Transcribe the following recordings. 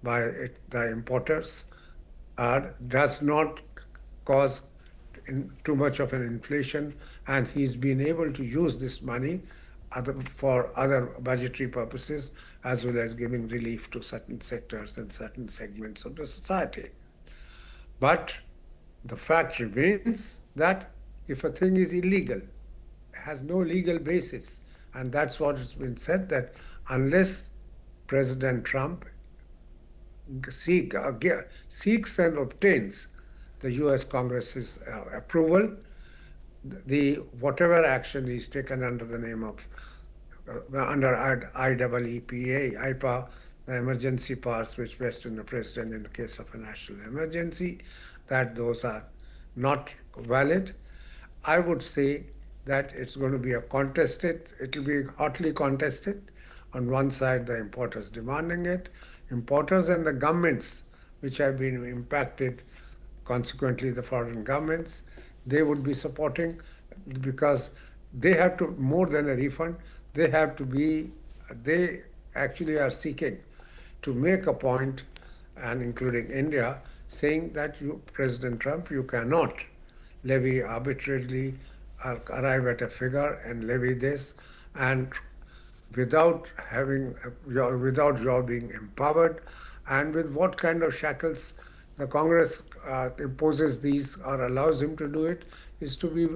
by the importers does not cause too much of an inflation, and he's been able to use this money for other budgetary purposes, as well as giving relief to certain sectors and certain segments of the society. But the fact remains that if a thing is illegal, has no legal basis, and that's what has been said, that unless President Trump seeks and obtains the U.S. Congress's approval, the whatever action is taken under the name of under IEEPA, the emergency powers which vest in the president in the case of a national emergency, that those are not valid. I would say that it's going to be it will be hotly contested. On one side, the importers demanding it, importers and the governments which have been impacted, consequently the foreign governments, they would be supporting, because they have to, more than a refund, they actually are seeking to make a point, and including India, saying that President Trump, you cannot levy arbitrarily, arrive at a figure and levy this, and without your being empowered, and with what kind of shackles the Congress imposes these or allows him to do it, is to be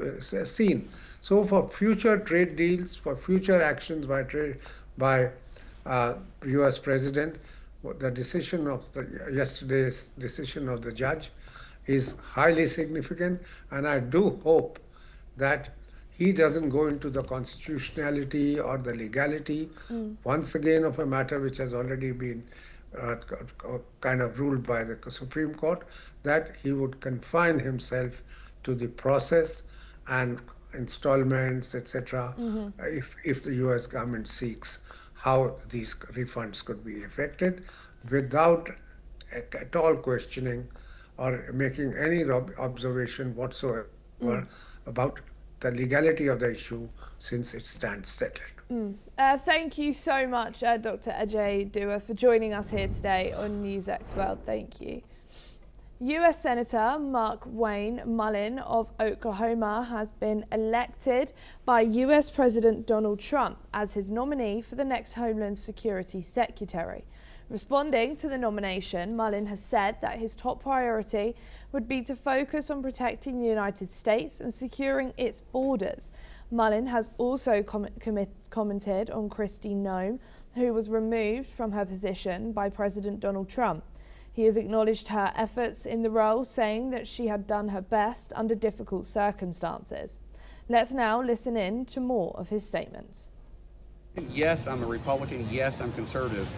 seen. So for future trade deals, for future actions by U.S. President, the decision of yesterday's decision of the judge is highly significant, and I do hope that he doesn't go into the constitutionality or the legality once again of a matter which has already been kind of ruled by the Supreme Court, that he would confine himself to the process and installments, etc., if the U.S. government seeks how these refunds could be effected, without at all questioning or making any observation whatsoever about the legality of the issue, since it stands settled. Thank you so much, Dr. Ajay Dua, for joining us here today on NewsX World. Thank you. US Senator Markwayne Mullin of Oklahoma has been elected by US President Donald Trump as his nominee for the next Homeland Security Secretary. Responding to the nomination, Mullin has said that his top priority would be to focus on protecting the United States and securing its borders. Mullin has also commented on Kristi Noem, who was removed from her position by President Donald Trump. He has acknowledged her efforts in the role, saying that she had done her best under difficult circumstances. Let's now listen in to more of his statements. Yes, I'm a Republican. Yes, I'm conservative.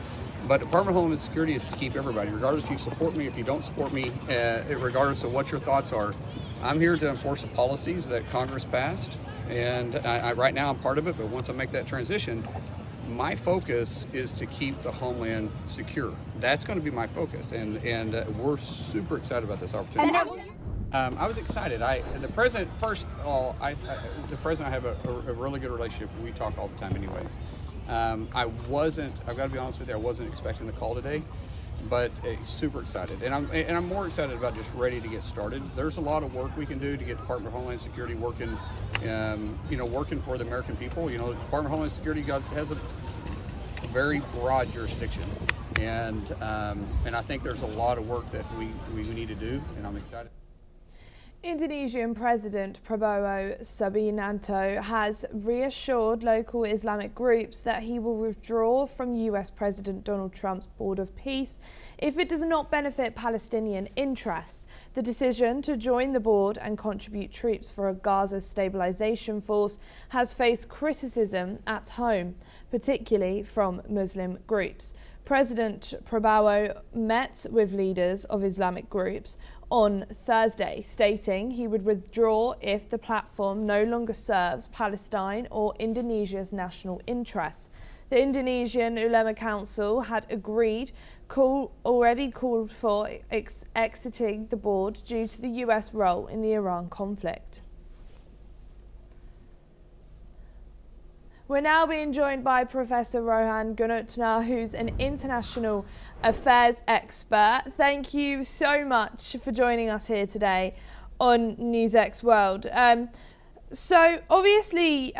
But the Department of Homeland Security is to keep everybody, regardless if you support me, if you don't support me, regardless of what your thoughts are. I'm here to enforce the policies that Congress passed, and right now I'm part of it, but once I make that transition, my focus is to keep the homeland secure. That's going to be my focus, and we're super excited about this opportunity. I was excited. The president, first of all, the president, I have a really good relationship. We talk all the time anyways. I've got to be honest with you, I wasn't expecting the call today, but super excited. And I'm more excited about just ready to get started. There's a lot of work we can do to get the Department of Homeland Security working, working for the American people. The Department of Homeland Security has a very broad jurisdiction. And I think there's a lot of work that we need to do, and I'm excited. Indonesian President Prabowo Subianto has reassured local Islamic groups that he will withdraw from US President Donald Trump's Board of Peace if it does not benefit Palestinian interests. The decision to join the board and contribute troops for a Gaza stabilization force has faced criticism at home, particularly from Muslim groups. President Prabowo met with leaders of Islamic groups on Thursday, stating he would withdraw if the platform no longer serves Palestine or Indonesia's national interests. The Indonesian Ulama Council had already called for exiting the board due to the US role in the Iran conflict. We're now being joined by Professor Rohan Gunutna, who's an international affairs expert. Thank you so much for joining us here today on NewsX World. So obviously,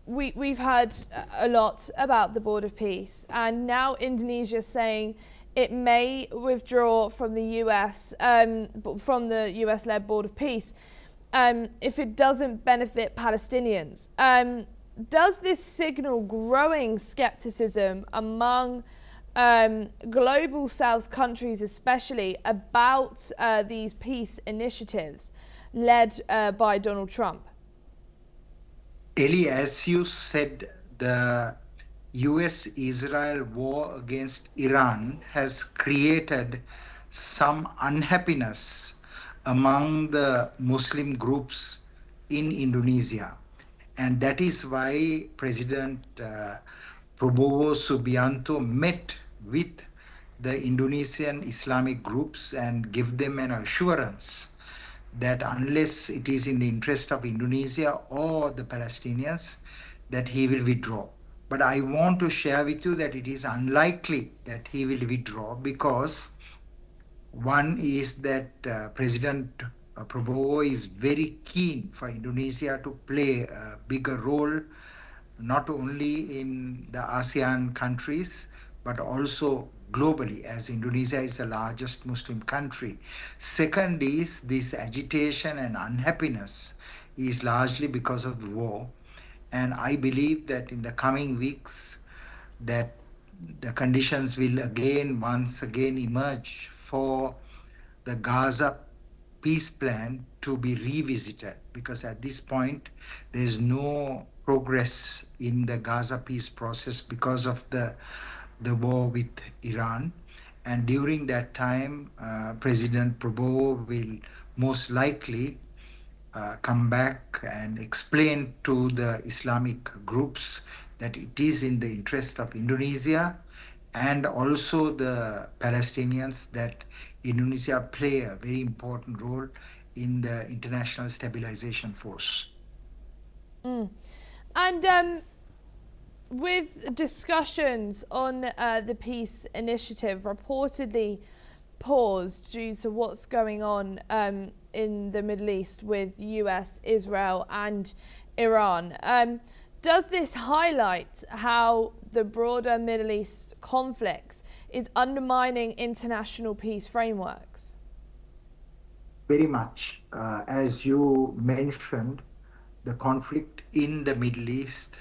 we've heard a lot about the Board of Peace, and now Indonesia's saying it may withdraw from the US, from the US-led Board of Peace, if it doesn't benefit Palestinians. Does this signal growing skepticism among global South countries, especially about these peace initiatives led by Donald Trump? Ellie, as you said, the US-Israel war against Iran has created some unhappiness among the Muslim groups in Indonesia. And that is why President Prabowo Subianto met with the Indonesian Islamic groups and gave them an assurance that unless it is in the interest of Indonesia or the Palestinians, that he will withdraw. But I want to share with you that it is unlikely that he will withdraw, because one is that President Prabowo is very keen for Indonesia to play a bigger role, not only in the ASEAN countries, but also globally, as Indonesia is the largest Muslim country. Second is this agitation and unhappiness is largely because of the war. And I believe that in the coming weeks, that the conditions will once again emerge for the Gaza peace plan to be revisited, because at this point, there's no progress in the Gaza peace process because of the war with Iran. And during that time, President Prabowo will most likely come back and explain to the Islamic groups that it is in the interest of Indonesia and also the Palestinians that Indonesia play a very important role in the international stabilization force. And with discussions on the peace initiative reportedly paused due to what's going on in the Middle East with US, Israel and Iran, does this highlight how the broader Middle East conflicts is undermining international peace frameworks? Very much. As you mentioned, the conflict in the Middle East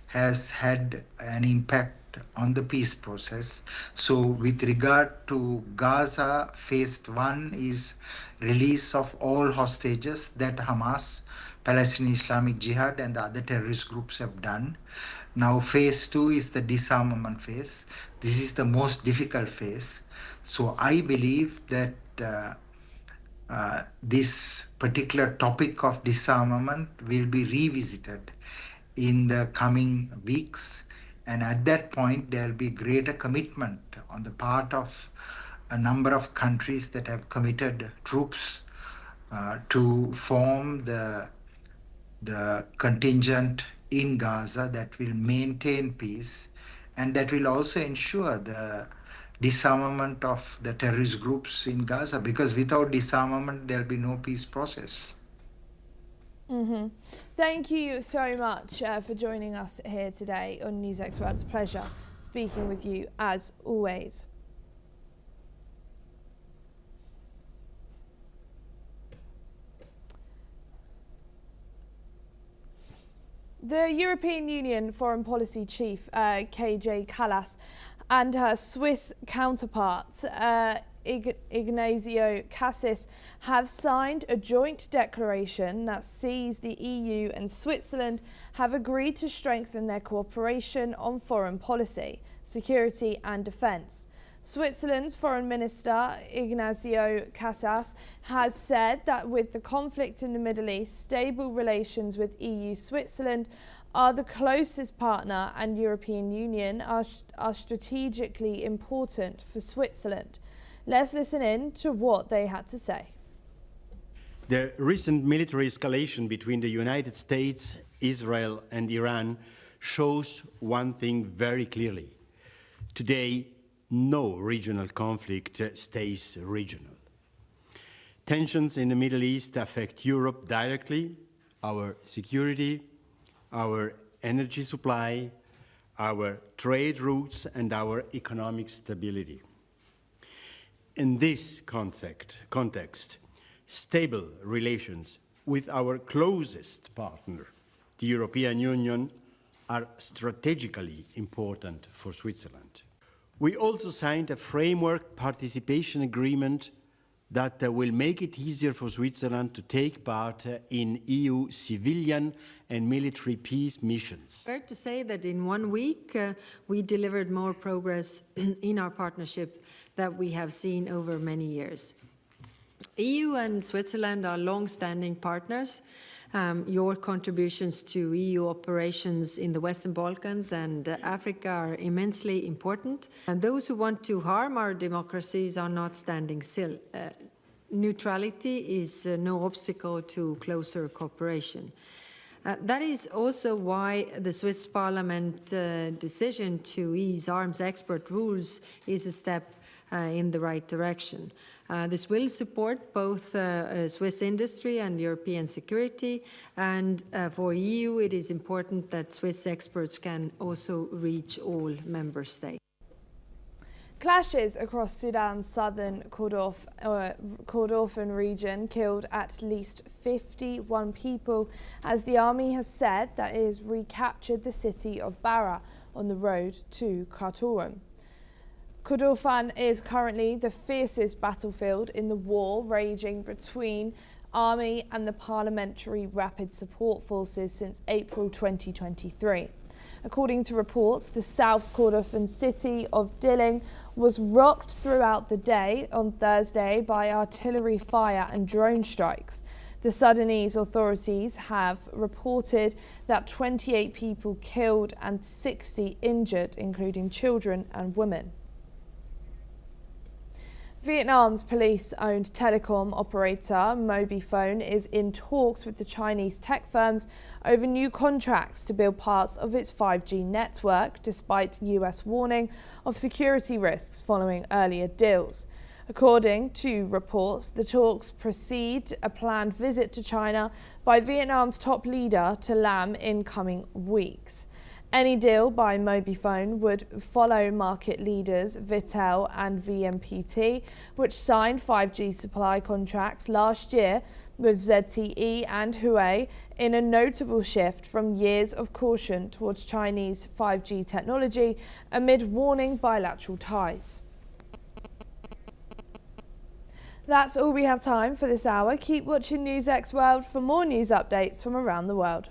has had an impact on the peace process. So with regard to Gaza, phase 1 is release of all hostages that Hamas, Palestinian Islamic Jihad and the other terrorist groups have done. Now phase 2 is the disarmament phase. This is the most difficult phase. So I believe that this particular topic of disarmament will be revisited in the coming weeks, and at that point there will be greater commitment on the part of a number of countries that have committed troops to form the contingent in Gaza that will maintain peace, and that will also ensure the disarmament of the terrorist groups in Gaza, because without disarmament there will be no peace process. Mm-hmm. Thank you so much for joining us here today on NewsX World. It's a pleasure speaking with you as always. The European Union Foreign Policy Chief, KJ Kallas, and her Swiss counterparts, Ignacio Cassis, have signed a joint declaration that sees the EU and Switzerland have agreed to strengthen their cooperation on foreign policy, security and defence. Switzerland's Foreign Minister Ignacio Cassis has said that with the conflict in the Middle East, stable relations with EU-Switzerland are the closest partner, and European Union are strategically important for Switzerland. Let's listen in to what they had to say. The recent military escalation between the United States, Israel and Iran shows one thing very clearly. Today, no regional conflict stays regional. Tensions in the Middle East affect Europe directly, our security, our energy supply, our trade routes, and our economic stability. In this context, stable relations with our closest partner, the European Union, are strategically important for Switzerland. We also signed a framework participation agreement that will make it easier for Switzerland to take part in EU civilian and military peace missions. Fair to say that in 1 week we delivered more progress in our partnership that we have seen over many years. EU and Switzerland are long-standing partners. Your contributions to EU operations in the Western Balkans and Africa are immensely important. And those who want to harm our democracies are not standing still. Neutrality is no obstacle to closer cooperation. That is also why the Swiss Parliament decision to ease arms export rules is a step in the right direction. This will support both Swiss industry and European security, and for EU it is important that Swiss exports can also reach all member states. Clashes across Sudan's southern Kordofan region killed at least 51 people, as the army has said that it has recaptured the city of Bara on the road to Khartoum. Kordofan is currently the fiercest battlefield in the war raging between army and the Parliamentary Rapid Support Forces since April 2023. According to reports, the South Kordofan city of Dilling was rocked throughout the day on Thursday by artillery fire and drone strikes. The Sudanese authorities have reported that 28 people killed and 60 injured, including children and women. Vietnam's police-owned telecom operator Mobifone is in talks with the Chinese tech firms over new contracts to build parts of its 5G network, despite US warning of security risks following earlier deals. According to reports, the talks precede a planned visit to China by Vietnam's top leader to Lam in coming weeks. Any deal by Mobifone would follow market leaders Vitel and VMPT, which signed 5G supply contracts last year with ZTE and Huawei, in a notable shift from years of caution towards Chinese 5G technology amid warning bilateral ties. That's all we have time for this hour. Keep watching NewsX World for more news updates from around the world.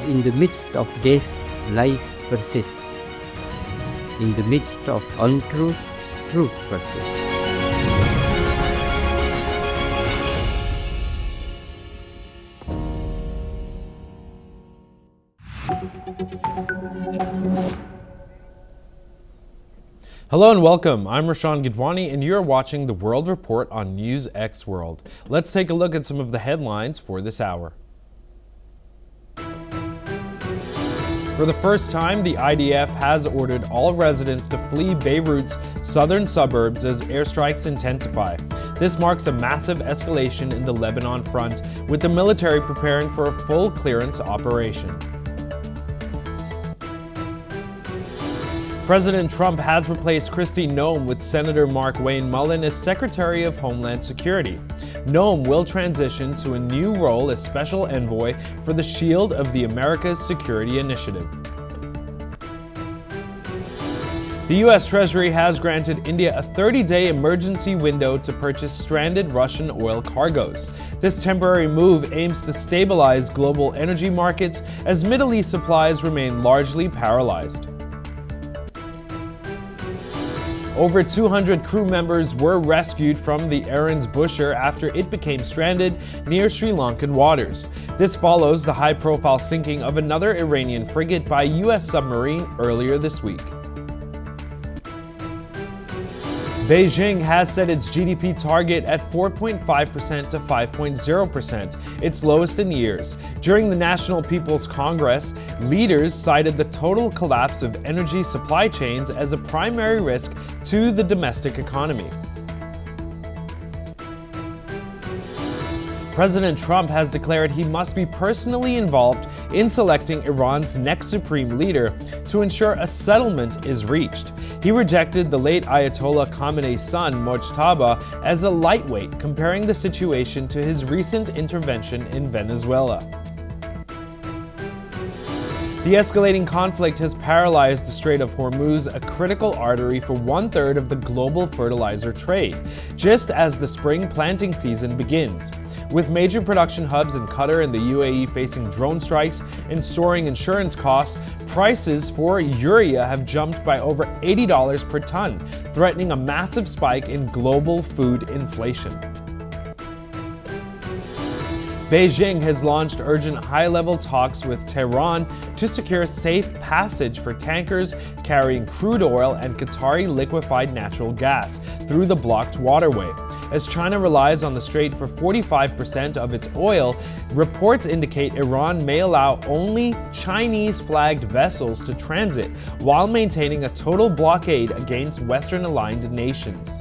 In the midst of death, life persists. In the midst of untruth, truth persists. Hello and welcome. I'm Rashan Gidwani and you're watching the World Report on NewsX World. Let's take a look at some of the headlines for this hour. For the first time, the IDF has ordered all residents to flee Beirut's southern suburbs as airstrikes intensify. This marks a massive escalation in the Lebanon front, with the military preparing for a full clearance operation. President Trump has replaced Kristi Noem with Senator Mark Wayne Mullen as Secretary of Homeland Security. Noam will transition to a new role as Special Envoy for the Shield of the Americas Security Initiative. The U.S. Treasury has granted India a 30-day emergency window to purchase stranded Russian oil cargoes. This temporary move aims to stabilize global energy markets as Middle East supplies remain largely paralyzed. Over 200 crew members were rescued from the Aaron's Busher after it became stranded near Sri Lankan waters. This follows the high-profile sinking of another Iranian frigate by a U.S. submarine earlier this week. Beijing has set its GDP target at 4.5% to 5.0%, its lowest in years. During the National People's Congress, leaders cited the total collapse of energy supply chains as a primary risk to the domestic economy. President Trump has declared he must be personally involved in selecting Iran's next supreme leader to ensure a settlement is reached. He rejected the late Ayatollah Khamenei's son, Mojtaba, as a lightweight, comparing the situation to his recent intervention in Venezuela. The escalating conflict has paralyzed the Strait of Hormuz, a critical artery for one-third of the global fertilizer trade, just as the spring planting season begins. With major production hubs in Qatar and the UAE facing drone strikes and soaring insurance costs, prices for urea have jumped by over $80 per ton, threatening a massive spike in global food inflation. Beijing has launched urgent high-level talks with Tehran to secure safe passage for tankers carrying crude oil and Qatari liquefied natural gas through the blocked waterway. As China relies on the strait for 45% of its oil, reports indicate Iran may allow only Chinese-flagged vessels to transit while maintaining a total blockade against Western-aligned nations.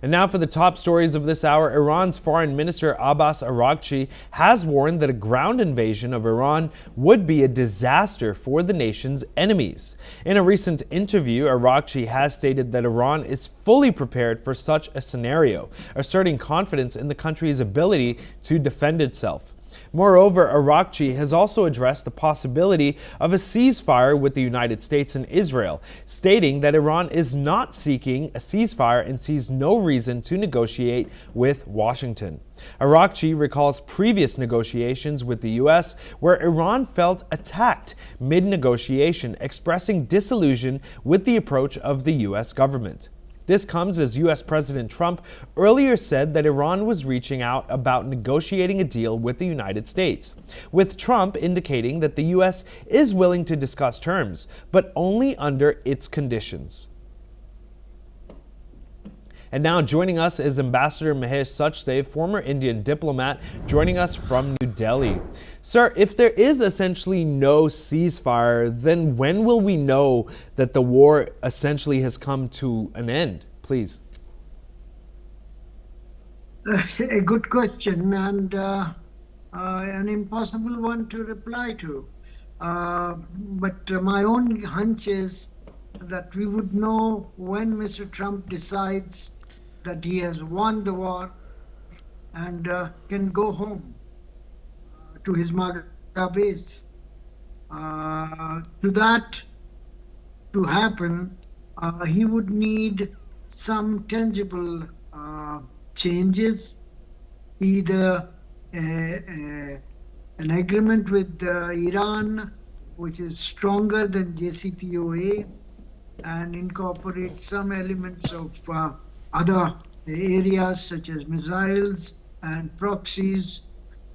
And now for the top stories of this hour. Iran's Foreign Minister Abbas Araghchi has warned that a ground invasion of Iran would be a disaster for the nation's enemies. In a recent interview, Araghchi has stated that Iran is fully prepared for such a scenario, asserting confidence in the country's ability to defend itself. Moreover, Araghchi has also addressed the possibility of a ceasefire with the United States and Israel, stating that Iran is not seeking a ceasefire and sees no reason to negotiate with Washington. Araghchi recalls previous negotiations with the U.S. where Iran felt attacked mid-negotiation, expressing disillusion with the approach of the U.S. government. This comes as U.S. President Trump earlier said that Iran was reaching out about negotiating a deal with the United States, with Trump indicating that the U.S. is willing to discuss terms, but only under its conditions. And now joining us is Ambassador Mahesh Sachdev, former Indian diplomat, joining us from New Delhi. Sir, if there is essentially no ceasefire, then when will we know that the war essentially has come to an end? Please. A good question and an impossible one to reply to. But my own hunch is that we would know when Mr. Trump decides that he has won the war and can go home to his MAGA base. To that to happen, he would need some tangible changes, either an agreement with Iran, which is stronger than JCPOA, and incorporate some elements of other areas such as missiles and proxies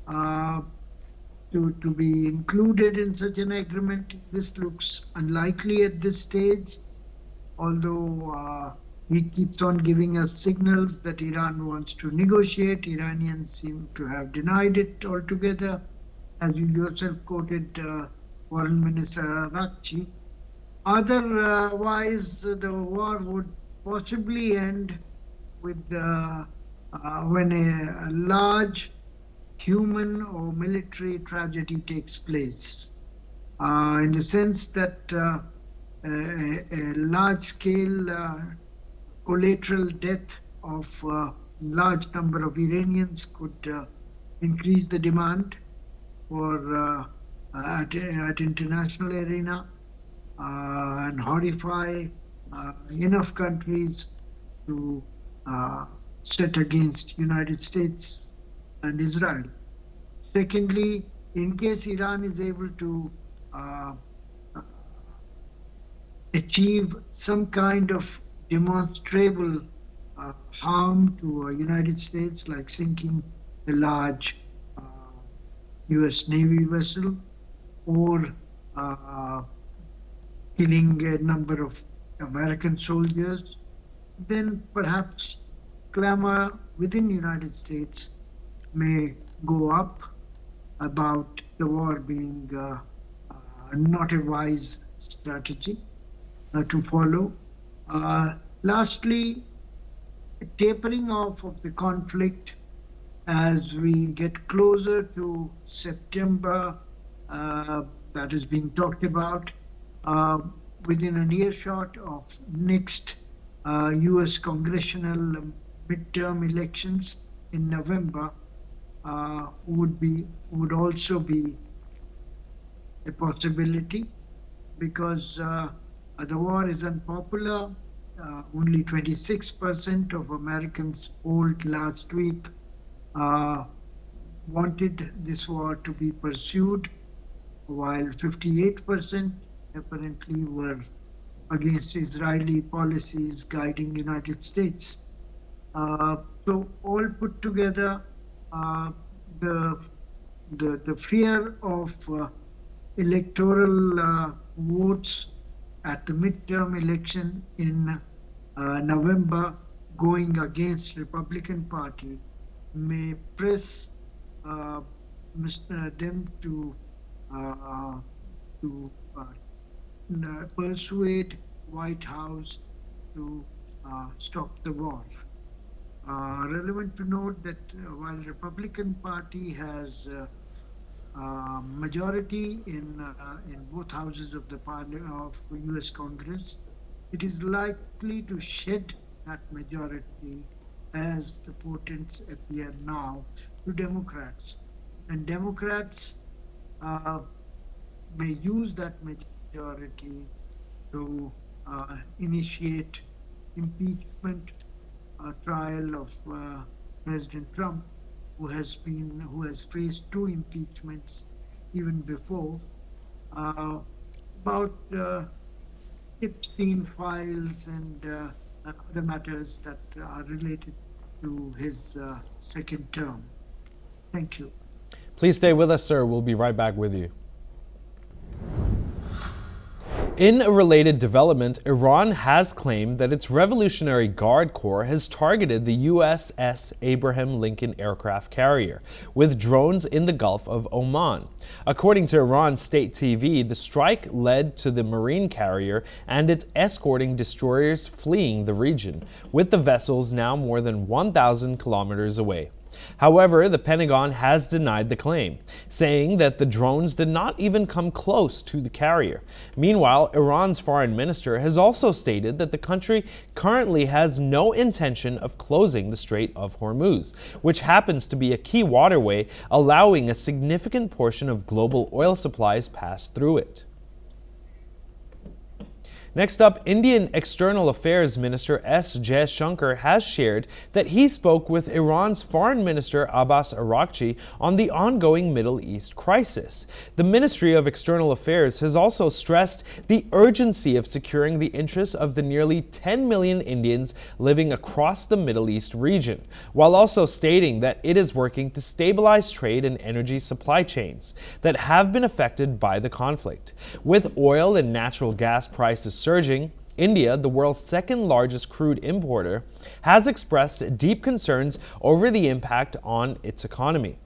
to be included in such an agreement. This looks unlikely at this stage, although he keeps on giving us signals that Iran wants to negotiate. Iranians seem to have denied it altogether, as you yourself quoted Foreign Minister Araghchi. Otherwise, the war would possibly end with when a large human or military tragedy takes place, in the sense that a large-scale collateral death of large number of Iranians could increase the demand for at international arena and horrify enough countries to set against United States and Israel. Secondly, in case Iran is able to achieve some kind of demonstrable harm to United States, like sinking a large US Navy vessel or killing a number of American soldiers, then perhaps clamor within the United States may go up about the war being not a wise strategy to follow. Lastly, tapering off of the conflict as we get closer to September, that is being talked about, within an earshot of next US congressional midterm elections in November, would also be a possibility, because the war is unpopular. Only 26% of Americans polled last week wanted this war to be pursued, while 58% apparently were against Israeli policies guiding United States. So all put together, the fear of electoral votes at the midterm election in November going against Republican Party may press them to persuade White House to stop the war. Relevant to note that while Republican Party has majority in both houses of the of U.S. Congress, it is likely to shed that majority as the portents appear now to Democrats. And Democrats may use that majority to initiate impeachment trial of President Trump, who has faced 2 impeachments even before, about Epstein files and other matters that are related to his second term. Thank you. Please stay with us, sir. We'll be right back with you. In a related development, Iran has claimed that its Revolutionary Guard Corps has targeted the USS Abraham Lincoln aircraft carrier with drones in the Gulf of Oman. According to Iran state TV, the strike led to the marine carrier and its escorting destroyers fleeing the region, with the vessels now more than 1,000 kilometers away. However, the Pentagon has denied the claim, saying that the drones did not even come close to the carrier. Meanwhile, Iran's foreign minister has also stated that the country currently has no intention of closing the Strait of Hormuz, which happens to be a key waterway allowing a significant portion of global oil supplies pass through it. Next up, Indian External Affairs Minister S. Jaishankar has shared that he spoke with Iran's Foreign Minister Abbas Araghchi on the ongoing Middle East crisis. The Ministry of External Affairs has also stressed the urgency of securing the interests of the nearly 10 million Indians living across the Middle East region, while also stating that it is working to stabilize trade and energy supply chains that have been affected by the conflict. With oil and natural gas prices surging, India, the world's second largest crude importer, has expressed deep concerns over the impact on its economy.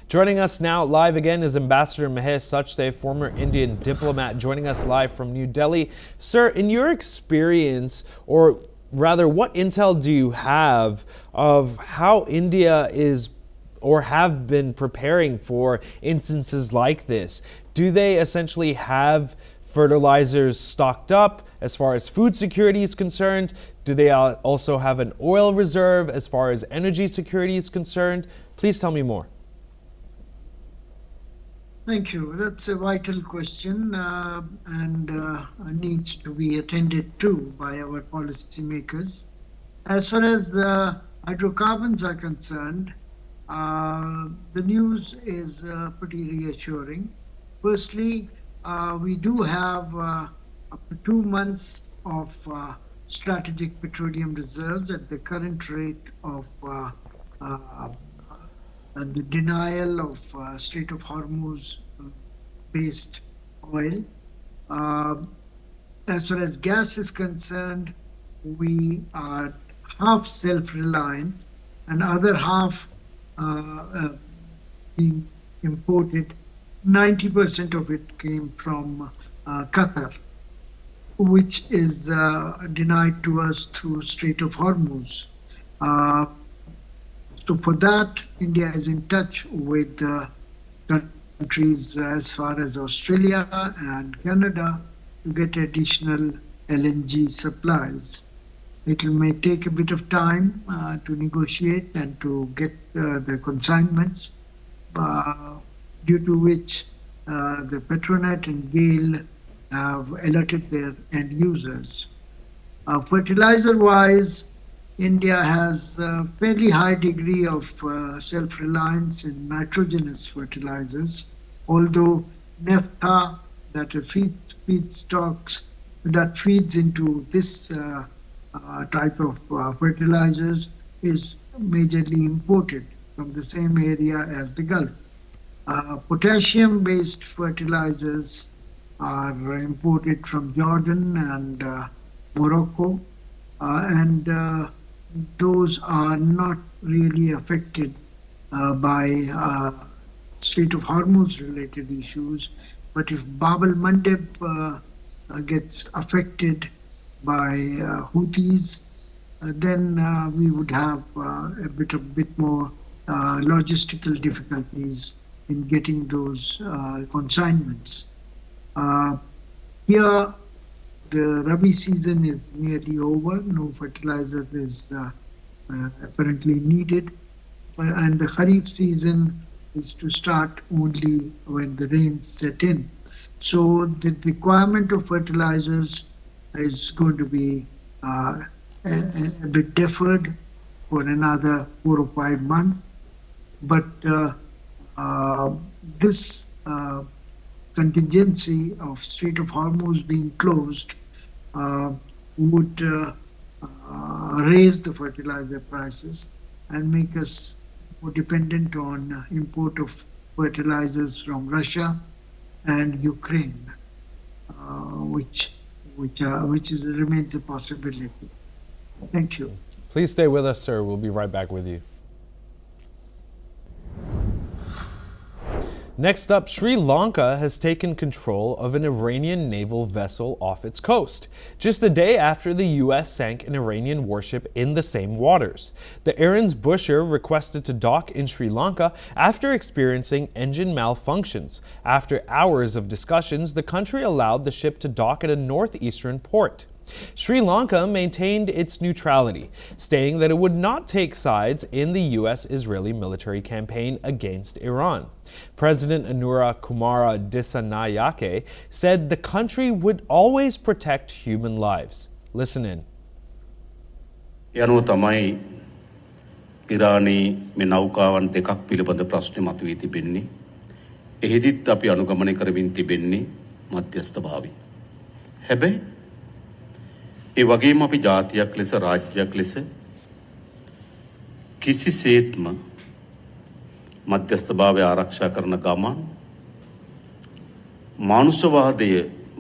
Joining us now live again is Ambassador Mahesh Sachdev, former Indian diplomat, joining us live from New Delhi. Sir, in your experience, or rather what intel do you have of how India is or have been preparing for instances like this? Do they essentially have fertilizers stocked up as far as food security is concerned? Do they also have an oil reserve as far as energy security is concerned? Please tell me more. Thank you. That's a vital question and needs to be attended to by our policymakers. As far as hydrocarbons are concerned, the news is pretty reassuring. Firstly, we do have up to 2 months of strategic petroleum reserves at the current rate of the denial of Strait of Hormuz based oil. As far as gas is concerned, we are half self-reliant and other half being imported. 90% of it came from Qatar, which is denied to us through Strait of Hormuz. So for that, India is in touch with countries as far as Australia and Canada to get additional LNG supplies. It may take a bit of time to negotiate and to get the consignments, due to which the Petronet and GAIL have alerted their end users. Fertilizer-wise, India has a fairly high degree of self-reliance in nitrogenous fertilizers, although naphtha, that feedstocks that feeds into this type of fertilizers, is majorly imported from the same area as the Gulf. Potassium-based fertilizers are imported from Jordan and Morocco, and those are not really affected by Strait of Hormuz related issues. But if Bab el-Mandeb gets affected by Houthis, then we would have a bit more logistical difficulties in getting those consignments. Here, the Rabi season is nearly over. No fertilizer is apparently needed. And the Kharif season is to start only when the rains set in. So the requirement of fertilizers is going to be a bit deferred for another 4 or 5 months. But this contingency of Strait of Hormuz being closed would raise the fertilizer prices and make us more dependent on import of fertilizers from Russia and Ukraine, which remains a possibility. Thank you. Please stay with us, sir. We'll be right back with you. Next up, Sri Lanka has taken control of an Iranian naval vessel off its coast, just the day after the U.S. sank an Iranian warship in the same waters. The Bushehr requested to dock in Sri Lanka after experiencing engine malfunctions. After hours of discussions, the country allowed the ship to dock at a northeastern port. Sri Lanka maintained its neutrality, stating that it would not take sides in the U.S.-Israeli military campaign against Iran. President Anura Kumara Dissanayake said the country would always protect human lives. Listen in. යනුව තමයි ඉරානයේ මේ නෞකාවන් දෙකක් පිළිබඳ ප්‍රශ්න මතුවී තිබෙන්නේ. එහිදීත් අපි අනුගමනය කරමින් තිබෙන්නේ මධ්‍යස්ථභාවය. හැබැයි ඒ වගේම අපි ජාතියක් ලෙස රාජ්‍යයක් ලෙස කිසිසේත්ම මධ්‍යස්ථභාවය ආරක්ෂා කරන ගමන් මානුෂවාදය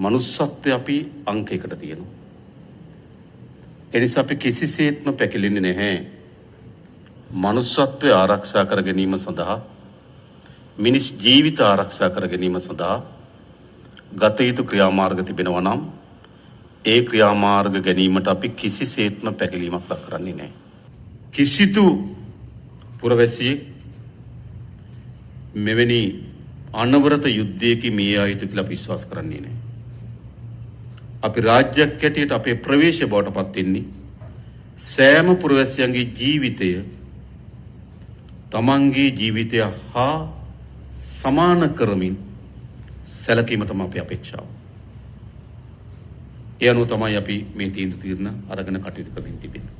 මනුස්සත්වය අපි අංකයකට තියෙනවා. එනිසා අපි කිසිසේත්ම පැකිලෙන්නේ නැහැ. මනුස්සත්වය ආරක්ෂා කර ගැනීම සඳහා මිනිස් ජීවිත ආරක්ෂා කර ගැනීම සඳහා ගත යුතු ක්‍රියාමාර්ග තිබෙනවා නම් ඒ ක්‍රියාමාර්ග ගැනීමට අපි කිසිසේත්ම පැකිලීමක් දක්වන්නේ නැහැ. කිසිදු පුරවැසියෙක් මෙවැනි අනවරත යුද්ධයක මේ ආයුතු කියලා අපි විශ්වාස කරන්නේ නැහැ. අපි රාජ්‍යයක් හැටියට අපේ ප්‍රවේශය බවට පත් වෙන්නේ සෑම පුරවැසියන්ගේ ජීවිතය තමන්ගේ ජීවිතය හා සමාන කරමින් සැලකීම තමයි අපේ අපේක්ෂාව. ඒ අනුව තමයි අපි මේ තීරණ අරගෙන කටයුතු කරමින් තිබෙන්නේ.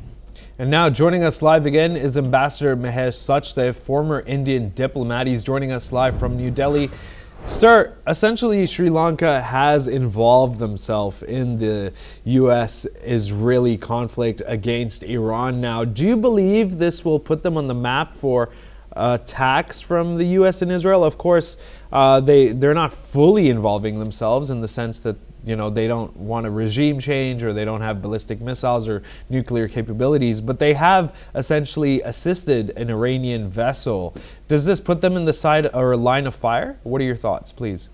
And now joining us live again is Ambassador Mahesh Sachdev, former Indian diplomat. He's joining us live from New Delhi. Sir, essentially Sri Lanka has involved themselves in the U.S.-Israeli conflict against Iran now. Do you believe this will put them on the map for attacks from the U.S. and Israel? Of course, they're not fully involving themselves in the sense that they don't want a regime change or they don't have ballistic missiles or nuclear capabilities, but they have essentially assisted an Iranian vessel. Does this put them in the side or line of fire? What are your thoughts, please?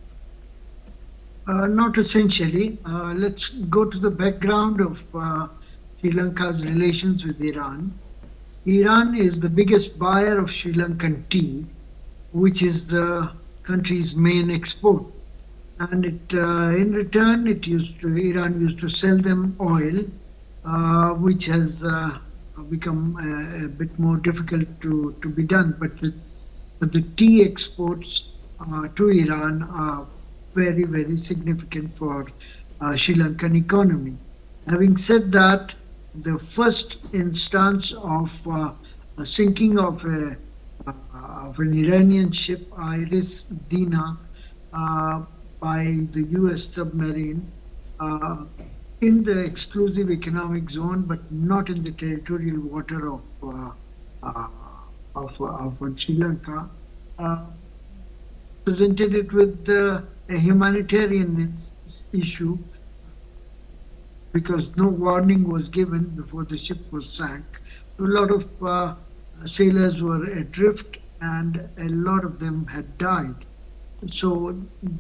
Not essentially. Let's go to the background of Sri Lanka's relations with Iran. Iran is the biggest buyer of Sri Lankan tea, which is the country's main export. And in return, Iran used to sell them oil, which has become a bit more difficult to be done. But the tea exports to Iran are very, very significant for Sri Lankan economy. Having said that, the first instance of a sinking of an Iranian ship, Iris Dina, by the U.S. submarine in the exclusive economic zone, but not in the territorial water of Sri Lanka, presented it with a humanitarian issue because no warning was given before the ship was sank. A lot of sailors were adrift and a lot of them had died. So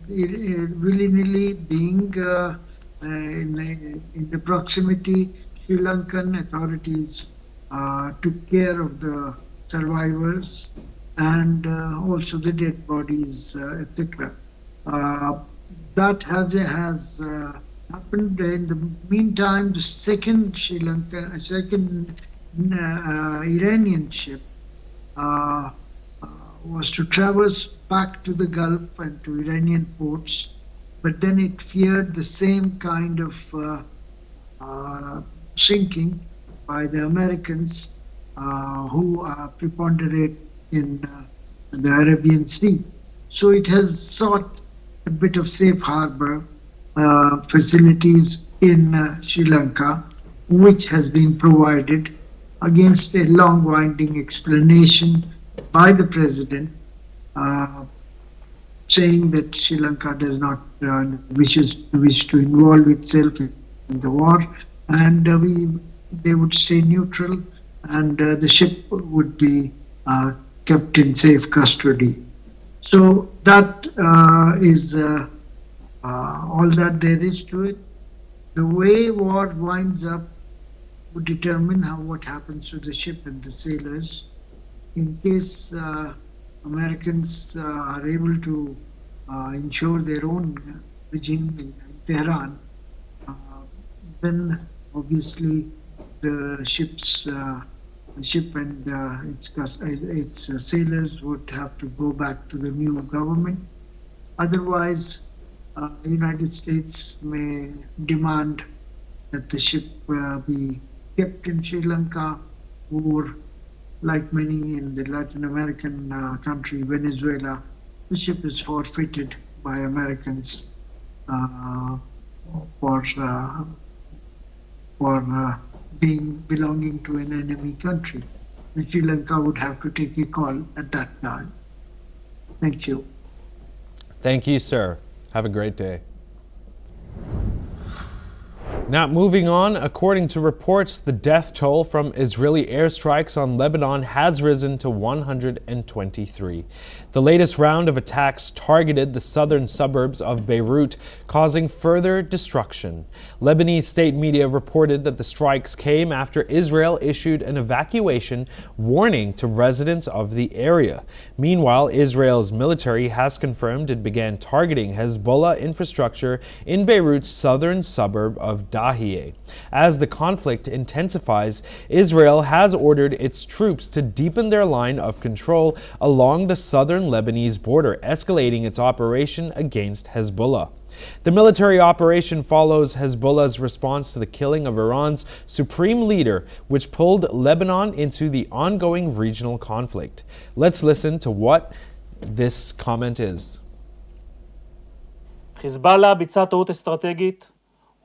willy-nilly being in the proximity, Sri Lankan authorities took care of the survivors and also the dead bodies, etc. That has happened. In the meantime, the second Iranian ship was to traverse back to the Gulf and to Iranian ports, but then it feared the same kind of sinking by the Americans who preponderate in the Arabian Sea. So it has sought a bit of safe harbor facilities in Sri Lanka, which has been provided against a long winding explanation by the president saying that Sri Lanka does not wish to involve itself in the war, and they would stay neutral, and the ship would be kept in safe custody. So that is all that there is to it. The way war winds up would determine what happens to the ship and the sailors. In case Americans are able to ensure their own regime in Tehran, then obviously the ship and its sailors would have to go back to the new government. Otherwise, the United States may demand that the ship be kept in Sri Lanka, or like many in the Latin American country, Venezuela, the ship is forfeited by Americans for belonging to an enemy country. And Sri Lanka would have to take a call at that time. Thank you. Thank you, sir. Have a great day. Now, moving on, according to reports, the death toll from Israeli airstrikes on Lebanon has risen to 123. The latest round of attacks targeted the southern suburbs of Beirut, causing further destruction. Lebanese state media reported that the strikes came after Israel issued an evacuation warning to residents of the area. Meanwhile, Israel's military has confirmed it began targeting Hezbollah infrastructure in Beirut's southern suburb of Dahieh. As the conflict intensifies, Israel has ordered its troops to deepen their line of control along the southern Lebanese border, escalating its operation against Hezbollah. The military operation follows Hezbollah's response to the killing of Iran's supreme leader, which pulled Lebanon into the ongoing regional conflict. Let's listen to what this comment is. חיזבאללה ביצע טעות אסטרטגית,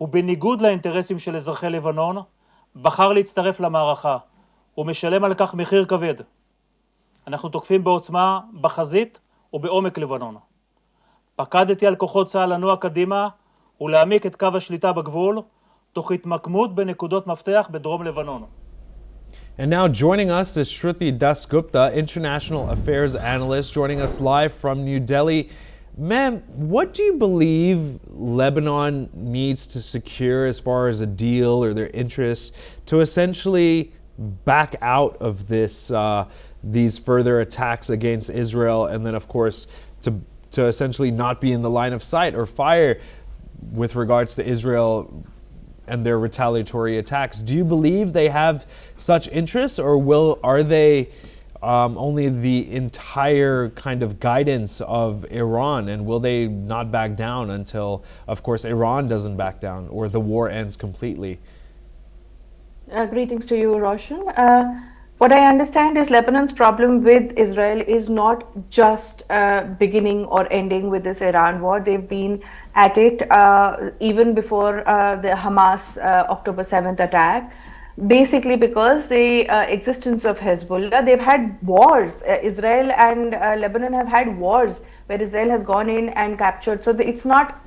ובניגוד לאינטרסים של אזרחי לבנון, בחר להצטרף למערכה. הוא משלם על כך מחיר כבד. אנחנו תוקפים בעוצמה, בחזית ובעומק לבנון. פקדתי על כוחות צה"ל לנוע קדימה ולהעמיק את קו השליטה בגבול, תוך התמקמות בנקודות מפתח בדרום לבנון. And now joining us is Shruti Dasgupta, International Affairs Analyst, joining us live from New Delhi. Ma'am, what do you believe Lebanon needs to secure as far as a deal or their interests to essentially back out of this these further attacks against Israel, and then of course to essentially not be in the line of sight or fire with regards to Israel and their retaliatory attacks? Do you believe they have such interests, or are they only the entire kind of guidance of Iran, and will they not back down until, of course, Iran doesn't back down or the war ends completely? Greetings to you, Roshan. What I understand is Lebanon's problem with Israel is not just beginning or ending with this Iran war. They've been at it even before the Hamas October 7th attack. Basically because the existence of Hezbollah, they've had wars. Israel and Lebanon have had wars where Israel has gone in and captured. So it's not,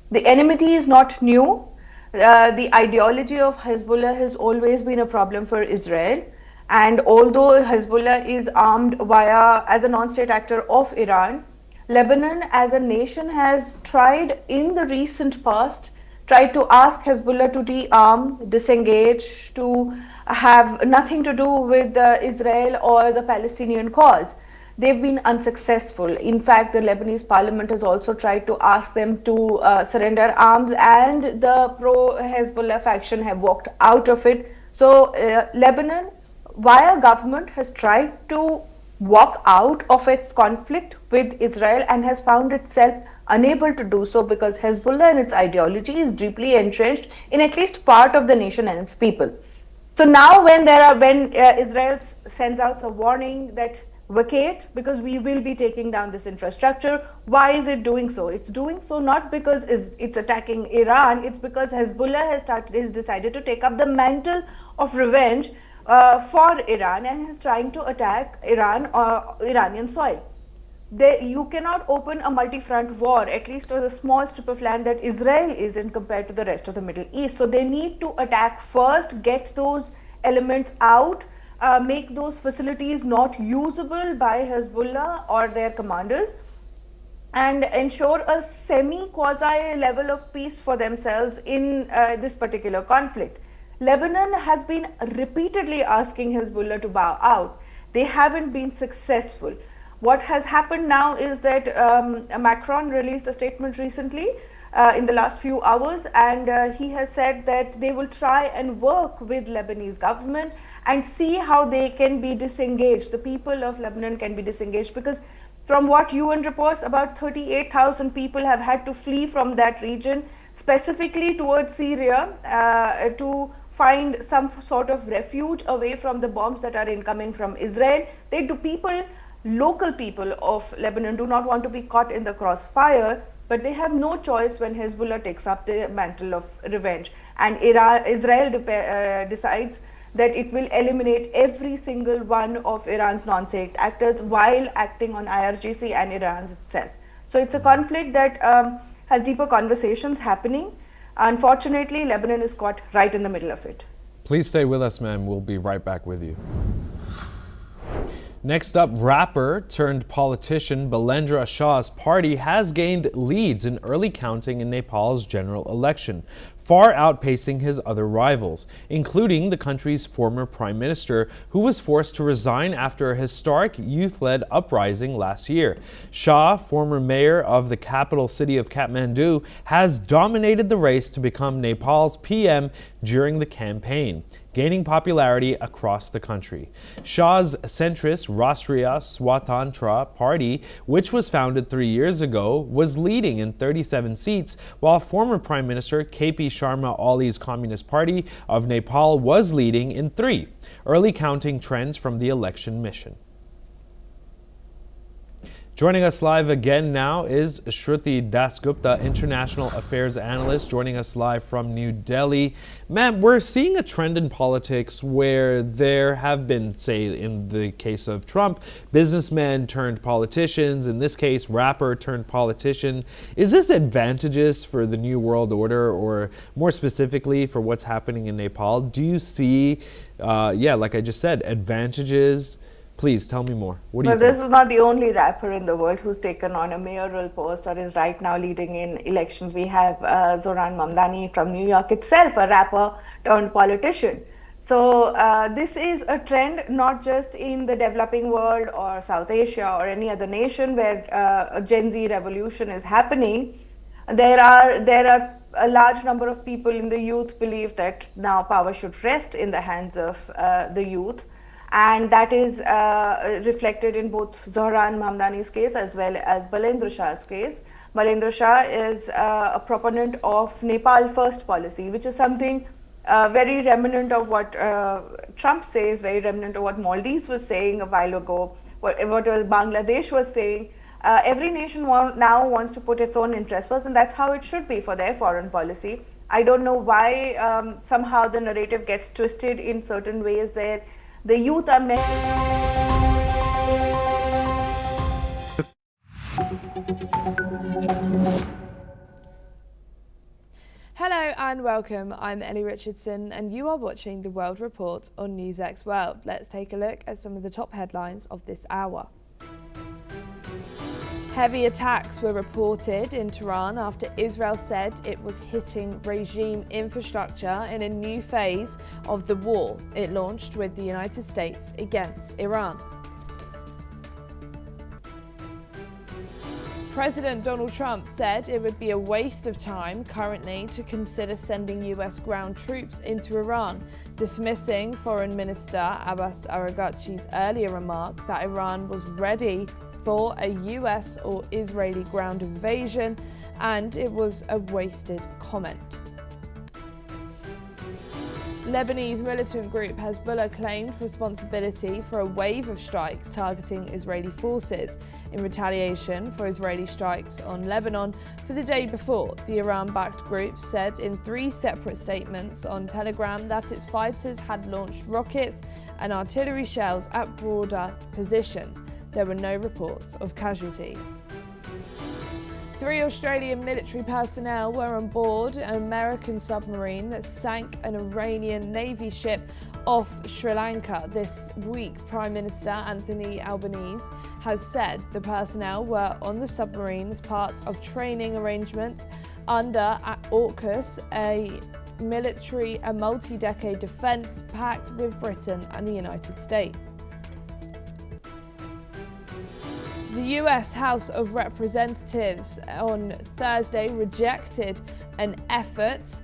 the enmity is not new. The ideology of Hezbollah has always been a problem for Israel. And although Hezbollah is armed as a non-state actor of Iran, Lebanon as a nation has tried in the recent past to ask Hezbollah to de-arm, disengage, to have nothing to do with Israel or the Palestinian cause. They've been unsuccessful. In fact, the Lebanese parliament has also tried to ask them to surrender arms, and the pro-Hezbollah faction have walked out of it. So Lebanon, via government, has tried to walk out of its conflict with Israel and has found itself unable to do so because Hezbollah and its ideology is deeply entrenched in at least part of the nation and its people. So now when Israel sends out a warning that vacate because we will be taking down this infrastructure, why is it doing so? It's doing so not because it's attacking Iran, it's because Hezbollah has decided to take up the mantle of revenge for Iran and is trying to attack Iran or Iranian soil. You cannot open a multi-front war, at least on the small strip of land that Israel is in compared to the rest of the Middle East. So they need to attack first, get those elements out, make those facilities not usable by Hezbollah or their commanders, and ensure a semi-quasi level of peace for themselves in this particular conflict. Lebanon has been repeatedly asking Hezbollah to bow out. They haven't been successful. What has happened now is that Macron released a statement recently in the last few hours, and he has said that they will try and work with Lebanese government and see how they can be disengaged. The people of Lebanon can be disengaged because from what UN reports, about 38,000 people have had to flee from that region, specifically towards Syria, to find some sort of refuge away from the bombs that are incoming from Israel. Local people of Lebanon do not want to be caught in the crossfire, but they have no choice when Hezbollah takes up the mantle of revenge. And Israel decides that it will eliminate every single one of Iran's non-state actors while acting on IRGC and Iran itself. So it's a conflict that has deeper conversations happening. Unfortunately, Lebanon is caught right in the middle of it. Please stay with us, ma'am. We'll be right back with you. Next up, rapper turned politician Balendra Shah's party has gained leads in early counting in Nepal's general election, far outpacing his other rivals, including the country's former prime minister, who was forced to resign after a historic youth-led uprising last year. Shah, former mayor of the capital city of Kathmandu, has dominated the race to become Nepal's PM during the campaign, gaining popularity across the country. Shah's centrist Rashtriya Swatantra Party, which was founded 3 years ago, was leading in 37 seats, while former Prime Minister KP Sharma Oli's Communist Party of Nepal was leading in 3. Early counting trends from the election mission. Joining us live again now is Shruti Dasgupta, International Affairs Analyst, joining us live from New Delhi. Ma'am, we're seeing a trend in politics where there have been, say, in the case of Trump, businessmen turned politicians, in this case, rapper turned politician. Is this advantageous for the New World Order, or more specifically for what's happening in Nepal? Do you see, like I just said, advantages? Please tell me more. What do you think? This is not the only rapper in the world who's taken on a mayoral post or is right now leading in elections. We have Zohran Mamdani from New York itself, a rapper turned politician. So this is a trend not just in the developing world or South Asia or any other nation where a Gen Z revolution is happening. There are a large number of people in the youth believe that now power should rest in the hands of the youth. And that is reflected in both Zohran Mamdani's case as well as Balendra Shah's case. Balendra Shah is a proponent of Nepal First policy, which is something very remnant of what Trump says, very remnant of what Maldives was saying a while ago, what Bangladesh was saying. Every nation now wants to put its own interest first, and that's how it should be for their foreign policy. I don't know why somehow the narrative gets twisted in certain ways there. The youth are meant. Hello and welcome. I'm Ellie Richardson and you are watching The World Report on NewsX World. Let's take a look at some of the top headlines of this hour. Heavy attacks were reported in Tehran after Israel said it was hitting regime infrastructure in a new phase of the war it launched with the United States against Iran. President Donald Trump said it would be a waste of time currently to consider sending US ground troops into Iran, dismissing Foreign Minister Abbas Araghchi's earlier remark that Iran was ready for a US or Israeli ground invasion, and it was a wasted comment. Lebanese militant group Hezbollah claimed responsibility for a wave of strikes targeting Israeli forces in retaliation for Israeli strikes on Lebanon for the day before. The Iran-backed group said in 3 separate statements on Telegram that its fighters had launched rockets and artillery shells at border positions. There were no reports of casualties. 3 Australian military personnel were on board an American submarine that sank an Iranian Navy ship off Sri Lanka this week. Prime Minister Anthony Albanese has said the personnel were on the submarine as part of training arrangements under AUKUS, a multi-decade defence pact with Britain and the United States. The US House of Representatives on Thursday rejected an effort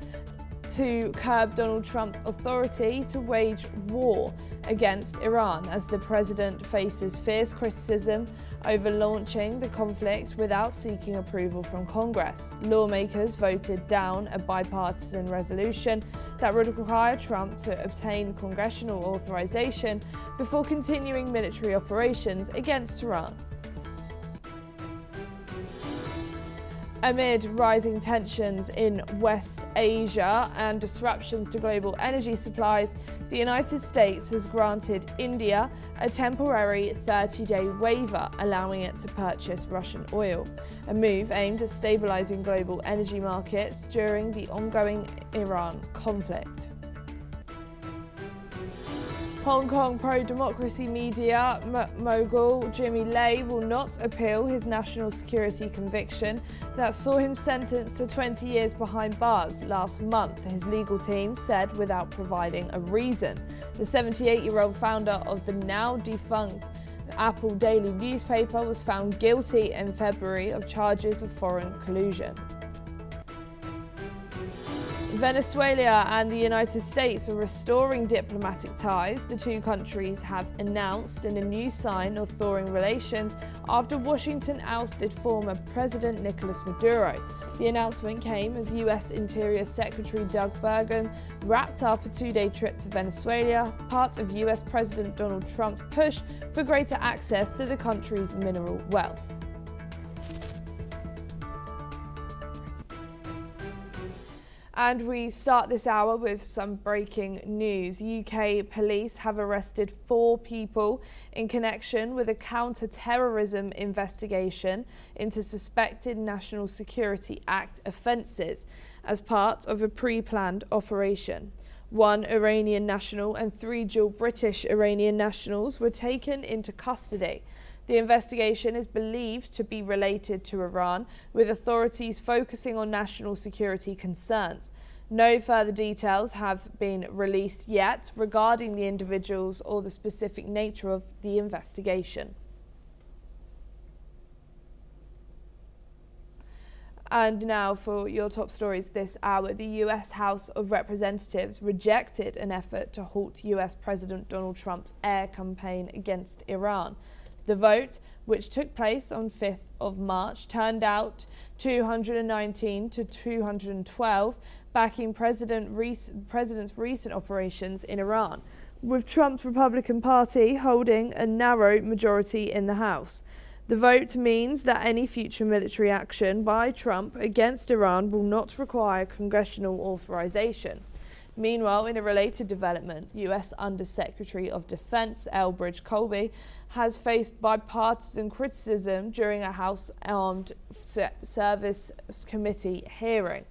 to curb Donald Trump's authority to wage war against Iran as the president faces fierce criticism over launching the conflict without seeking approval from Congress. Lawmakers voted down a bipartisan resolution that would require Trump to obtain congressional authorization before continuing military operations against Iran. Amid rising tensions in West Asia and disruptions to global energy supplies, the United States has granted India a temporary 30-day waiver allowing it to purchase Russian oil, a move aimed at stabilizing global energy markets during the ongoing Iran conflict. Hong Kong pro-democracy media mogul Jimmy Lai will not appeal his national security conviction that saw him sentenced to 20 years behind bars last month, his legal team said without providing a reason. The 78-year-old founder of the now defunct Apple Daily newspaper was found guilty in February of charges of foreign collusion. Venezuela and the United States are restoring diplomatic ties. The two countries have announced in a new sign of thawing relations after Washington ousted former President Nicolas Maduro. The announcement came as U.S. Interior Secretary Doug Burgum wrapped up a two-day trip to Venezuela, part of U.S. President Donald Trump's push for greater access to the country's mineral wealth. And we start this hour with some breaking news. UK police have arrested 4 people in connection with a counter-terrorism investigation into suspected National Security Act offences as part of a pre-planned operation. 1 Iranian national and 3 dual British Iranian nationals were taken into custody. The investigation is believed to be related to Iran, with authorities focusing on national security concerns. No further details have been released yet regarding the individuals or the specific nature of the investigation. And now for your top stories this hour. The US House of Representatives rejected an effort to halt US President Donald Trump's air campaign against Iran. The vote, which took place on 5th of March, turned out 219 to 212, backing President's recent operations in Iran, with Trump's Republican Party holding a narrow majority in the House. The vote means that any future military action by Trump against Iran will not require congressional authorization. Meanwhile, in a related development, US Undersecretary of Defense Elbridge Colby has faced bipartisan criticism during a House Armed Service Committee hearing.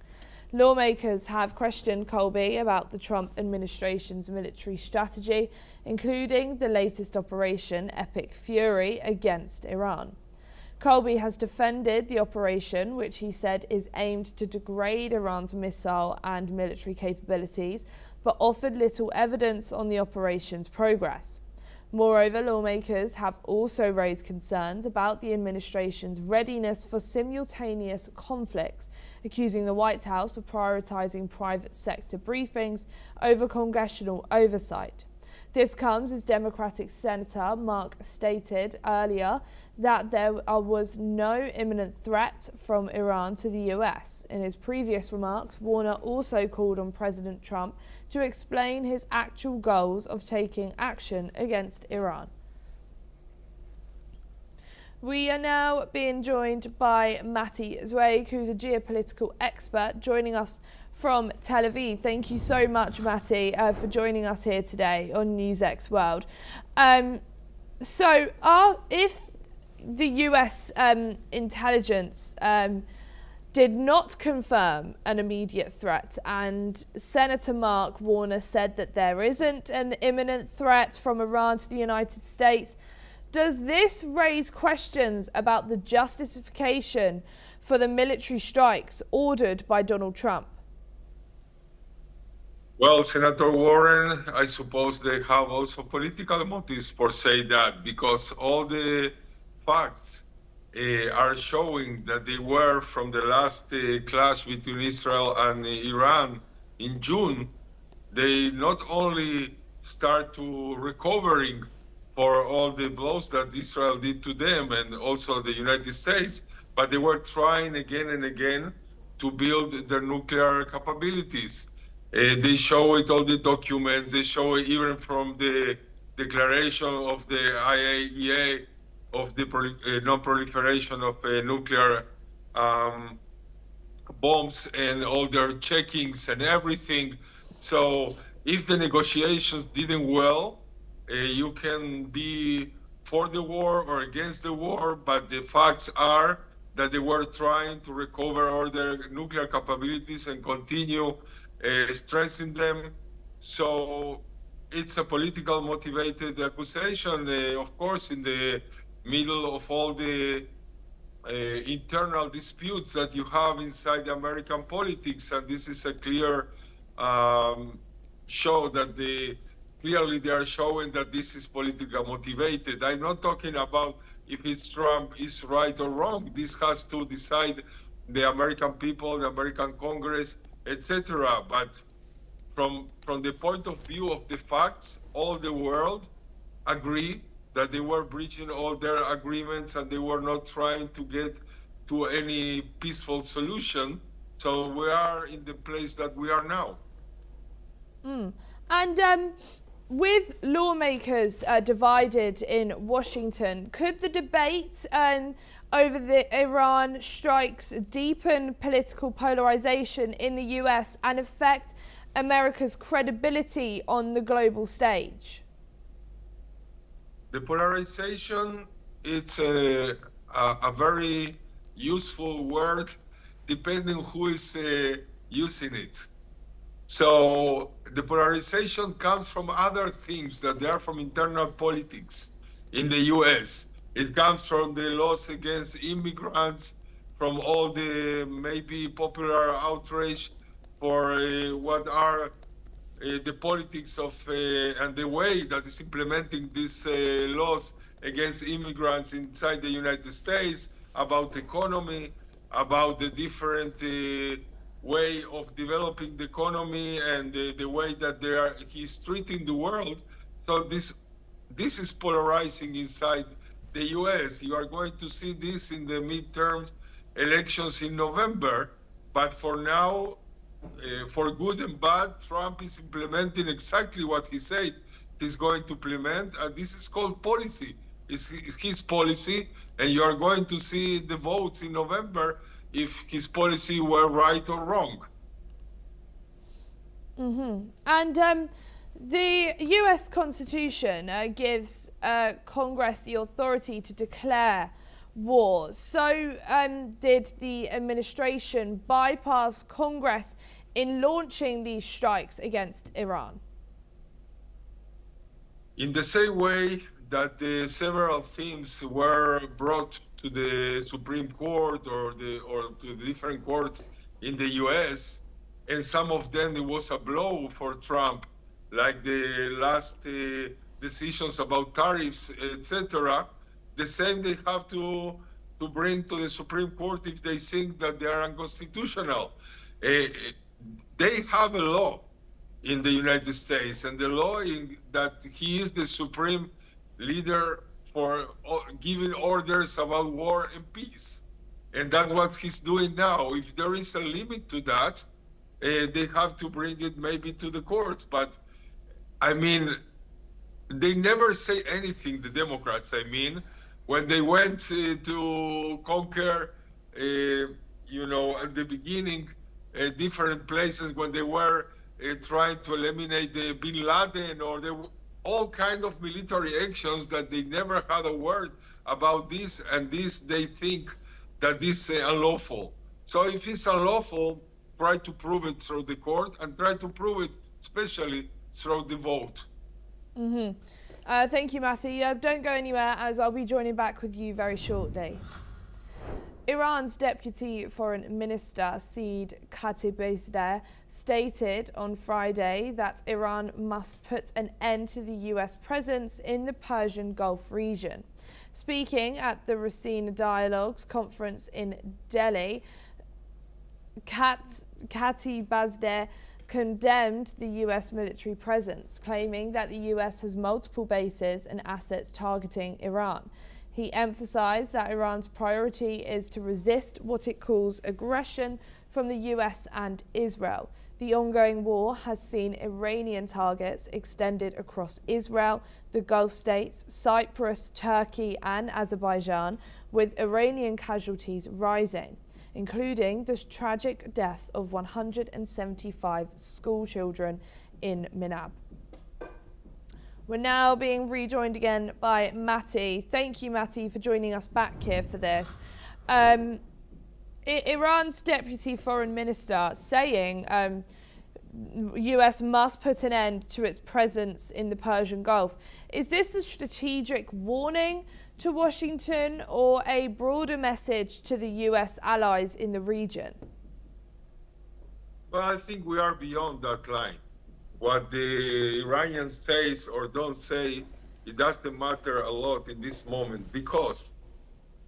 Lawmakers have questioned Colby about the Trump administration's military strategy, including the latest operation, Epic Fury, against Iran. Colby has defended the operation, which he said is aimed to degrade Iran's missile and military capabilities, but offered little evidence on the operation's progress. Moreover, lawmakers have also raised concerns about the administration's readiness for simultaneous conflicts, accusing the White House of prioritizing private sector briefings over congressional oversight. This comes as Democratic Senator Mark stated earlier that there was no imminent threat from Iran to the US. In his previous remarks, Warner also called on President Trump to explain his actual goals of taking action against Iran. We are now being joined by Matti Zweig, who's a geopolitical expert, joining us from Tel Aviv. Thank you so much, Matti, for joining us here today on NewsX World. If the US intelligence did not confirm an immediate threat, and Senator Mark Warner said that there isn't an imminent threat from Iran to the United States, does this raise questions about the justification for the military strikes ordered by Donald Trump? Well, Senator Warren, I suppose they have also political motives for saying that, because all the facts are showing that they were from the last clash between Israel and Iran in June. They not only start to recovering for all the blows that Israel did to them and also the United States, but they were trying again and again to build their nuclear capabilities. They show it, all the documents, they show it even from the declaration of the IAEA of the non-proliferation of nuclear bombs and all their checkings and everything. So if the negotiations didn't well, you can be for the war or against the war, but the facts are that they were trying to recover all their nuclear capabilities and continue strengthening them. So it's a political motivated accusation, of course, in the middle of all the internal disputes that you have inside the American politics, and this is a clear show that clearly they are showing that this is politically motivated. I'm not talking about if it's Trump is right or wrong. This has to decide the American people, the American Congress, etc. But from the point of view of the facts, all the world agree that they were breaching all their agreements and they were not trying to get to any peaceful solution. So we are in the place that we are now. And with lawmakers divided in Washington, could the debate over the Iran strikes deepen political polarization in the US and affect America's credibility on the global stage? The polarization, it's a very useful word depending who is using it. So the polarization comes from other things that they are from internal politics in the US. It comes from the laws against immigrants, from all the maybe popular outrage for what are the politics of and the way that is implementing these laws against immigrants inside the United States, about economy, about the different way of developing the economy and the way that he's treating the world. So this is polarizing inside the US. You are going to see this in the midterm elections in November, but for now, for good and bad, Trump is implementing exactly what he said he's going to implement, and this is called policy. It's his policy, and you are going to see the votes in November if his policy were right or wrong. And the US Constitution gives Congress the authority to declare war. So did the administration bypass Congress in launching these strikes against Iran? In the same way that the several themes were brought to the Supreme Court or to the different courts in the US, and some of them it was a blow for Trump, like the last decisions about tariffs, etc. The same they have to bring to the Supreme Court if they think that they are unconstitutional. They have a law in the United States, and the law that he is the supreme leader for giving orders about war and peace. And that's what he's doing now. If there is a limit to that, they have to bring it maybe to the court. But I mean, they never say anything, the Democrats, I mean, when they went to conquer, at the beginning, different places when they were trying to eliminate the Bin Laden or all kind of military actions that they never had a word about this, and this they think that this is unlawful. So if it's unlawful, try to prove it through the court and try to prove it especially through the vote. Thank you, Matti. Don't go anywhere, as I'll be joining back with you very shortly. Iran's Deputy Foreign Minister Saeed Khatibzadeh stated on Friday that Iran must put an end to the US presence in the Persian Gulf region. Speaking at the Racine Dialogues conference in Delhi, Khatibzadeh condemned the US military presence, claiming that the US has multiple bases and assets targeting Iran. He emphasized that Iran's priority is to resist what it calls aggression from the US and Israel. The ongoing war has seen Iranian targets extended across Israel, the Gulf states, Cyprus, Turkey, and Azerbaijan, with Iranian casualties rising, including the tragic death of 175 school children in Minab. We're now being rejoined again by Matti. Thank you, Matti, for joining us back here for this. Iran's deputy foreign minister saying US must put an end to its presence in the Persian Gulf. Is this a strategic warning to Washington or a broader message to the US allies in the region? Well, I think we are beyond that line. What the Iranians say or don't say, it doesn't matter a lot in this moment, because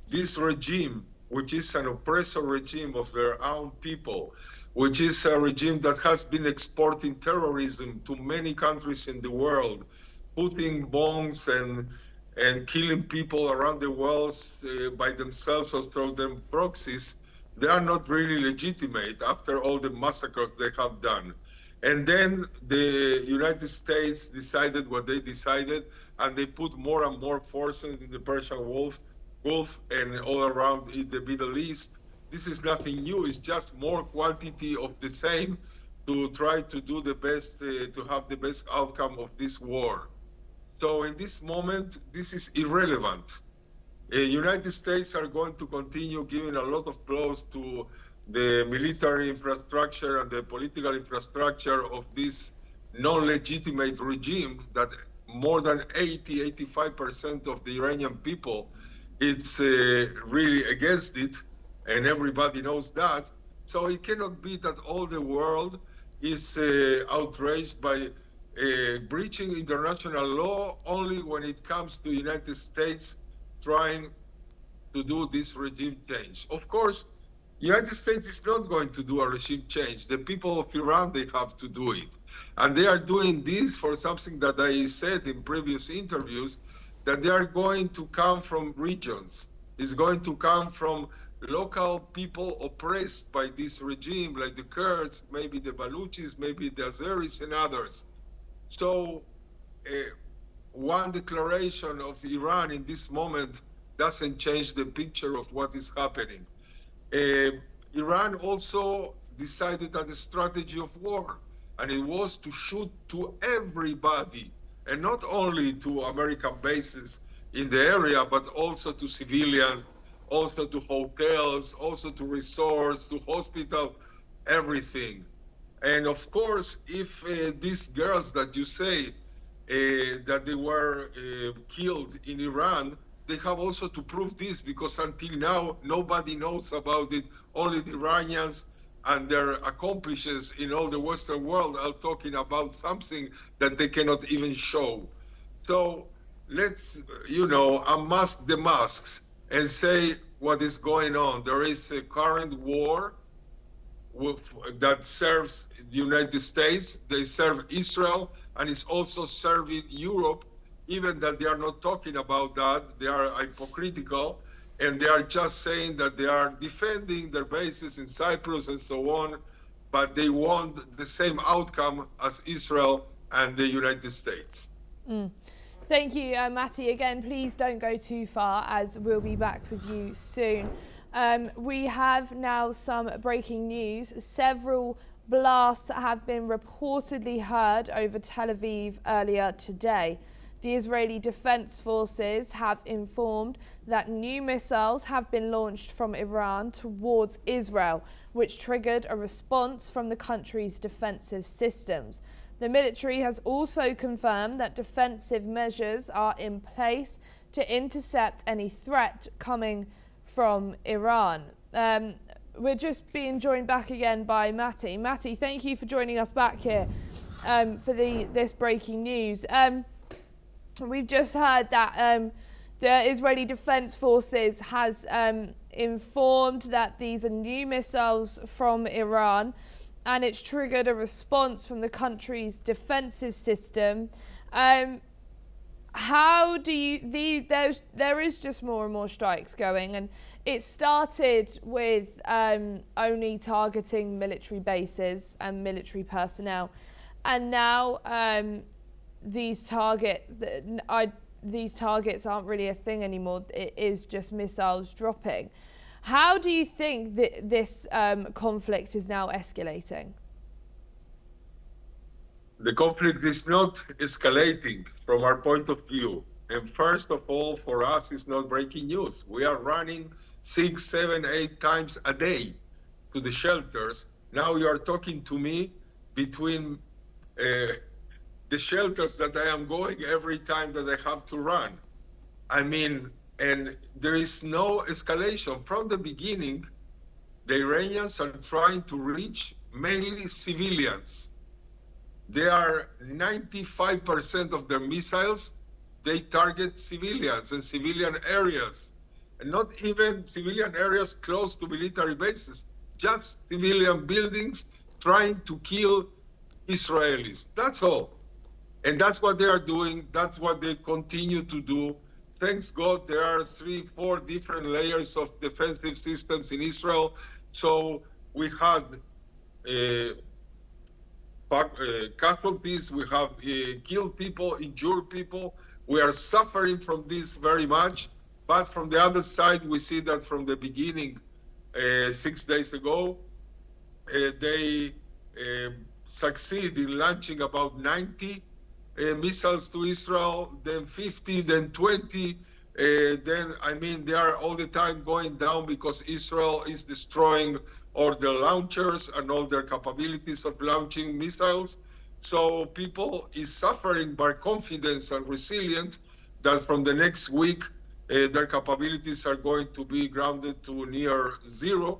this regime, which is an oppressor regime of their own people, which is a regime that has been exporting terrorism to many countries in the world, putting bombs and killing people around the world by themselves or through their proxies, they are not really legitimate after all the massacres they have done. And then the United States decided what they decided, and they put more and more forces in the Persian Gulf and all around in the Middle East. This is nothing new. It's just more quantity of the same to try to do the best, to have the best outcome of this war. So in this moment, this is irrelevant. United States are going to continue giving a lot of blows to the military infrastructure and the political infrastructure of this non-legitimate regime that more than 85% of the Iranian people, it's really against it, and everybody knows that. So it cannot be that all the world is outraged by breaching international law only when it comes to United States trying to do this regime change. Of course, United States is not going to do a regime change. The people of Iran, they have to do it. And they are doing this for something that I said in previous interviews, that they are going to come from regions. It's going to come from local people oppressed by this regime, like the Kurds, maybe the Baluchis, maybe the Azeris and others. So one declaration of Iran in this moment doesn't change the picture of what is happening. Iran also decided on a strategy of war, and it was to shoot to everybody, and not only to American bases in the area, but also to civilians, also to hotels, also to resorts, to hospitals, everything. And of course, if these girls that you say that they were killed in Iran, they have also to prove this, because until now, nobody knows about it. Only the Iranians and their accomplices in all the Western world are talking about something that they cannot even show. So let's, unmask the masks and say what is going on. There is a current war that serves the United States, they serve Israel, and it's also serving Europe. Even that they are not talking about that, they are hypocritical, and they are just saying that they are defending their bases in Cyprus and so on, but they want the same outcome as Israel and the United States. Thank you, Matti. Again, please don't go too far, as we'll be back with you soon. We have now some breaking news. Several blasts have been reportedly heard over Tel Aviv earlier today. The Israeli Defense Forces have informed that new missiles have been launched from Iran towards Israel, which triggered a response from the country's defensive systems. The military has also confirmed that defensive measures are in place to intercept any threat coming from Iran. We're just being joined back again by Matti. Matti, thank you for joining us back here for this breaking news. We've just heard that the Israeli Defense Forces has informed that these are new missiles from Iran, and it's triggered a response from the country's defensive system. How do you, there is just more and more strikes going, and it started with only targeting military bases and military personnel, and now these targets aren't really a thing anymore. It is just missiles dropping. How do you think that this conflict is now escalating? the conflict is not escalating from our point of view. And first of all, for us, it's not breaking news. We are running 6, 7, 8 times a day to the shelters. Now you are talking to me between the shelters that I am going every time that I have to run. I mean, and there is no escalation. From the beginning, the Iranians are trying to reach mainly civilians. They are 95% of their missiles, they target civilians and civilian areas, and not even civilian areas close to military bases, just civilian buildings trying to kill Israelis. That's all. And that's what they are doing. That's what they continue to do. Thanks God, there are 3, 4 different layers of defensive systems in Israel. So we had casualties, we have killed people, injured people. We are suffering from this very much. But from the other side, we see that from the beginning, 6 days ago, they succeed in launching about 90 missiles to Israel, then 50, then 20. Then, I mean, they are all the time going down because Israel is destroying all the launchers and all their capabilities of launching missiles. So people is suffering by confidence and resilient that from the next week, their capabilities are going to be grounded to near zero.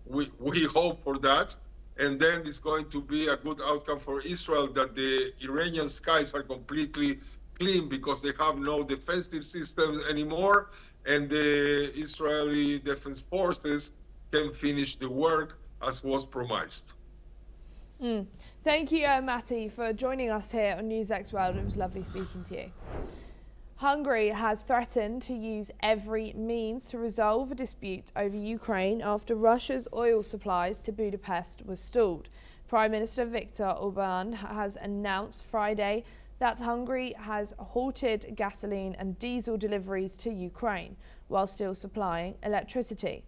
We hope for that. And then it's going to be a good outcome for Israel that the Iranian skies are completely clean because they have no defensive systems anymore, and the Israeli Defense Forces can finish the work as was promised. Thank you, Matti, for joining us here on NewsX World. It was lovely speaking to you. Hungary has threatened to use every means to resolve a dispute over Ukraine after Russia's oil supplies to Budapest was stalled. Prime Minister Viktor Orban has announced Friday that Hungary has halted gasoline and diesel deliveries to Ukraine while still supplying electricity.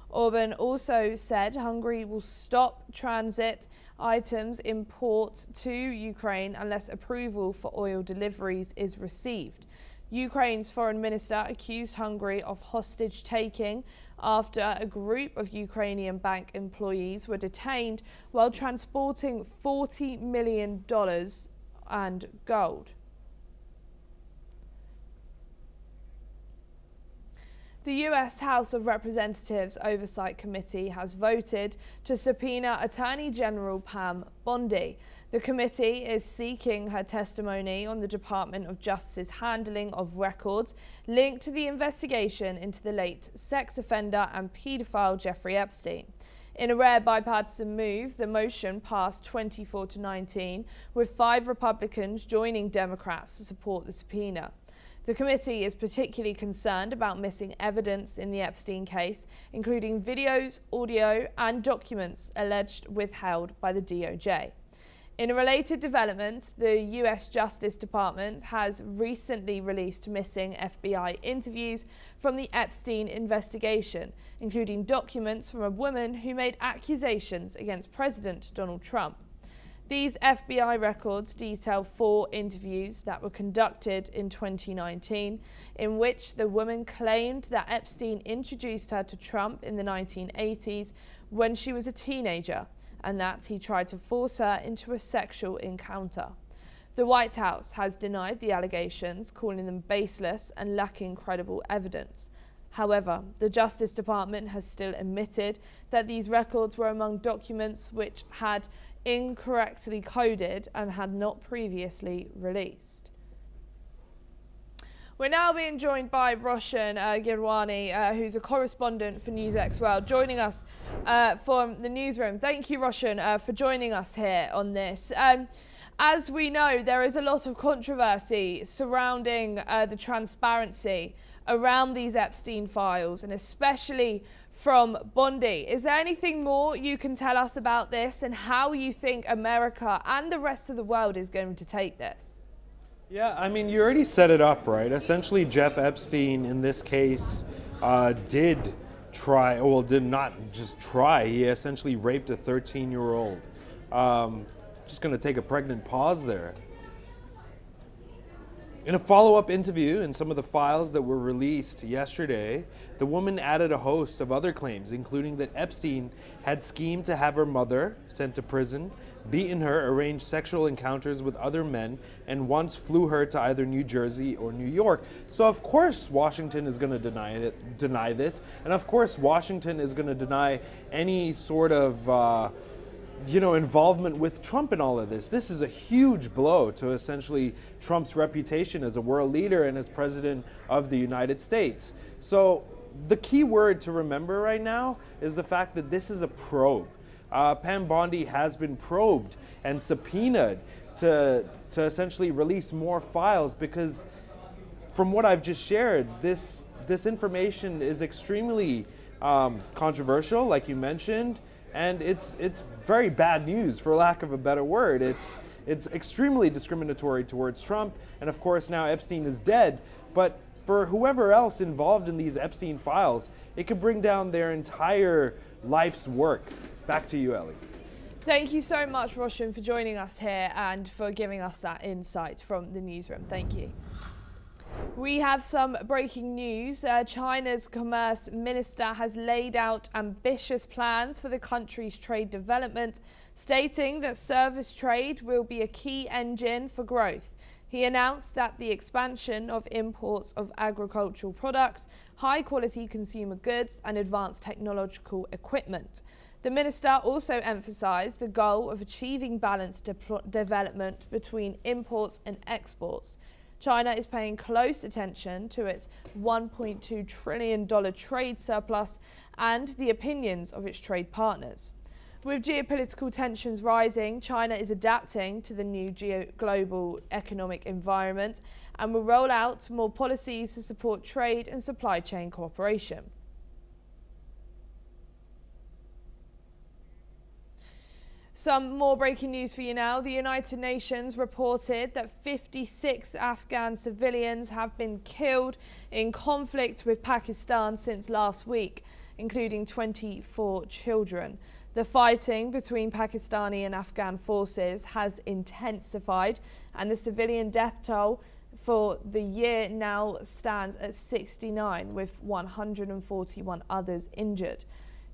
Orban also said Hungary will stop transit items import to Ukraine unless approval for oil deliveries is received. Ukraine's foreign minister accused Hungary of hostage-taking after a group of Ukrainian bank employees were detained while transporting $40 million and gold. The US House of Representatives Oversight Committee has voted to subpoena Attorney General Pam Bondi. The committee is seeking her testimony on the Department of Justice's handling of records linked to the investigation into the late sex offender and paedophile Jeffrey Epstein. In a rare bipartisan move, the motion passed 24-19, with 5 Republicans joining Democrats to support the subpoena. The committee is particularly concerned about missing evidence in the Epstein case, including videos, audio, and documents alleged withheld by the DOJ. In a related development, the US Justice Department has recently released missing FBI interviews from the Epstein investigation, including documents from a woman who made accusations against President Donald Trump. These FBI records detail 4 interviews that were conducted in 2019, in which the woman claimed that Epstein introduced her to Trump in the 1980s when she was a teenager, and that he tried to force her into a sexual encounter. The White House has denied the allegations, calling them baseless and lacking credible evidence. However, the Justice Department has still admitted that these records were among documents which had incorrectly coded and had not previously released. We're now being joined by Roshan Girwani, who's a correspondent for NewsX World, joining us from the newsroom. Thank you, Roshan, for joining us here on this. As we know, there is a lot of controversy surrounding the transparency around these Epstein files, and especially from Bondi. Is there anything more you can tell us about this and how you think America and the rest of the world is going to take this? Yeah, I mean, you already set it up, right? Essentially, Jeff Epstein in this case did not just try, he essentially raped a 13-year-old. just going to take a pregnant pause there. In a follow-up interview in some of the files that were released yesterday, the woman added a host of other claims, including that Epstein had schemed to have her mother sent to prison, beaten her, arranged sexual encounters with other men, and once flew her to either New Jersey or New York. So of course Washington is going to deny this, and of course Washington is going to deny any sort of involvement with Trump in all of this. This is a huge blow to essentially Trump's reputation as a world leader and as president of the United States. So the key word to remember right now is the fact that this is a probe. Pam Bondi has been probed and subpoenaed to essentially release more files, because from what I've just shared, this information is extremely controversial, like you mentioned, and it's very bad news, for lack of a better word. It's extremely discriminatory towards Trump, and of course now Epstein is dead, but for whoever else involved in these Epstein files, it could bring down their entire life's work. Back to you, Ellie. Thank you so much, Roshan, for joining us here and for giving us that insight from the newsroom. Thank you. We have some breaking news. China's commerce minister has laid out ambitious plans for the country's trade development, stating that service trade will be a key engine for growth. He announced that the expansion of imports of agricultural products, high-quality consumer goods and advanced technological equipment. The minister also emphasised the goal of achieving balanced development between imports and exports. China is paying close attention to its $1.2 trillion trade surplus and the opinions of its trade partners. With geopolitical tensions rising, China is adapting to the new global economic environment and will roll out more policies to support trade and supply chain cooperation. Some more breaking news for you now. The United Nations reported that 56 Afghan civilians have been killed in conflict with Pakistan since last week, including 24 children. The fighting between Pakistani and Afghan forces has intensified, and the civilian death toll for the year now stands at 69, with 141 others injured.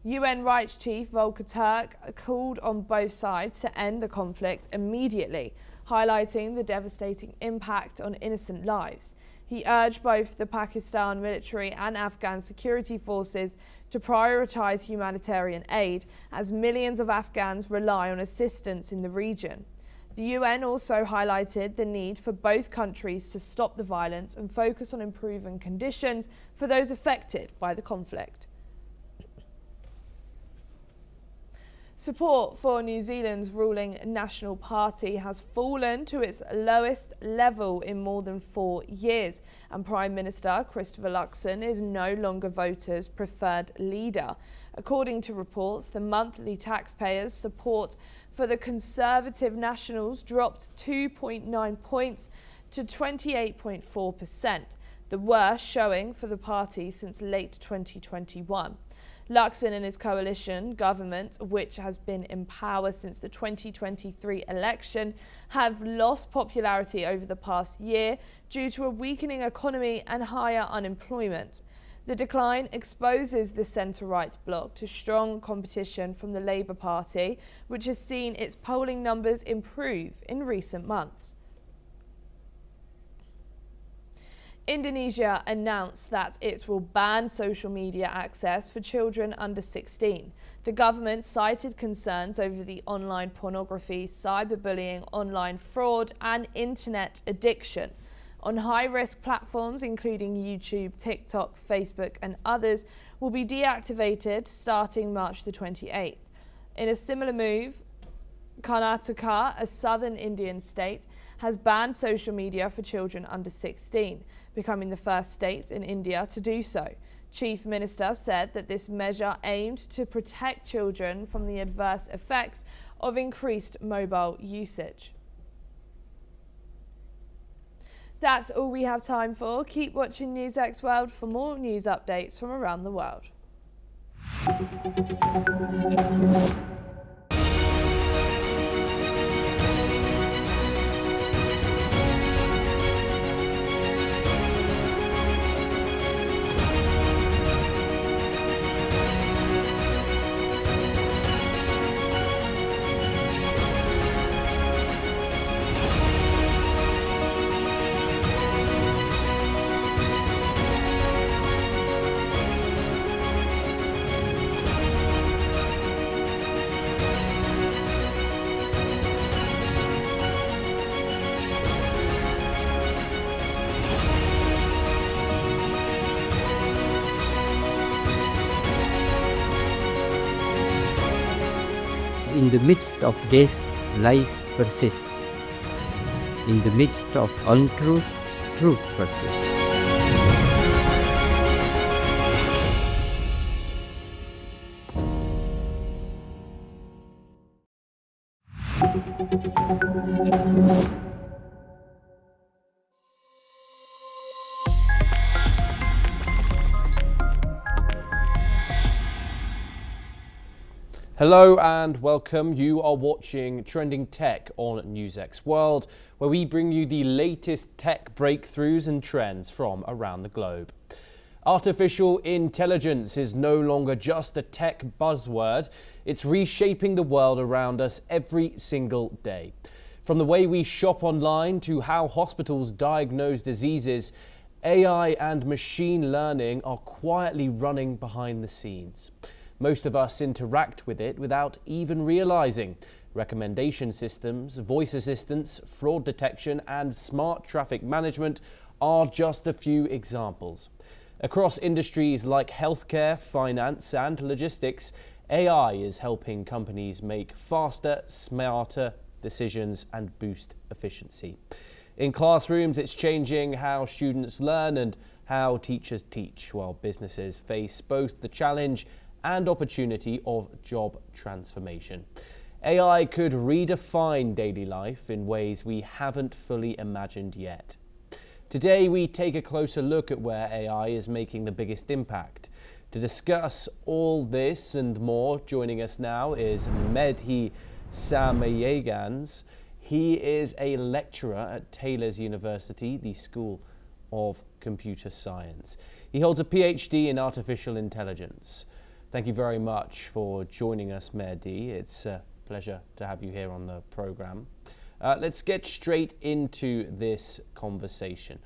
UN Rights Chief Volker Turk called on both sides to end the conflict immediately, highlighting the devastating impact on innocent lives. He urged both the Pakistan military and Afghan security forces to prioritise humanitarian aid, as millions of Afghans rely on assistance in the region. The UN also highlighted the need for both countries to stop the violence and focus on improving conditions for those affected by the conflict. Support for New Zealand's ruling National Party has fallen to its lowest level in more than 4 years, and Prime Minister Christopher Luxon is no longer voters' preferred leader. According to reports, the monthly taxpayers' support for the Conservative Nationals dropped 2.9 points to 28.4%, the worst showing for the party since late 2021. Luxon and his coalition government, which has been in power since the 2023 election, have lost popularity over the past year due to a weakening economy and higher unemployment. The decline exposes the centre-right bloc to strong competition from the Labour Party, which has seen its polling numbers improve in recent months. Indonesia announced that it will ban social media access for children under 16. The government cited concerns over the online pornography, cyberbullying, online fraud and internet addiction. On high-risk platforms including YouTube, TikTok, Facebook and others will be deactivated starting March the 28th. In a similar move, Karnataka, a southern Indian state, has banned social media for children under 16, becoming the first state in India to do so. Chief Minister said that this measure aimed to protect children from the adverse effects of increased mobile usage. That's all we have time for. Keep watching NewsX World for more news updates from around the world. in the midst of this, life persists. In the midst of untruth, truth persists. Hello and welcome. You are watching Trending Tech on NewsX World, where we bring you the latest tech breakthroughs and trends from around the globe. Artificial intelligence is no longer just a tech buzzword. It's reshaping the world around us every single day. From the way we shop online to how hospitals diagnose diseases, AI and machine learning are quietly running behind the scenes. Most of us interact with it without even realizing. Recommendation systems, voice assistants, fraud detection, and smart traffic management are just a few examples. Across industries like healthcare, finance, and logistics, AI is helping companies make faster, smarter decisions and boost efficiency. In classrooms, it's changing how students learn and how teachers teach, while businesses face both the challenge and opportunity of job transformation. AI could redefine daily life in ways we haven't fully imagined yet. Today, we take a closer look at where AI is making the biggest impact. To discuss all this and more, joining us now is Mehdi Samayegans. He is a lecturer at Taylor's University, the School of Computer Science. He holds a PhD in artificial intelligence. Thank you very much for joining us, Mehdi. It's a pleasure to have you here on the program. Let's get straight into this conversation.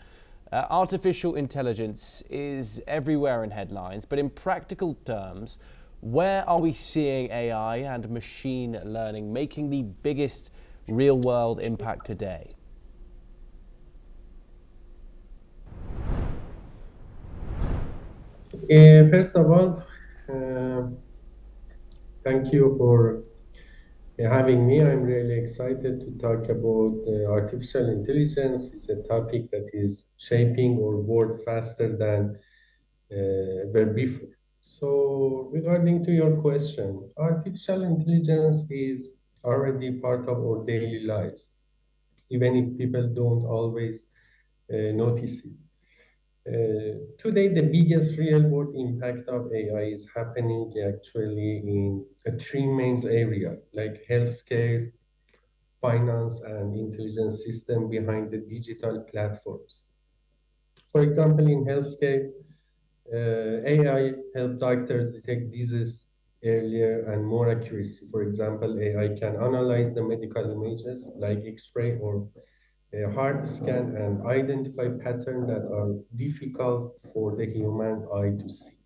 Artificial intelligence is everywhere in headlines, but in practical terms, where are we seeing AI and machine learning making the biggest real-world impact today? First of all, thank you for having me. I'm really excited to talk about artificial intelligence. It's a topic that is shaping our world faster than ever before. So regarding to your question, artificial intelligence is already part of our daily lives, even if people don't always notice it. Today, the biggest real-world impact of AI is happening actually in three main areas, like healthcare, finance, and intelligence system behind the digital platforms. For example, in healthcare, AI help doctors detect disease earlier and more accuracy. For example, AI can analyze the medical images like X-ray or a heart scan and identify patterns that are difficult for the human eye to see.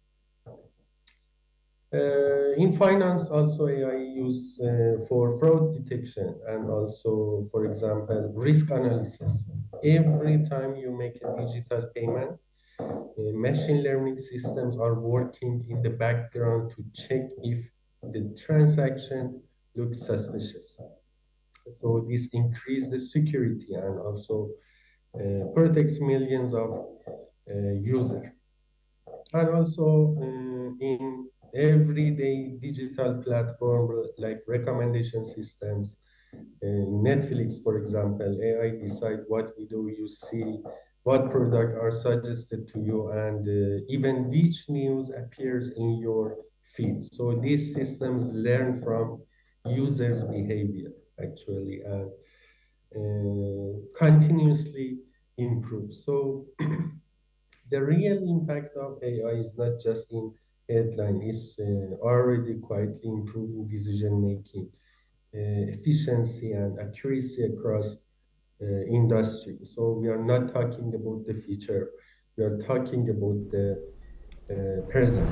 In finance, also AI used for fraud detection and also, for example, risk analysis. Every time you make a digital payment, machine learning systems are working in the background to check if the transaction looks suspicious. So this increases the security and also protects millions of users. And also in everyday digital platform like recommendation systems, Netflix, for example, AI decide what video you see, what products are suggested to you, and even which news appears in your feed. So these systems learn from users' behavior, actually, and continuously improve. So the real impact of AI is not just in headline, it's already quietly improving decision making, efficiency and accuracy across industry. So we are not talking about the future, we are talking about the present.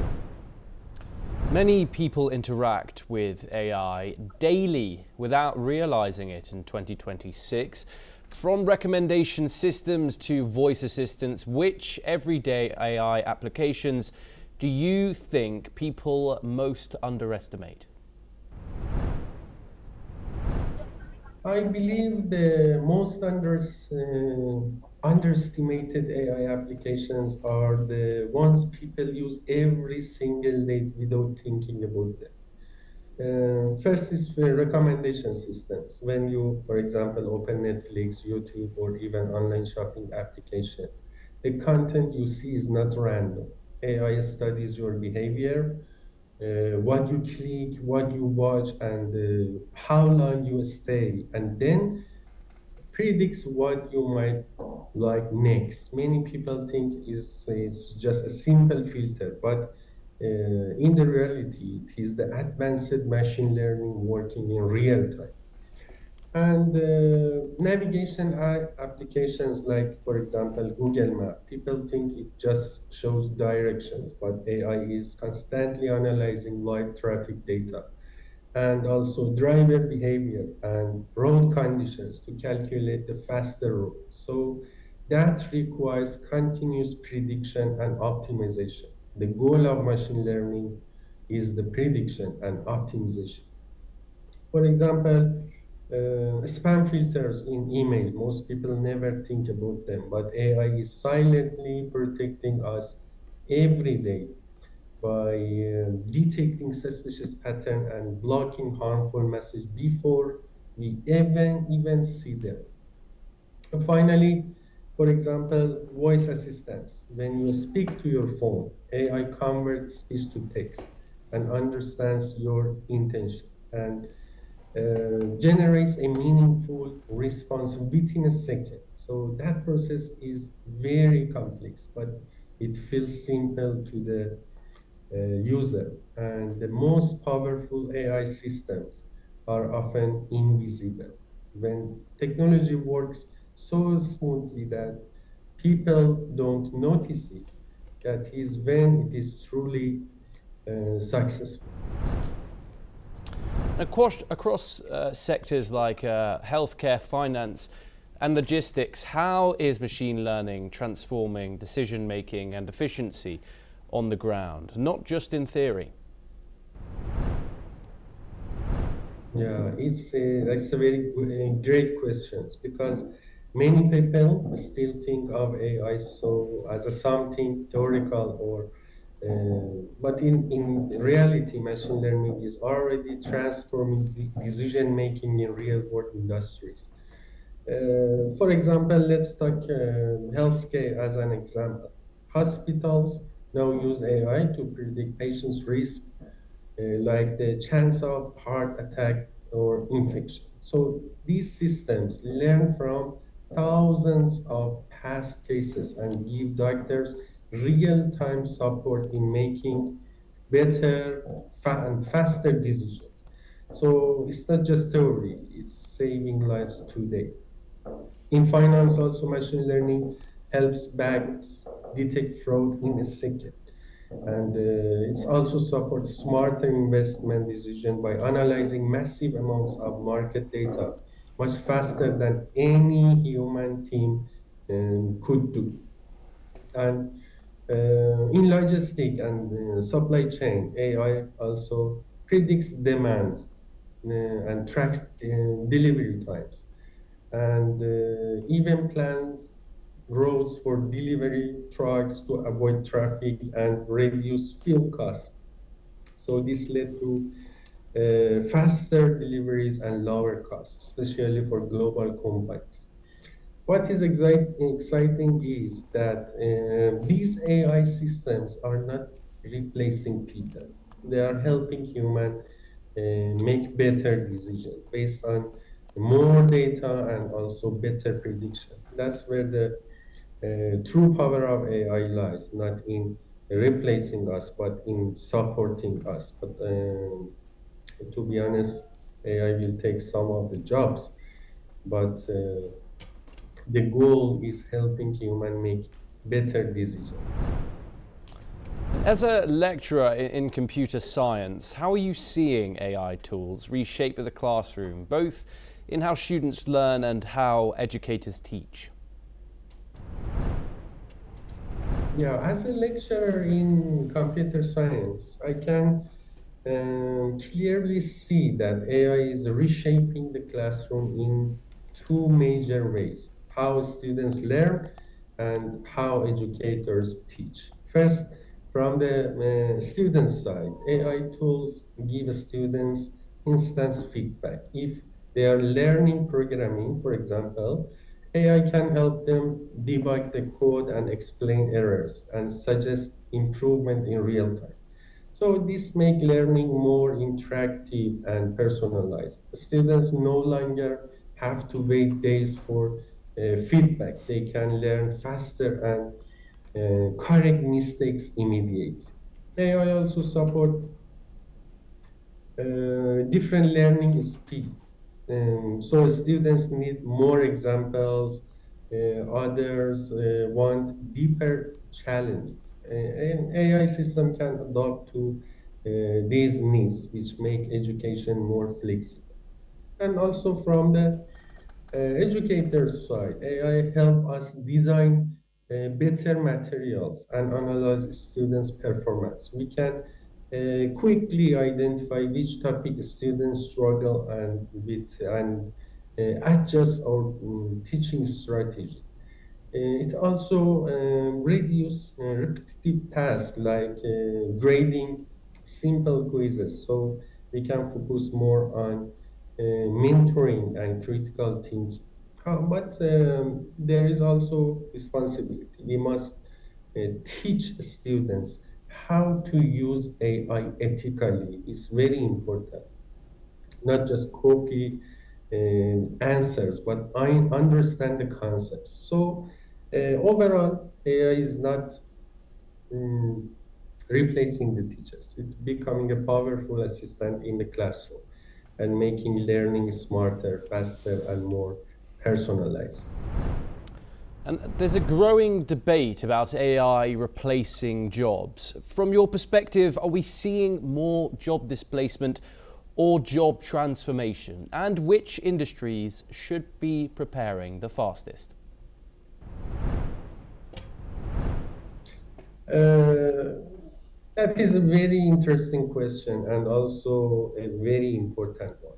Many people interact with AI daily without realizing it in 2026. From recommendation systems to voice assistants, which everyday AI applications do you think people most underestimate? I believe the most underestimated AI applications are the ones people use every single day without thinking about them. First is the recommendation systems. When you, for example, open Netflix, YouTube, or even online shopping application, the content you see is not random. AI studies your behavior, what you click, what you watch, and how long you stay, and then predicts what you might like next. Many people think it's just a simple filter, but in the reality, it is the advanced machine learning working in real time. And navigation applications like, for example, Google Map, people think it just shows directions, but AI is constantly analyzing live traffic data and also driver behavior and road conditions to calculate the faster route. So that requires continuous prediction and optimization. The goal of machine learning is the prediction and optimization. For example, spam filters in email, most people never think about them, but AI is silently protecting us every day by detecting suspicious pattern and blocking harmful message before we even see them. And finally, for example, voice assistance. When you speak to your phone, AI converts speech to text and understands your intention and generates a meaningful response within a second. So that process is very complex, but it feels simple to the user. And the most powerful AI systems are often invisible. When technology works so smoothly that people don't notice it, that is when it is truly successful. Across sectors like healthcare, finance, and logistics, how is machine learning transforming decision making and efficiency on the ground, not just in theory? Yeah, that's a very great questions because many people still think of AI so as a something theoretical or but in reality, machine learning is already transforming the decision making in real world industries. For example, let's take healthcare as an example. Hospitals now use AI to predict patients' risk, like the chance of heart attack or infection. So these systems learn from thousands of past cases and give doctors real-time support in making better and faster decisions. So it's not just theory, it's saving lives today. In finance, also machine learning helps banks detect fraud in a second. And it also supports smarter investment decision by analyzing massive amounts of market data much faster than any human team could do. And in logistic and supply chain, AI also predicts demand and tracks delivery times and even plans roads for delivery trucks to avoid traffic and reduce fuel costs. So this led to faster deliveries and lower costs, especially for global companies. What is exciting is that these AI systems are not replacing people. They are helping humans make better decisions based on more data and also better prediction. That's where the true power of AI lies, not in replacing us, but in supporting us. But to be honest, AI will take some of the jobs, but the goal is helping human make better decisions. As a lecturer in computer science, how are you seeing AI tools reshape the classroom, both in how students learn and how educators teach? Yeah, as a lecturer in computer science, I can clearly see that AI is reshaping the classroom in two major ways: how students learn and how educators teach. First, from the student side, AI tools give students instant feedback. If they are learning programming, for example, AI can help them debug the code and explain errors and suggest improvement in real time. So this make learning more interactive and personalized. Students no longer have to wait days for feedback. They can learn faster and correct mistakes immediately. AI also support different learning speed. So students need more examples, others want deeper challenges. And AI system can adapt to these needs, which make education more flexible. And also from the educators side, AI help us design better materials and analyze students' performance. We can quickly identify which topic students struggle and with and adjust our teaching strategy. It also reduce repetitive tasks like grading simple quizzes, so we can focus more on mentoring and critical thinking. But there is also responsibility. We must teach students how to use AI ethically. It's very important. Not just copy answers, but I understand the concepts. So overall, AI is not mm, replacing the teachers. It's becoming a powerful assistant in the classroom and making learning smarter, faster, and more personalized. And there's a growing debate about AI replacing jobs. From your perspective, are we seeing more job displacement or job transformation? And which industries should be preparing the fastest? That is a very interesting question and also a very important one.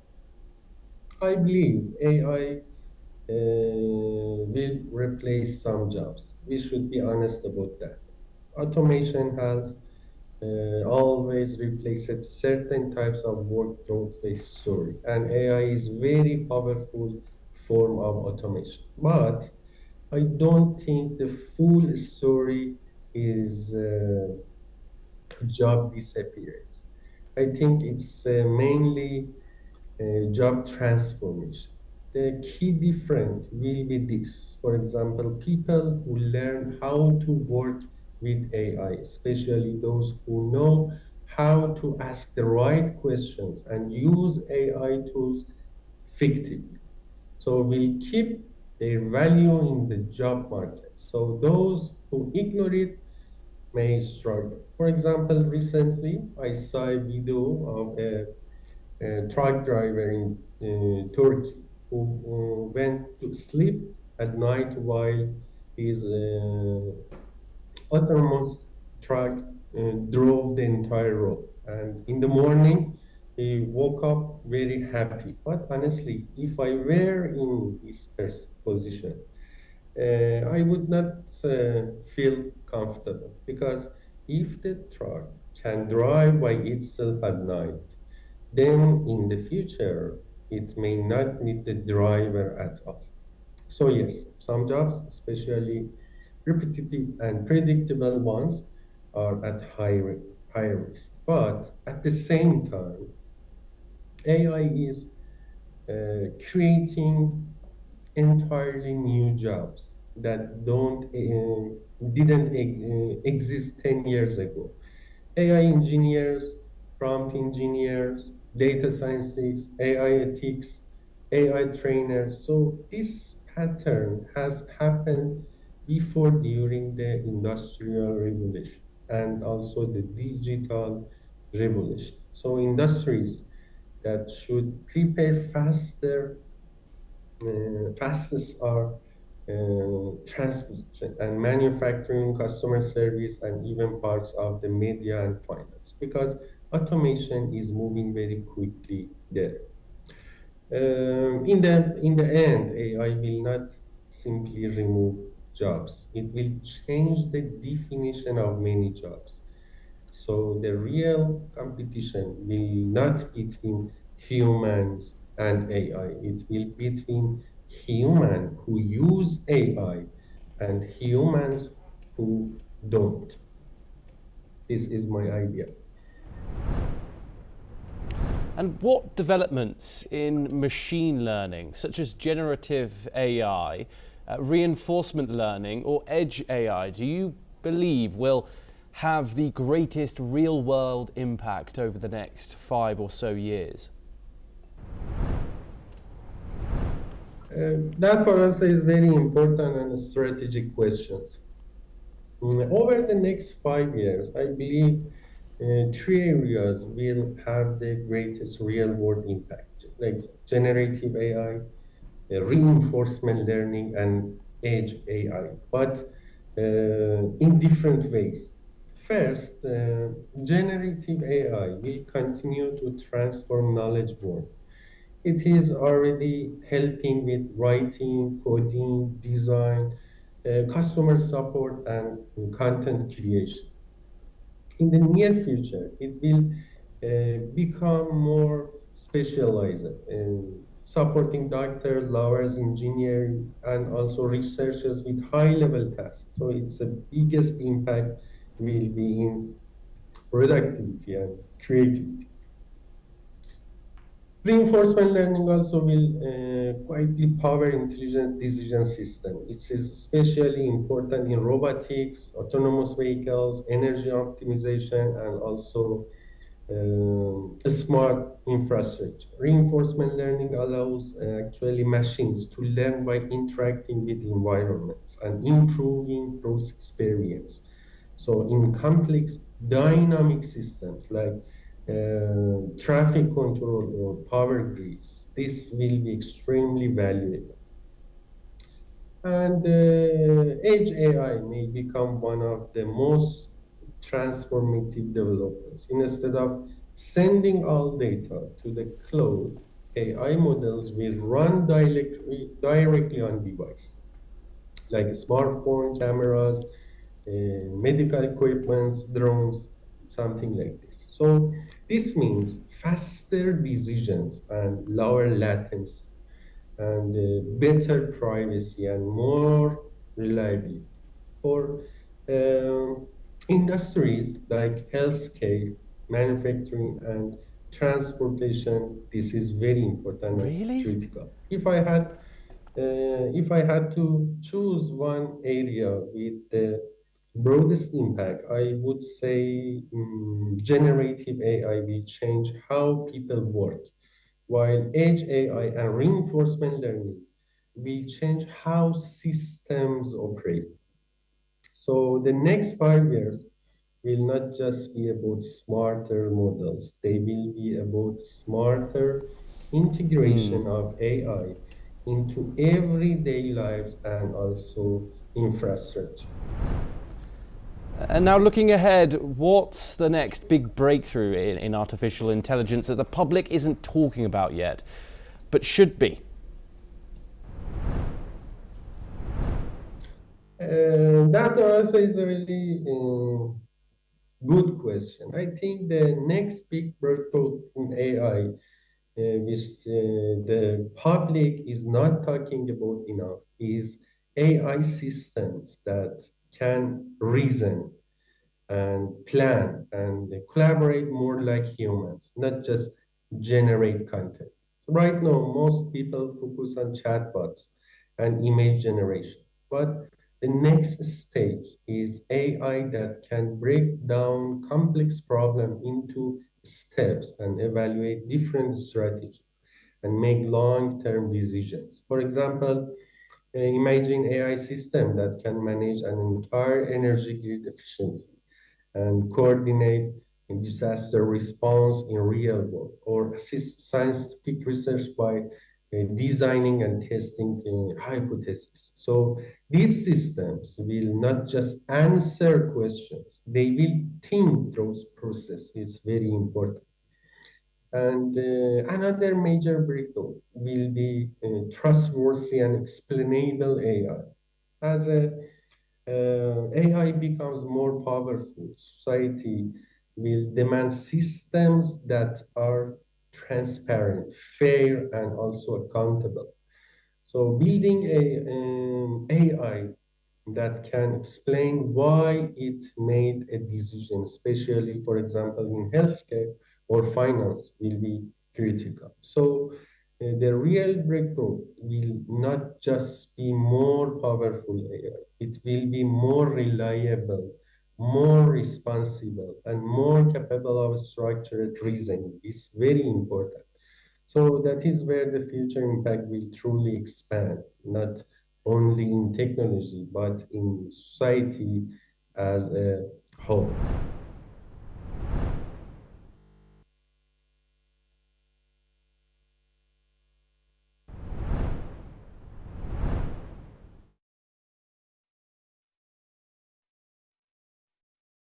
I believe AI will replace some jobs. We should be honest about that. Automation has always replaced certain types of work throughout the history, and AI is very powerful form of automation. But I don't think the full story is job disappearance. I think it's mainly job transformation. The key difference will be this. For example, people who learn how to work with AI, especially those who know how to ask the right questions and use AI tools effectively. So will keep their value in the job market. So those who ignore it may struggle. For example, recently I saw a video of a truck driver in Turkey who went to sleep at night while his autonomous truck drove the entire road. And in the morning, he woke up very happy. But honestly, if I were in his position, I would not feel comfortable because if the truck can drive by itself at night, then in the future, it may not need the driver at all. So yes, some jobs, especially repetitive and predictable ones, are at high risk. But at the same time, AI is creating entirely new jobs that don't didn't exist 10 years ago. AI engineers, prompt engineers, data scientists, AI ethics, AI trainers. So this pattern has happened before during the industrial revolution and also the digital revolution. So industries that should prepare fastest are transportation and manufacturing, customer service, and even parts of the media and finance. Because automation is moving very quickly there. In the end, AI will not simply remove jobs. It will change the definition of many jobs. So the real competition will not between humans and AI. It will between humans who use AI and humans who don't. This is my idea. And what developments in machine learning, such as generative AI, reinforcement learning, or edge AI, do you believe will have the greatest real-world impact over the next 5 or so years? That for us is very important and strategic questions. Over the next 5 years, I believe three areas will have the greatest real-world impact, like generative AI, reinforcement learning, and edge AI, but in different ways. First, generative AI will continue to transform knowledge work. It is already helping with writing, coding, design, customer support, and content creation. In the near future, it will become more specialized in supporting doctors, lawyers, engineers, and also researchers with high-level tasks. So its the biggest impact will be in productivity and creativity. Reinforcement learning also will quietly power intelligent decision system. It is especially important in robotics, autonomous vehicles, energy optimization, and also a smart infrastructure. Reinforcement learning allows actually machines to learn by interacting with environments and improving those experience. So in complex dynamic systems like traffic control or power grids, this will be extremely valuable. And edge AI may become one of the most transformative developments. Instead of sending all data to the cloud, AI models will run directly on device, like smartphone cameras, medical equipments, drones, something like this. So this means faster decisions and lower latency and better privacy and more reliability. For industries like healthcare, manufacturing, and transportation, this is very important and critical. If I had to choose one area with the broadest impact, I would say generative AI will change how people work, while edge AI and reinforcement learning will change how systems operate. So the next 5 years will not just be about smarter models, they will be about smarter integration of AI into everyday lives and also infrastructure. And now looking ahead, what's the next big breakthrough in artificial intelligence that the public isn't talking about yet, but should be? That also is a really good question. I think the next big breakthrough in AI, which the public is not talking about enough, is AI systems that can reason and plan and collaborate more like humans, not just generate content. Right now, most people focus on chatbots and image generation. But the next stage is AI that can break down complex problems into steps and evaluate different strategies and make long-term decisions. For example, imagine AI system that can manage an entire energy grid efficiently and coordinate disaster response in real world, or assist scientific research by designing and testing hypotheses. So these systems will not just answer questions, they will think those processes. It's very important. And another major breakthrough will be trustworthy and explainable AI. As AI becomes more powerful, society will demand systems that are transparent, fair, and also accountable. So building AI that can explain why it made a decision, especially, for example, in healthcare or finance, will be critical. So the real breakthrough will not just be more powerful AI, it will be more reliable, more responsible, and more capable of structured reasoning. It's very important. So that is where the future impact will truly expand, not only in technology, but in society as a whole.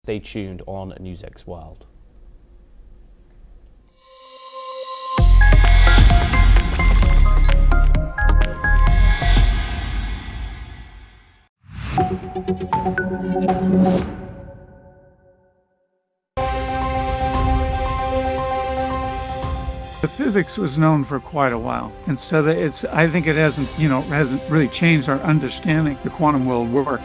Stay tuned on NewsX World. The physics was known for quite a while, and so I think it hasn't really changed our understanding the quantum world work.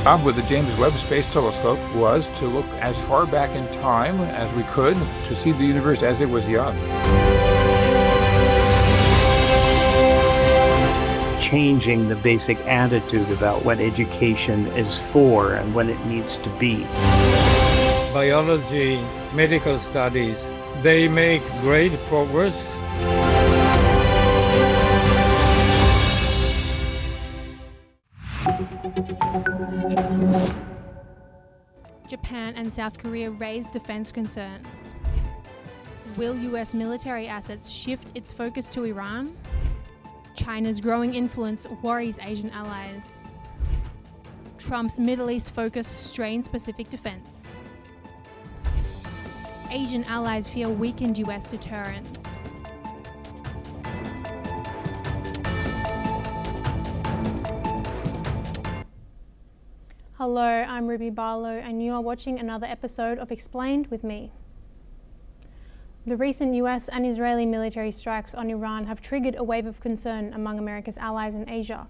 Job with the James Webb Space Telescope was to look as far back in time as we could to see the universe as it was young. Changing the basic attitude about what education is for and what it needs to be. Biology, medical studies, they make great progress. Japan and South Korea raised defense concerns. Will US military assets shift its focus to Iran? China's growing influence worries Asian allies. Trump's Middle East focus strains Pacific defense. Asian allies fear weakened US deterrence. Hello, I'm Ruby Barlow and you are watching another episode of Explained with me. The recent US and Israeli military strikes on Iran have triggered a wave of concern among America's allies in Asia.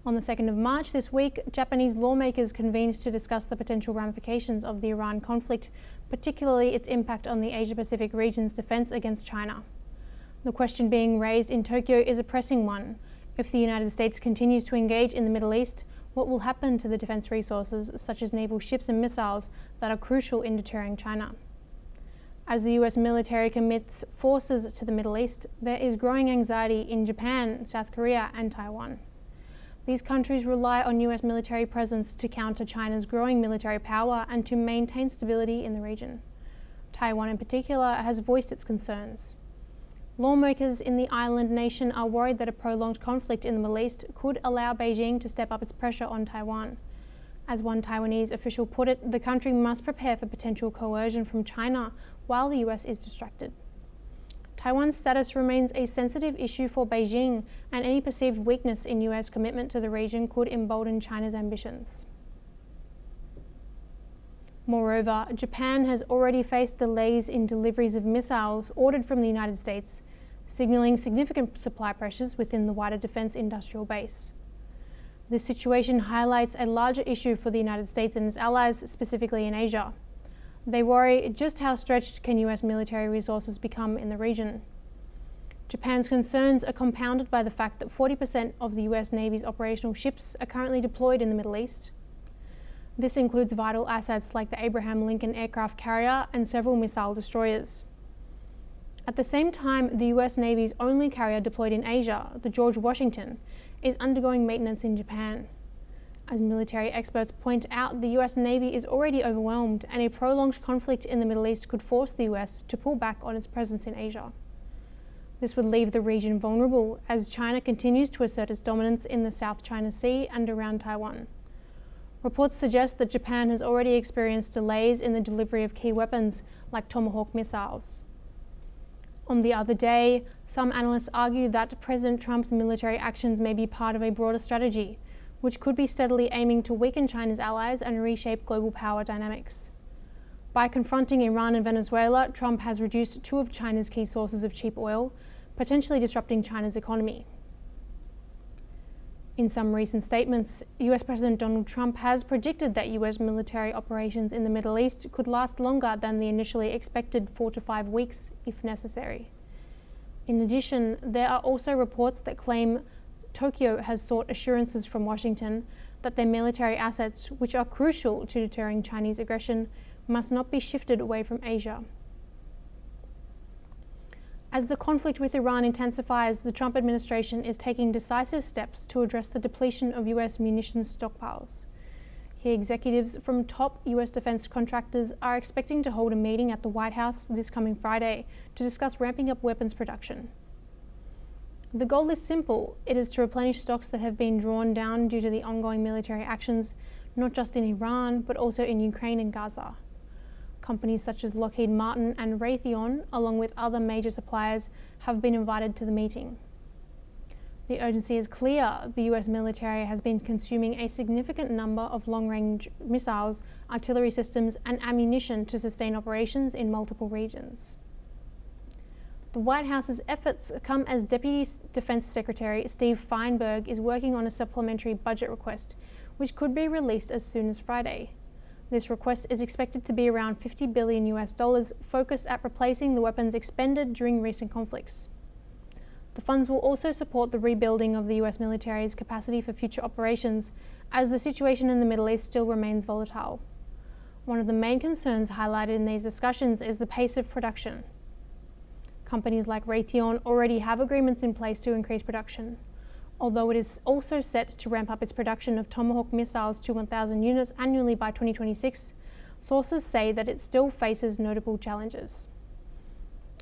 On the 2nd of March this week, Japanese lawmakers convened to discuss the potential ramifications of the Iran conflict, particularly its impact on the Asia-Pacific region's defense against China. The question being raised in Tokyo is a pressing one. If the United States continues to engage in the Middle East, what will happen to the defense resources, such as naval ships and missiles, that are crucial in deterring China? As the US military commits forces to the Middle East, there is growing anxiety in Japan, South Korea, and Taiwan. These countries rely on US military presence to counter China's growing military power and to maintain stability in the region. Taiwan in particular has voiced its concerns. Lawmakers in the island nation are worried that a prolonged conflict in the Middle East could allow Beijing to step up its pressure on Taiwan. As one Taiwanese official put it, the country must prepare for potential coercion from China while the US is distracted. Taiwan's status remains a sensitive issue for Beijing, and any perceived weakness in US commitment to the region could embolden China's ambitions. Moreover, Japan has already faced delays in deliveries of missiles ordered from the United States, signaling significant supply pressures within the wider defense industrial base. This situation highlights a larger issue for the United States and its allies, specifically in Asia. They worry just how stretched can US military resources become in the region. Japan's concerns are compounded by the fact that 40% of the US Navy's operational ships are currently deployed in the Middle East. This includes vital assets like the Abraham Lincoln aircraft carrier and several missile destroyers. At the same time, the US Navy's only carrier deployed in Asia, the George Washington, is undergoing maintenance in Japan. As military experts point out, the US Navy is already overwhelmed, and a prolonged conflict in the Middle East could force the US to pull back on its presence in Asia. This would leave the region vulnerable as China continues to assert its dominance in the South China Sea and around Taiwan. Reports suggest that Japan has already experienced delays in the delivery of key weapons like Tomahawk missiles. On the other day, some analysts argue that President Trump's military actions may be part of a broader strategy, which could be steadily aiming to weaken China's allies and reshape global power dynamics. By confronting Iran and Venezuela, Trump has reduced two of China's key sources of cheap oil, potentially disrupting China's economy. In some recent statements, US President Donald Trump has predicted that US military operations in the Middle East could last longer than the initially expected 4 to 5 weeks, if necessary. In addition, there are also reports that claim Tokyo has sought assurances from Washington that their military assets, which are crucial to deterring Chinese aggression, must not be shifted away from Asia. As the conflict with Iran intensifies, the Trump administration is taking decisive steps to address the depletion of US munitions stockpiles. Key executives from top US defense contractors are expecting to hold a meeting at the White House this coming Friday to discuss ramping up weapons production. The goal is simple. It is to replenish stocks that have been drawn down due to the ongoing military actions, not just in Iran, but also in Ukraine and Gaza. Companies such as Lockheed Martin and Raytheon, along with other major suppliers, have been invited to the meeting. The urgency is clear. The US military has been consuming a significant number of long-range missiles, artillery systems, and ammunition to sustain operations in multiple regions. The White House's efforts come as Deputy Defense Secretary Steve Feinberg is working on a supplementary budget request, which could be released as soon as Friday. This request is expected to be around $50 billion US, focused at replacing the weapons expended during recent conflicts. The funds will also support the rebuilding of the US military's capacity for future operations, as the situation in the Middle East still remains volatile. One of the main concerns highlighted in these discussions is the pace of production. Companies like Raytheon already have agreements in place to increase production, although it is also set to ramp up its production of Tomahawk missiles to 1,000 units annually by 2026. Sources say that it still faces notable challenges.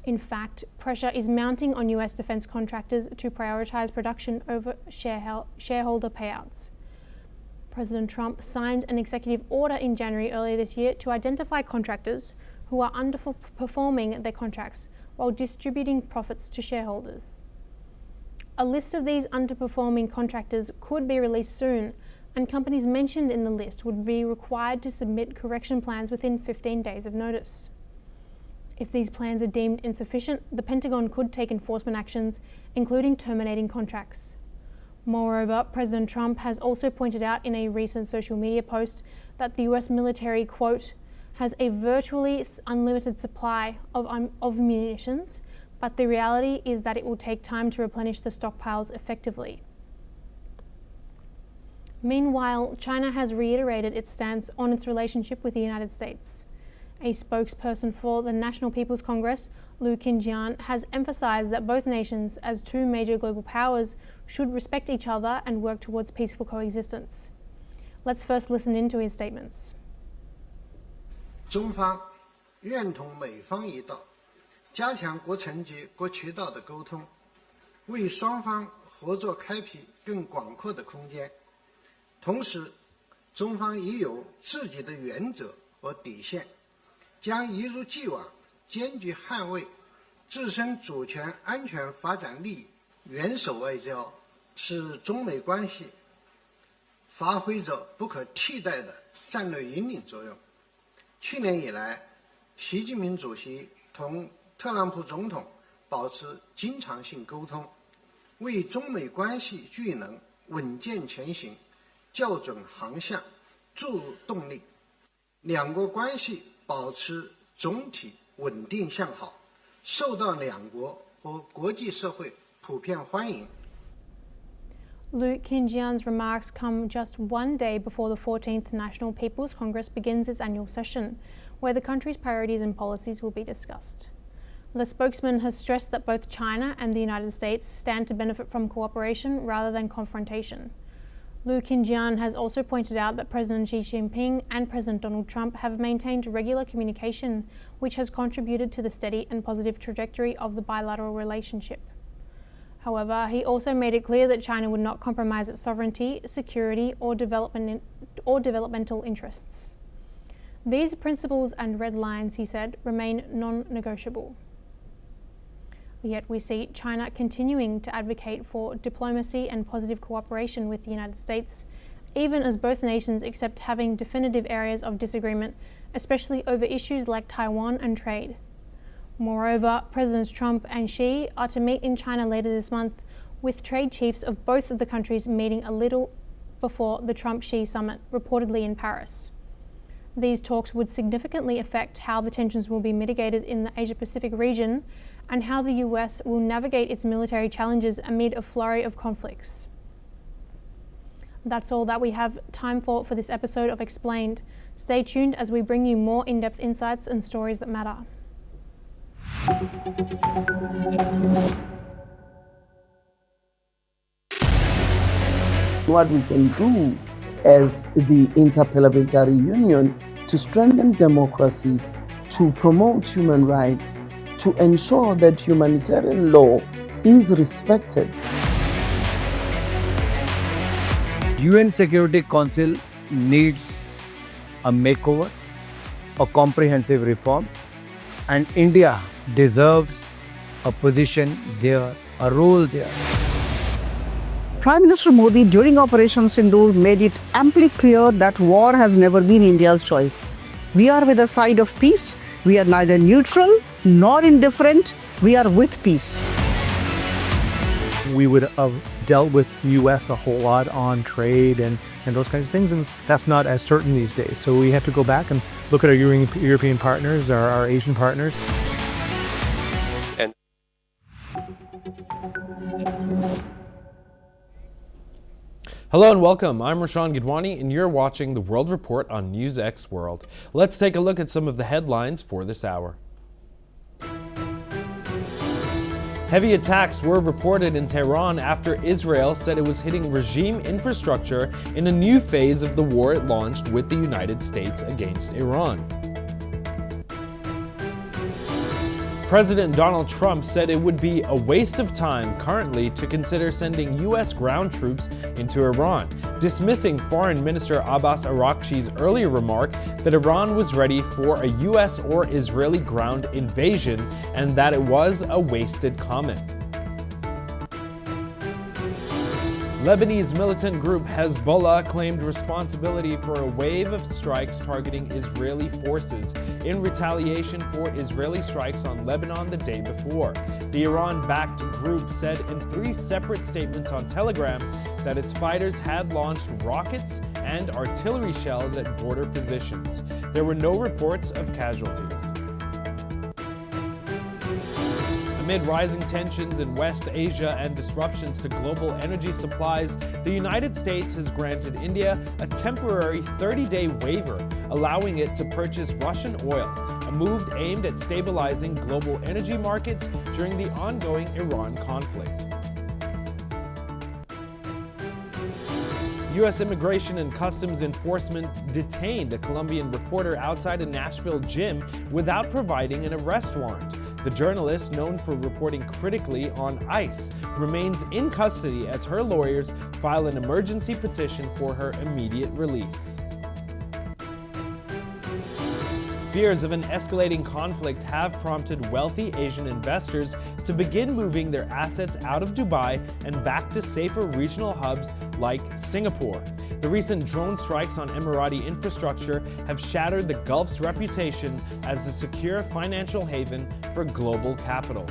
In fact, pressure is mounting on US defense contractors to prioritize production over shareholder payouts. President Trump signed an executive order in January earlier this year to identify contractors who are underperforming their contracts while distributing profits to shareholders. A list of these underperforming contractors could be released soon, and companies mentioned in the list would be required to submit correction plans within 15 days of notice. If these plans are deemed insufficient, the Pentagon could take enforcement actions, including terminating contracts. Moreover, President Trump has also pointed out in a recent social media post that the US military, quote, has a virtually unlimited supply of munitions, but the reality is that it will take time to replenish the stockpiles effectively. Meanwhile, China has reiterated its stance on its relationship with the United States. A spokesperson for the National People's Congress, Lu Qinjian, has emphasized that both nations, as two major global powers, should respect each other and work towards peaceful coexistence. Let's first listen into his statements. 中方愿同美方一道，加强国层级、各渠道的沟通，为双方合作开辟更广阔的空间。同时，中方已有自己的原则和底线，将一如既往坚决捍卫自身主权、安全、发展利益。元首外交是中美关系发挥着不可替代的战略引领作用。去年以来，习近平主席同特朗普总统保持经常性沟通，为中美关系具能稳健前行、校准航向注入动力，两国关系保持总体稳定向好，受到两国和国际社会普遍欢迎。Lu Qinjian's remarks come just one day before the 14th National People's Congress begins its annual session, where the country's priorities and policies will be discussed. The spokesman has stressed that both China and the United States stand to benefit from cooperation rather than confrontation. Liu Qingjian has also pointed out that President Xi Jinping and President Donald Trump have maintained regular communication, which has contributed to the steady and positive trajectory of the bilateral relationship. However, he also made it clear that China would not compromise its sovereignty, security, or developmental interests. These principles and red lines, he said, remain non-negotiable. Yet we see China continuing to advocate for diplomacy and positive cooperation with the United States, even as both nations accept having definitive areas of disagreement, especially over issues like Taiwan and trade. Moreover, Presidents Trump and Xi are to meet in China later this month, with trade chiefs of both of the countries meeting a little before the Trump-Xi summit, reportedly in Paris. These talks would significantly affect how the tensions will be mitigated in the Asia-Pacific region and how the US will navigate its military challenges amid a flurry of conflicts. That's all that we have time for this episode of Explained. Stay tuned as we bring you more in-depth insights and stories that matter. What we can do as the Interparliamentary Union to strengthen democracy, to promote human rights, to ensure that humanitarian law is respected. UN Security Council needs a makeover, a comprehensive reform, and India deserves a position there, a role there. Prime Minister Modi during Operation Sindoor made it amply clear that war has never been India's choice. We are with the side of peace. We are neither neutral nor indifferent. We are with peace. We would have dealt with US a whole lot on trade and those kinds of things, and that's not as certain these days. So we have to go back and look at our European partners, our Asian partners. Hello and welcome. I'm Rashan Gidwani and you're watching the World Report on NewsX World. Let's take a look at some of the headlines for this hour. Heavy attacks were reported in Tehran after Israel said it was hitting regime infrastructure in a new phase of the war it launched with the United States against Iran. President Donald Trump said it would be a waste of time currently to consider sending U.S. ground troops into Iran, dismissing Foreign Minister Abbas Araghchi's earlier remark that Iran was ready for a U.S. or Israeli ground invasion and that it was a wasted comment. Lebanese militant group Hezbollah claimed responsibility for a wave of strikes targeting Israeli forces in retaliation for Israeli strikes on Lebanon the day before. The Iran-backed group said in 3 separate statements on Telegram that its fighters had launched rockets and artillery shells at border positions. There were no reports of casualties. Amid rising tensions in West Asia and disruptions to global energy supplies, the United States has granted India a temporary 30-day waiver, allowing it to purchase Russian oil, a move aimed at stabilizing global energy markets during the ongoing Iran conflict. U.S. Immigration and Customs Enforcement detained a Colombian reporter outside a Nashville gym without providing an arrest warrant. The journalist, known for reporting critically on ICE, remains in custody as her lawyers file an emergency petition for her immediate release. Fears of an escalating conflict have prompted wealthy Asian investors to begin moving their assets out of Dubai and back to safer regional hubs like Singapore. The recent drone strikes on Emirati infrastructure have shattered the Gulf's reputation as a secure financial haven for global capital.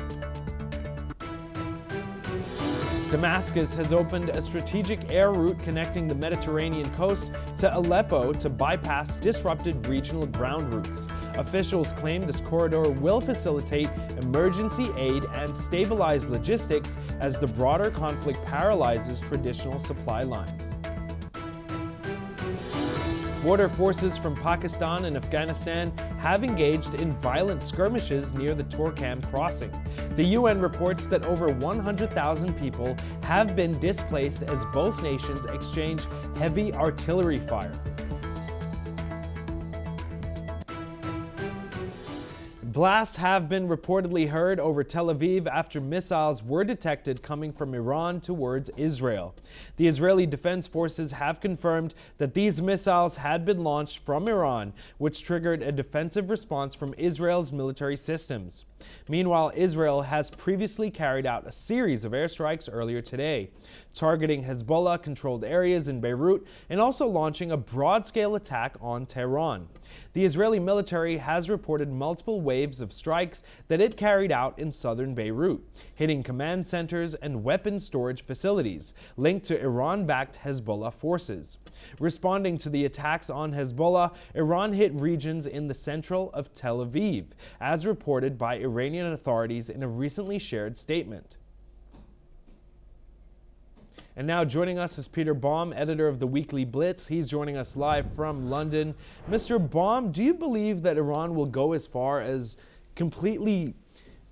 Damascus has opened a strategic air route connecting the Mediterranean coast to Aleppo to bypass disrupted regional ground routes. Officials claim this corridor will facilitate emergency aid and stabilize logistics as the broader conflict paralyzes traditional supply lines. Border forces from Pakistan and Afghanistan have engaged in violent skirmishes near the Torkham crossing. The UN reports that over 100,000 people have been displaced as both nations exchange heavy artillery fire. Blasts have been reportedly heard over Tel Aviv after missiles were detected coming from Iran towards Israel. The Israeli Defense Forces have confirmed that these missiles had been launched from Iran, which triggered a defensive response from Israel's military systems. Meanwhile, Israel has previously carried out a series of airstrikes earlier today, targeting Hezbollah-controlled areas in Beirut and also launching a broad-scale attack on Tehran. The Israeli military has reported multiple waves of strikes that it carried out in southern Beirut, hitting command centers and weapons storage facilities linked to Iran-backed Hezbollah forces. Responding to the attacks on Hezbollah, Iran hit regions in the central of Tel Aviv, as reported by Iranian authorities in a recently shared statement. And now joining us is Peter Baum, editor of the Weekly Blitz. He's joining us live from London. Mr. Baum, do you believe that Iran will go as far as completely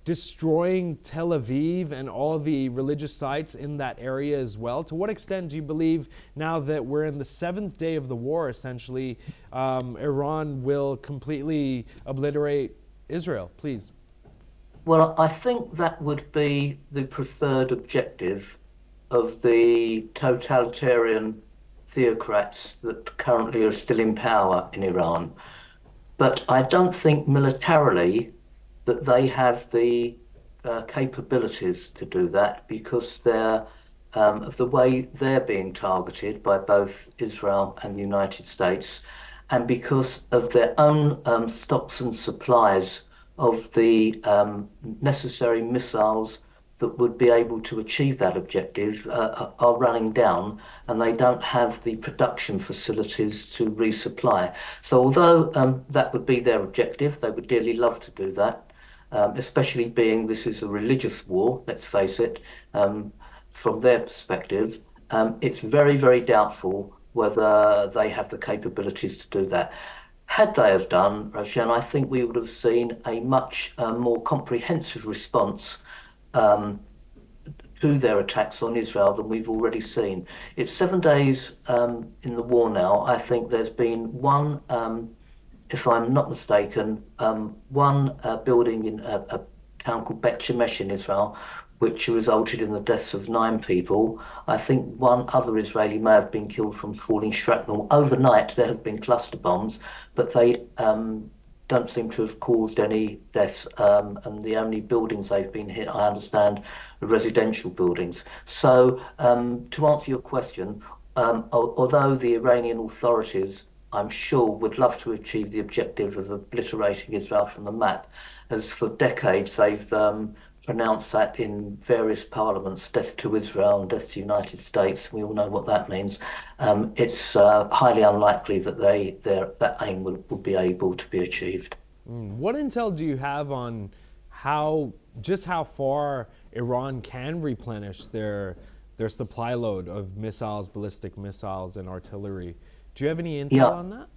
destroying Tel Aviv and all the religious sites in that area as well? To what extent do you believe, now that we're in the 7th day of the war, essentially, Iran will completely obliterate Israel? Please. Well, I think that would be the preferred objective of the totalitarian theocrats that currently are still in power in Iran. But I don't think militarily that they have the capabilities to do that, because they're of the way they're being targeted by both Israel and the United States, and because of their own stocks and supplies of the necessary missiles that would be able to achieve that objective are running down, and they don't have the production facilities to resupply. So although that would be their objective, they would dearly love to do that, especially being this is a religious war, let's face it, from their perspective. It's very, very doubtful whether they have the capabilities to do that. Had they have done, Roshan, I think we would have seen a much more comprehensive response to their attacks on Israel than we've already seen. It's 7 days in the war now. I think there's been one, if I'm not mistaken, one building in a town called Bet Shemesh in Israel, which resulted in the deaths of 9 people. I think one other Israeli may have been killed from falling shrapnel. Overnight there have been cluster bombs, but they don't seem to have caused any deaths, and the only buildings they've been hit, I understand, are residential buildings. So to answer your question, although the Iranian authorities, I'm sure, would love to achieve the objective of obliterating Israel from the map, as for decades they've pronounced that in various parliaments, death to Israel and death to the United States. We all know what that means. It's highly unlikely that that aim will be able to be achieved. What intel do you have on how far Iran can replenish their supply load of missiles, ballistic missiles, and artillery? Do you have any intel on that?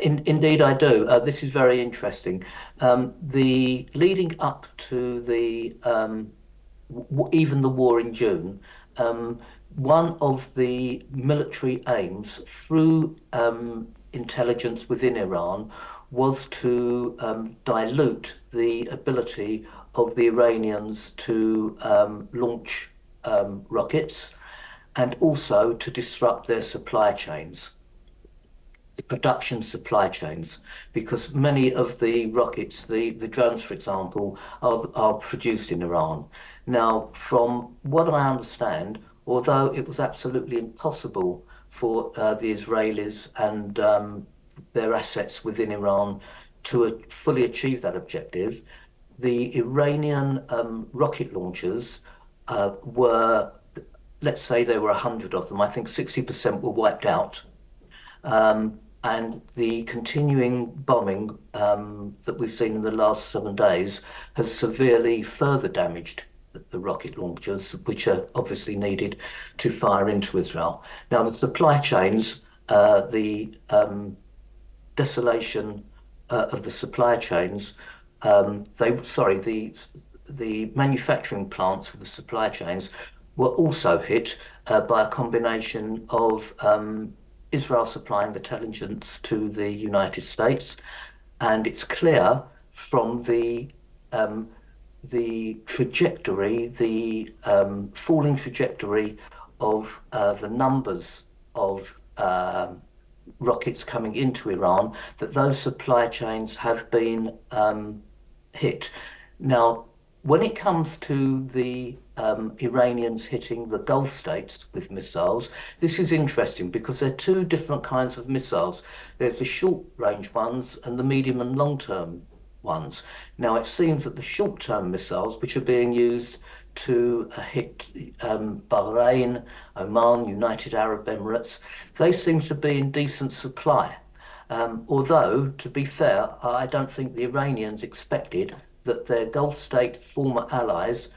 Indeed, I do. This is very interesting. The leading up to the even the war in June, one of the military aims through intelligence within Iran was to dilute the ability of the Iranians to launch rockets, and also to disrupt their supply chains, the production supply chains, because many of the rockets, the drones, for example, are produced in Iran. Now, from what I understand, although it was absolutely impossible for the Israelis and their assets within Iran to fully achieve that objective, the Iranian rocket launchers were, let's say there were 100 of them, I think 60% were wiped out. And the continuing bombing that we've seen in the last 7 days has severely further damaged the rocket launchers, which are obviously needed to fire into Israel. Now, the supply chains the desolation of the supply chains. The manufacturing plants for the supply chains were also hit by a combination of Israel supplying intelligence to the United States, and it's clear from the trajectory, the falling trajectory of the numbers of rockets coming into Iran, that those supply chains have been hit. Now, when it comes to the Iranians hitting the Gulf states with missiles, this is interesting because they're two different kinds of missiles. There's the short-range ones and the medium and long-term ones. Now, it seems that the short-term missiles, which are being used to hit Bahrain, Oman, United Arab Emirates, they seem to be in decent supply. Although, to be fair, I don't think the Iranians expected that their Gulf state former allies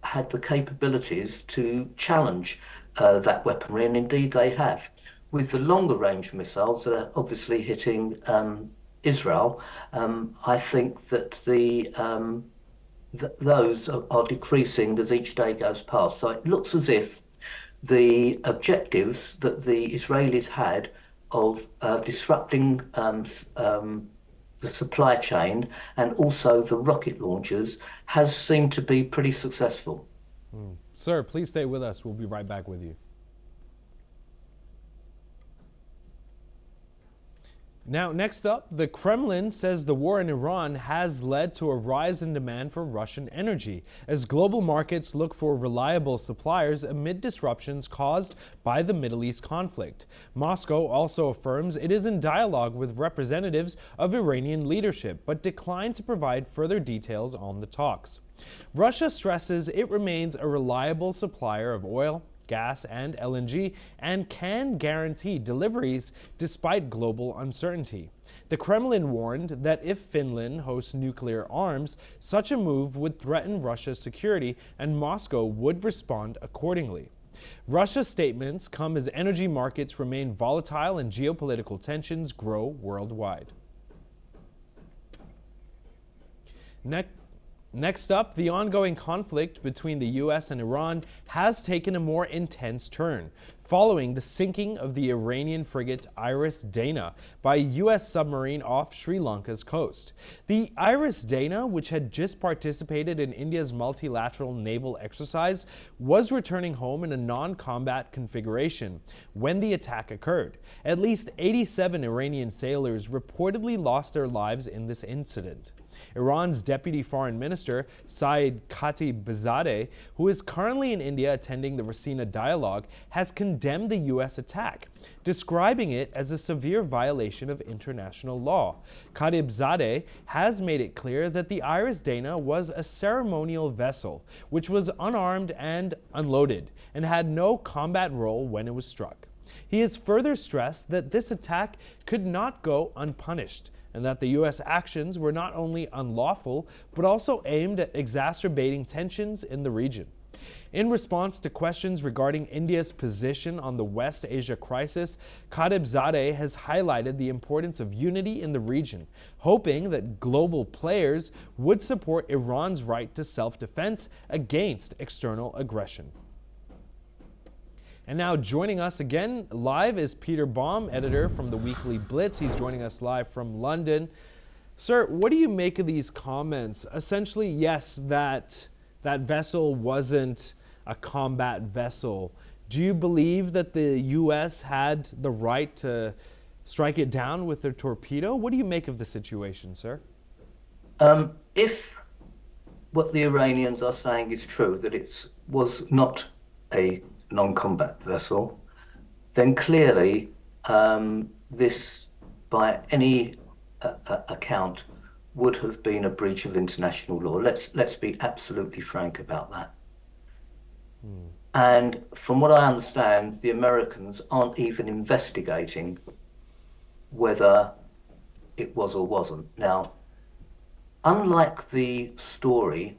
had the capabilities to challenge that weaponry, and indeed they have. With the longer range missiles that are obviously hitting Israel, I think that those are decreasing as each day goes past. So it looks as if the objectives that the Israelis had of disrupting the supply chain and also the rocket launchers has seemed to be pretty successful. Sir, please stay with us. We'll be right back with you. Now, next up, the Kremlin says the war in Iran has led to a rise in demand for Russian energy as global markets look for reliable suppliers amid disruptions caused by the Middle East conflict. Moscow also affirms it is in dialogue with representatives of Iranian leadership, but declined to provide further details on the talks. Russia stresses it remains a reliable supplier of oil, gas, and LNG, and can guarantee deliveries despite global uncertainty. The Kremlin warned that if Finland hosts nuclear arms, such a move would threaten Russia's security, and Moscow would respond accordingly. Russia's statements come as energy markets remain volatile and geopolitical tensions grow worldwide. Next up, the ongoing conflict between the U.S. and Iran has taken a more intense turn, following the sinking of the Iranian frigate Iris Dana by a U.S. submarine off Sri Lanka's coast. The Iris Dana, which had just participated in India's multilateral naval exercise, was returning home in a non-combat configuration when the attack occurred. At least 87 Iranian sailors reportedly lost their lives in this incident. Iran's Deputy Foreign Minister, Saeed Khatibzadeh, who is currently in India attending the Rasina Dialogue, has condemned the U.S. attack, describing it as a severe violation of international law. Khatibzadeh has made it clear that the Iris Dana was a ceremonial vessel, which was unarmed and unloaded, and had no combat role when it was struck. He has further stressed that this attack could not go unpunished, and that the U.S. actions were not only unlawful, but also aimed at exacerbating tensions in the region. In response to questions regarding India's position on the West Asia crisis, Khatibzadeh has highlighted the importance of unity in the region, hoping that global players would support Iran's right to self-defense against external aggression. And now joining us again live is Peter Baum, editor from the Weekly Blitz. He's joining us live from London. Sir, what do you make of these comments? Essentially, yes, that vessel wasn't a combat vessel. Do you believe that the U.S. had the right to strike it down with their torpedo? What do you make of the situation, sir? If what the Iranians are saying is true, that it was not a non-combat vessel, then clearly this, by any account, would have been a breach of international law. Let's be absolutely frank about that. And from what I understand, the Americans aren't even investigating whether it was or wasn't. Now, unlike the story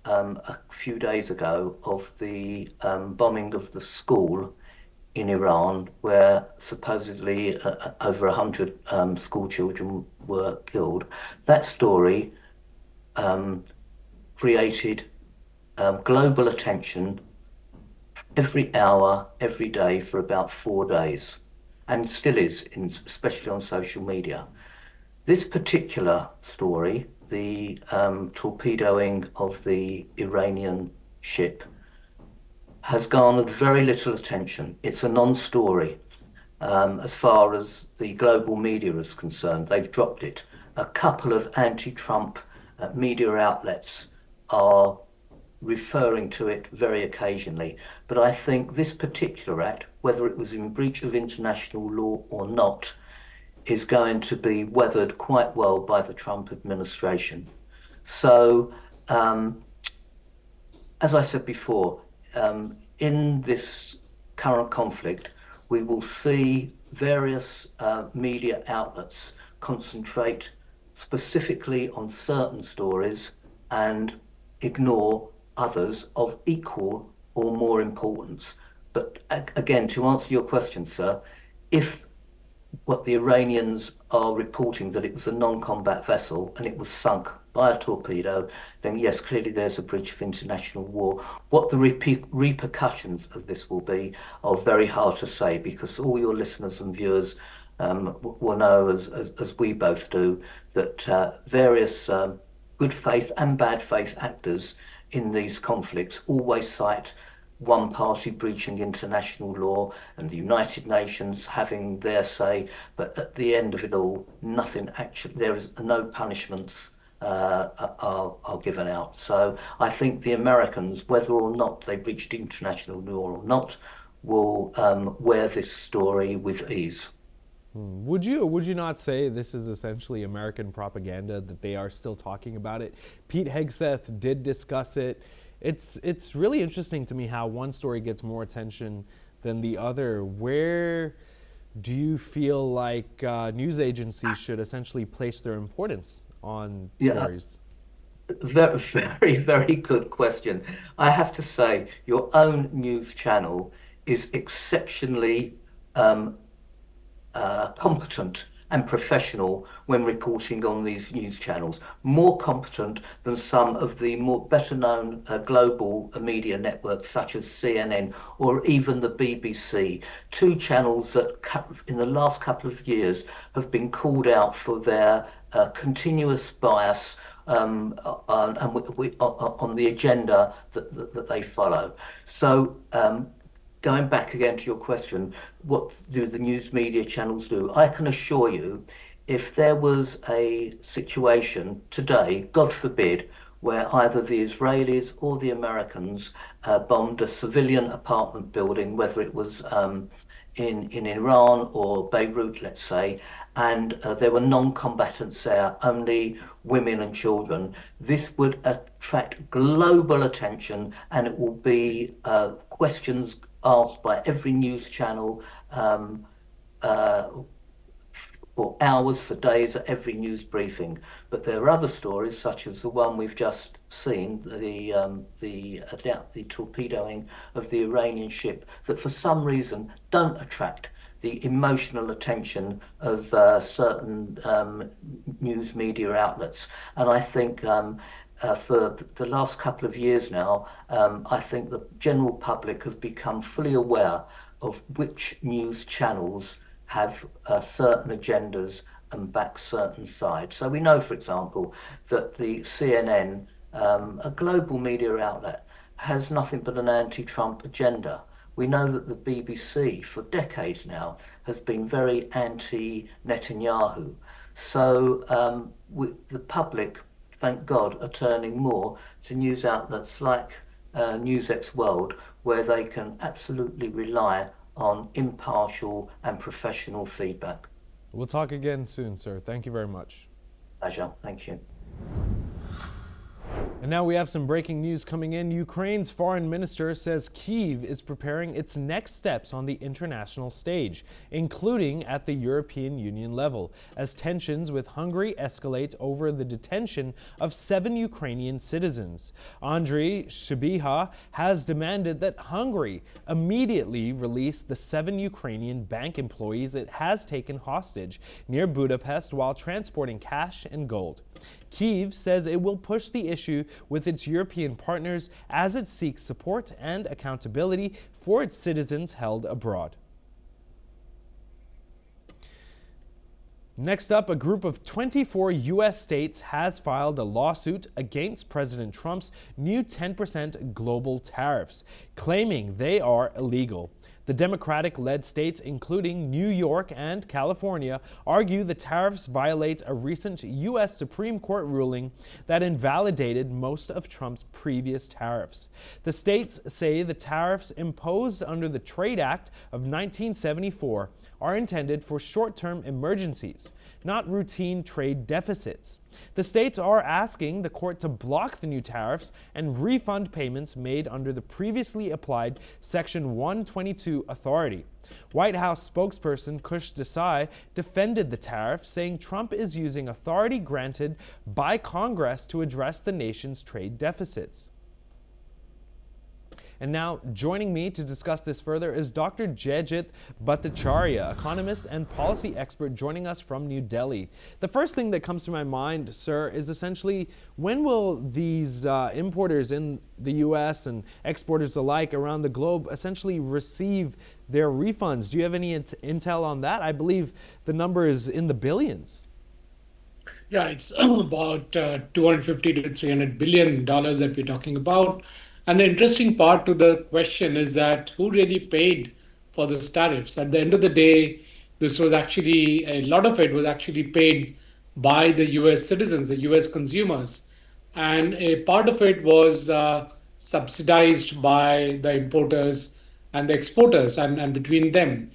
a few days ago of the bombing of the school in Iran, where supposedly over 100 school children were killed. That story created global attention every hour, every day for about 4 days, and still is, especially on social media. This particular story, the torpedoing of the Iranian ship, has garnered very little attention. It's a non-story as far as the global media is concerned. They've dropped it. A couple of anti-Trump media outlets are referring to it very occasionally. But I think this particular act, whether it was in breach of international law or not, is going to be weathered quite well by the Trump administration. So, as I said before, in this current conflict, we will see various media outlets concentrate specifically on certain stories and ignore others of equal or more importance. But again, to answer your question, sir, if what the Iranians are reporting, that it was a non-combat vessel and it was sunk by a torpedo, then yes, clearly there's a breach of international law. What the repercussions of this will be are very hard to say, because all your listeners and viewers will know, as we both do, that various good faith and bad faith actors in these conflicts always cite one party breaching international law and the United Nations having their say, but at the end of it all, nothing actually, there is no punishments are given out. So I think the Americans, whether or not they breached international law or not, will wear this story with ease. Would you not say this is essentially American propaganda, that they are still talking about it? Pete Hegseth did discuss it. It's really interesting to me how one story gets more attention than the other. Where do you feel like news agencies should essentially place their importance on stories? Very, very, very good question. I have to say, your own news channel is exceptionally competent and professional when reporting on these news channels, more competent than some of the better known global media networks such as CNN or even the BBC, two channels that in the last couple of years have been called out for their continuous bias on the agenda that they follow. So going back again to your question, what do the news media channels do? I can assure you, if there was a situation today, God forbid, where either the Israelis or the Americans bombed a civilian apartment building, whether it was in Iran or Beirut, let's say, and there were non-combatants there, only women and children, this would attract global attention, and it will be questions asked by every news channel for hours, for days, at every news briefing. But there are other stories, such as the one we've just seen, the torpedoing of the Iranian ship, that for some reason don't attract the emotional attention of certain news media outlets. And I think for the last couple of years now, I think the general public have become fully aware of which news channels have certain agendas and back certain sides. So we know, for example, that the CNN, a global media outlet, has nothing but an anti-Trump agenda. We know that the BBC, for decades now, has been very anti-Netanyahu. So the public, thank God, are turning more to news outlets like NewsX World, where they can absolutely rely on impartial and professional feedback. We'll talk again soon, sir. Thank you very much. Pleasure. Thank you. And now we have some breaking news coming in. Ukraine's foreign minister says Kyiv is preparing its next steps on the international stage, including at the European Union level, as tensions with Hungary escalate over the detention of 7 Ukrainian citizens. Andriy Shabiha has demanded that Hungary immediately release the 7 Ukrainian bank employees it has taken hostage near Budapest while transporting cash and gold. Kyiv says it will push the issue with its European partners as it seeks support and accountability for its citizens held abroad. Next up, a group of 24 U.S. states has filed a lawsuit against President Trump's new 10% global tariffs, claiming they are illegal. The Democratic-led states, including New York and California, argue the tariffs violate a recent U.S. Supreme Court ruling that invalidated most of Trump's previous tariffs. The states say the tariffs imposed under the Trade Act of 1974 are intended for short-term emergencies, not routine trade deficits. The states are asking the court to block the new tariffs and refund payments made under the previously applied Section 122 authority. White House spokesperson Kush Desai defended the tariff, saying Trump is using authority granted by Congress to address the nation's trade deficits. And now, joining me to discuss this further is Dr. Jayjit Bhattacharya, economist and policy expert joining us from New Delhi. The first thing that comes to my mind, sir, is essentially when will these importers in the U.S. and exporters alike around the globe essentially receive their refunds? Do you have any intel on that? I believe the number is in the billions. Yeah, it's about 250 to 300 billion dollars that we're talking about. And the interesting part to the question is that who really paid for those tariffs? At the end of the day, this was actually, a lot of it was actually paid by the US citizens, the US consumers. And a part of it was subsidized by the importers and the exporters and between them.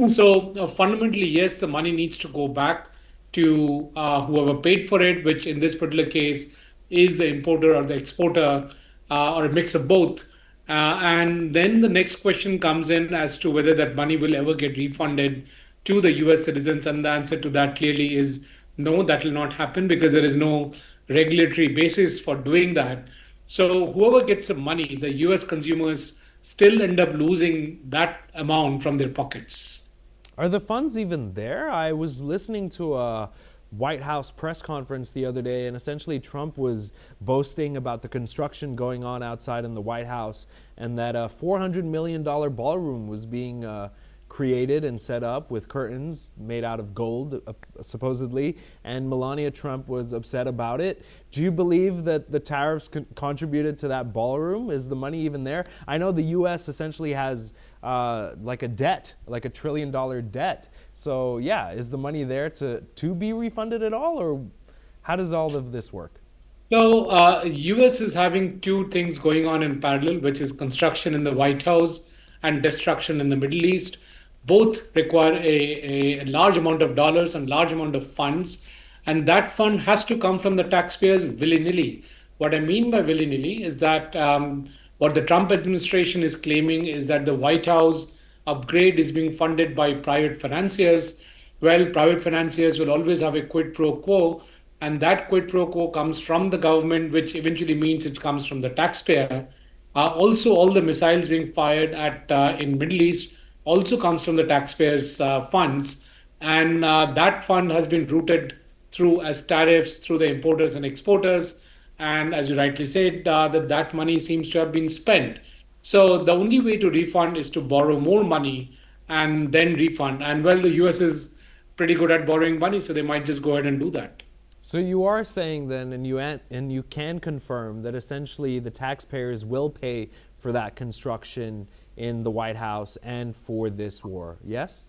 So fundamentally, yes, the money needs to go back to whoever paid for it, which in this particular case is the importer or the exporter, or a mix of both. And then the next question comes in as to whether that money will ever get refunded to the US citizens. And the answer to that clearly is no, that will not happen because there is no regulatory basis for doing that. So whoever gets the money, the US consumers still end up losing that amount from their pockets. Are the funds even there? I was listening to a White House press conference the other day, and essentially Trump was boasting about the construction going on outside in the White House and that a $400 million ballroom was being created and set up with curtains made out of gold, supposedly, and Melania Trump was upset about it. Do you believe that the tariffs contributed to that ballroom? Is the money even there? I know the U.S. essentially has like a debt, like $1 trillion debt. So yeah, is the money there to be refunded at all, or how does all of this work? So US is having two things going on in parallel, which is construction in the White House and destruction in the Middle East. Both require a large amount of dollars and large amount of funds, and that fund has to come from the taxpayers willy-nilly. What I mean by willy-nilly is that what the Trump administration is claiming is that the White House upgrade is being funded by private financiers. Well, private financiers will always have a quid pro quo, and that quid pro quo comes from the government, which eventually means it comes from the taxpayer. Also, all the missiles being fired at in Middle East also comes from the taxpayers' funds, and that fund has been routed through as tariffs through the importers and exporters. And as you rightly said, that money seems to have been spent. So the only way to refund is to borrow more money and then refund. And well, the US is pretty good at borrowing money, so they might just go ahead and do that. So you are saying then, and you can confirm that essentially the taxpayers will pay for that construction in the White House and for this war, yes?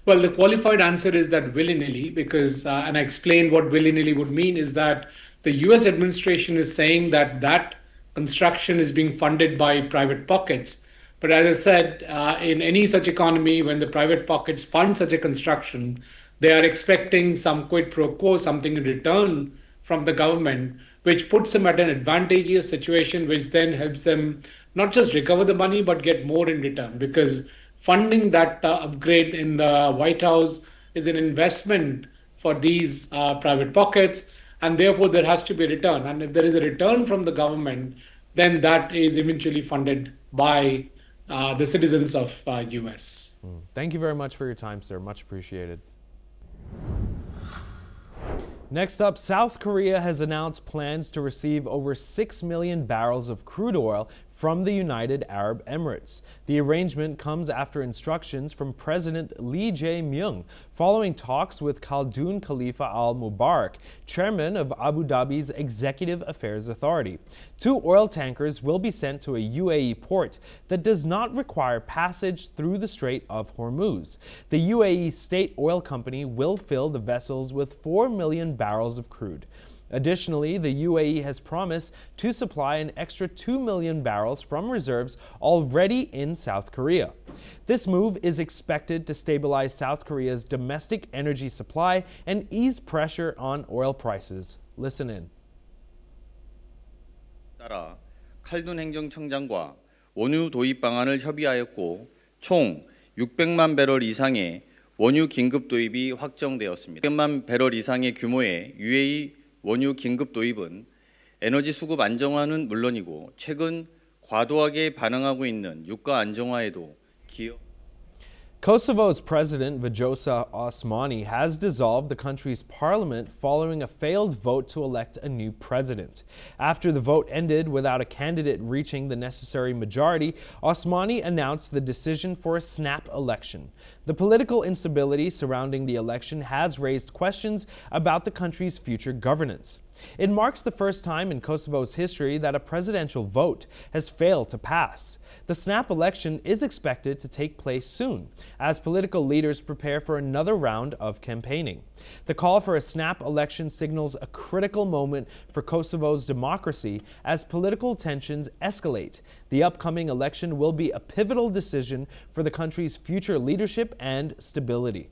Well, the qualified answer is that willy-nilly, because, and I explained what willy-nilly would mean, is that the US administration is saying that that construction is being funded by private pockets. But as I said, in any such economy, when the private pockets fund such a construction, they are expecting some quid pro quo, something in return from the government, which puts them at an advantageous situation, which then helps them not just recover the money, but get more in return. Because funding that upgrade in the White House is an investment for these private pockets, and therefore there has to be a return. And if there is a return from the government, then that is eventually funded by the citizens of US. Thank you very much for your time, sir. Much appreciated. Next up, South Korea has announced plans to receive over 6 million barrels of crude oil from the United Arab Emirates. The arrangement comes after instructions from President Lee Jae-myung following talks with Khaldoon Khalifa Al Mubarak, chairman of Abu Dhabi's Executive Affairs Authority. 2 oil tankers will be sent to a UAE port that does not require passage through the Strait of Hormuz. The UAE state oil company will fill the vessels with 4 million barrels of crude. Additionally, the UAE has promised to supply an extra 2 million barrels from reserves already in South Korea. This move is expected to stabilize South Korea's domestic energy supply and ease pressure on oil prices. Listen in. 따라 칼둔 행정청장과 원유 도입 방안을 협의하였고 총 600만 배럴 이상의 원유 긴급 도입이 확정되었습니다. 600만 배럴 이상의 규모의 UAE 원유 긴급 도입은 에너지 수급 안정화는 물론이고 최근 과도하게 반응하고 있는 유가 안정화에도 기여. Kosovo's President Vjosa Osmani has dissolved the country's parliament following a failed vote to elect a new president. After the vote ended without a candidate reaching the necessary majority, Osmani announced the decision for a snap election. The political instability surrounding the election has raised questions about the country's future governance. It marks the first time in Kosovo's history that a presidential vote has failed to pass. The snap election is expected to take place soon, as political leaders prepare for another round of campaigning. The call for a snap election signals a critical moment for Kosovo's democracy as political tensions escalate. The upcoming election will be a pivotal decision for the country's future leadership and stability.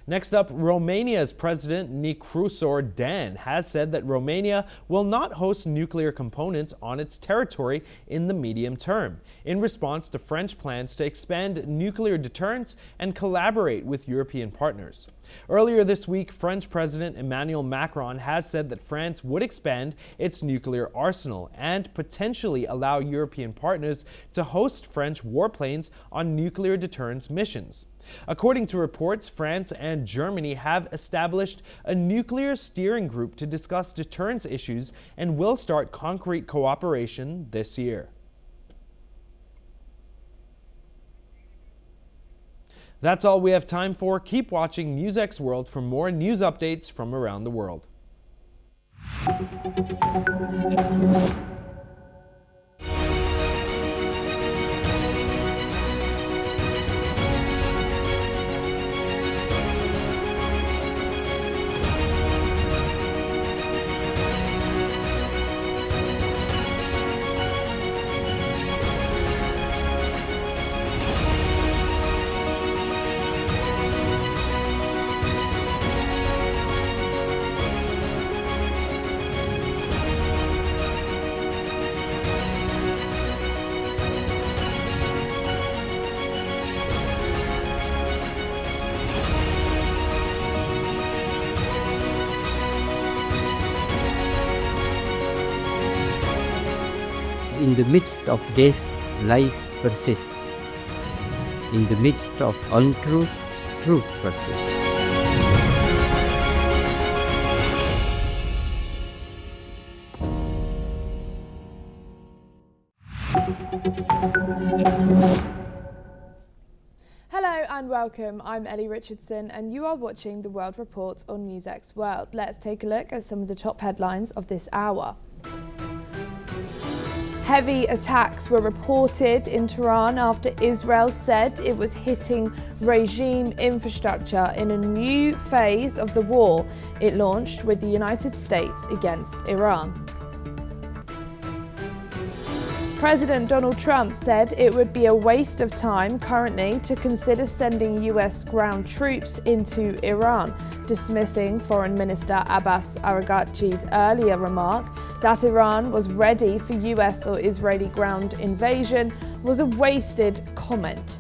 Next up, Romania's President Nicrușor Dan has said that Romania will not host nuclear components on its territory in the medium term, in response to French plans to expand nuclear deterrence and collaborate with European partners. Earlier this week, French President Emmanuel Macron has said that France would expand its nuclear arsenal and potentially allow European partners to host French warplanes on nuclear deterrence missions. According to reports, France and Germany have established a nuclear steering group to discuss deterrence issues and will start concrete cooperation this year. That's all we have time for. Keep watching NewsX World for more news updates from around the world. In the midst of death, life persists. In the midst of untruth, truth persists. Hello and welcome, I'm Ellie Richardson and you are watching the World Report on NewsX World. Let's take a look at some of the top headlines of this hour. Heavy attacks were reported in Tehran after Israel said it was hitting regime infrastructure in a new phase of the war it launched with the United States against Iran. President Donald Trump said it would be a waste of time currently to consider sending US ground troops into Iran, dismissing Foreign Minister Abbas Araghchi's earlier remark that Iran was ready for US or Israeli ground invasion was a wasted comment.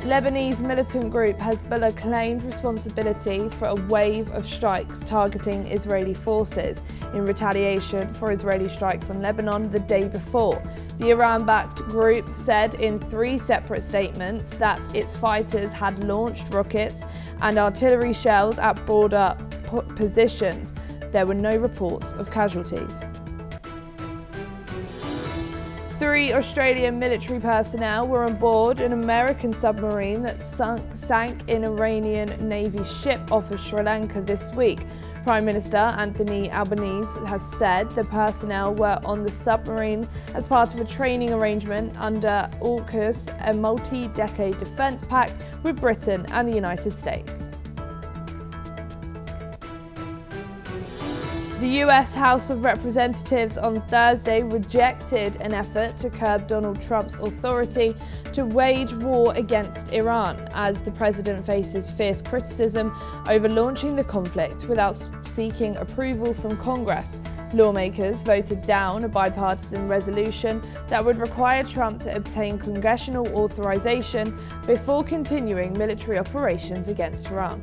Lebanese militant group Hezbollah claimed responsibility for a wave of strikes targeting Israeli forces in retaliation for Israeli strikes on Lebanon the day before. The Iran-backed group said in 3 separate statements that its fighters had launched rockets and artillery shells at border positions. There were no reports of casualties. 3 Australian military personnel were on board an American submarine that sank an Iranian Navy ship off of Sri Lanka this week. Prime Minister Anthony Albanese has said the personnel were on the submarine as part of a training arrangement under AUKUS, a multi-decade defence pact with Britain and the United States. The US House of Representatives on Thursday rejected an effort to curb Donald Trump's authority to wage war against Iran, as the president faces fierce criticism over launching the conflict without seeking approval from Congress. Lawmakers voted down a bipartisan resolution that would require Trump to obtain congressional authorization before continuing military operations against Iran.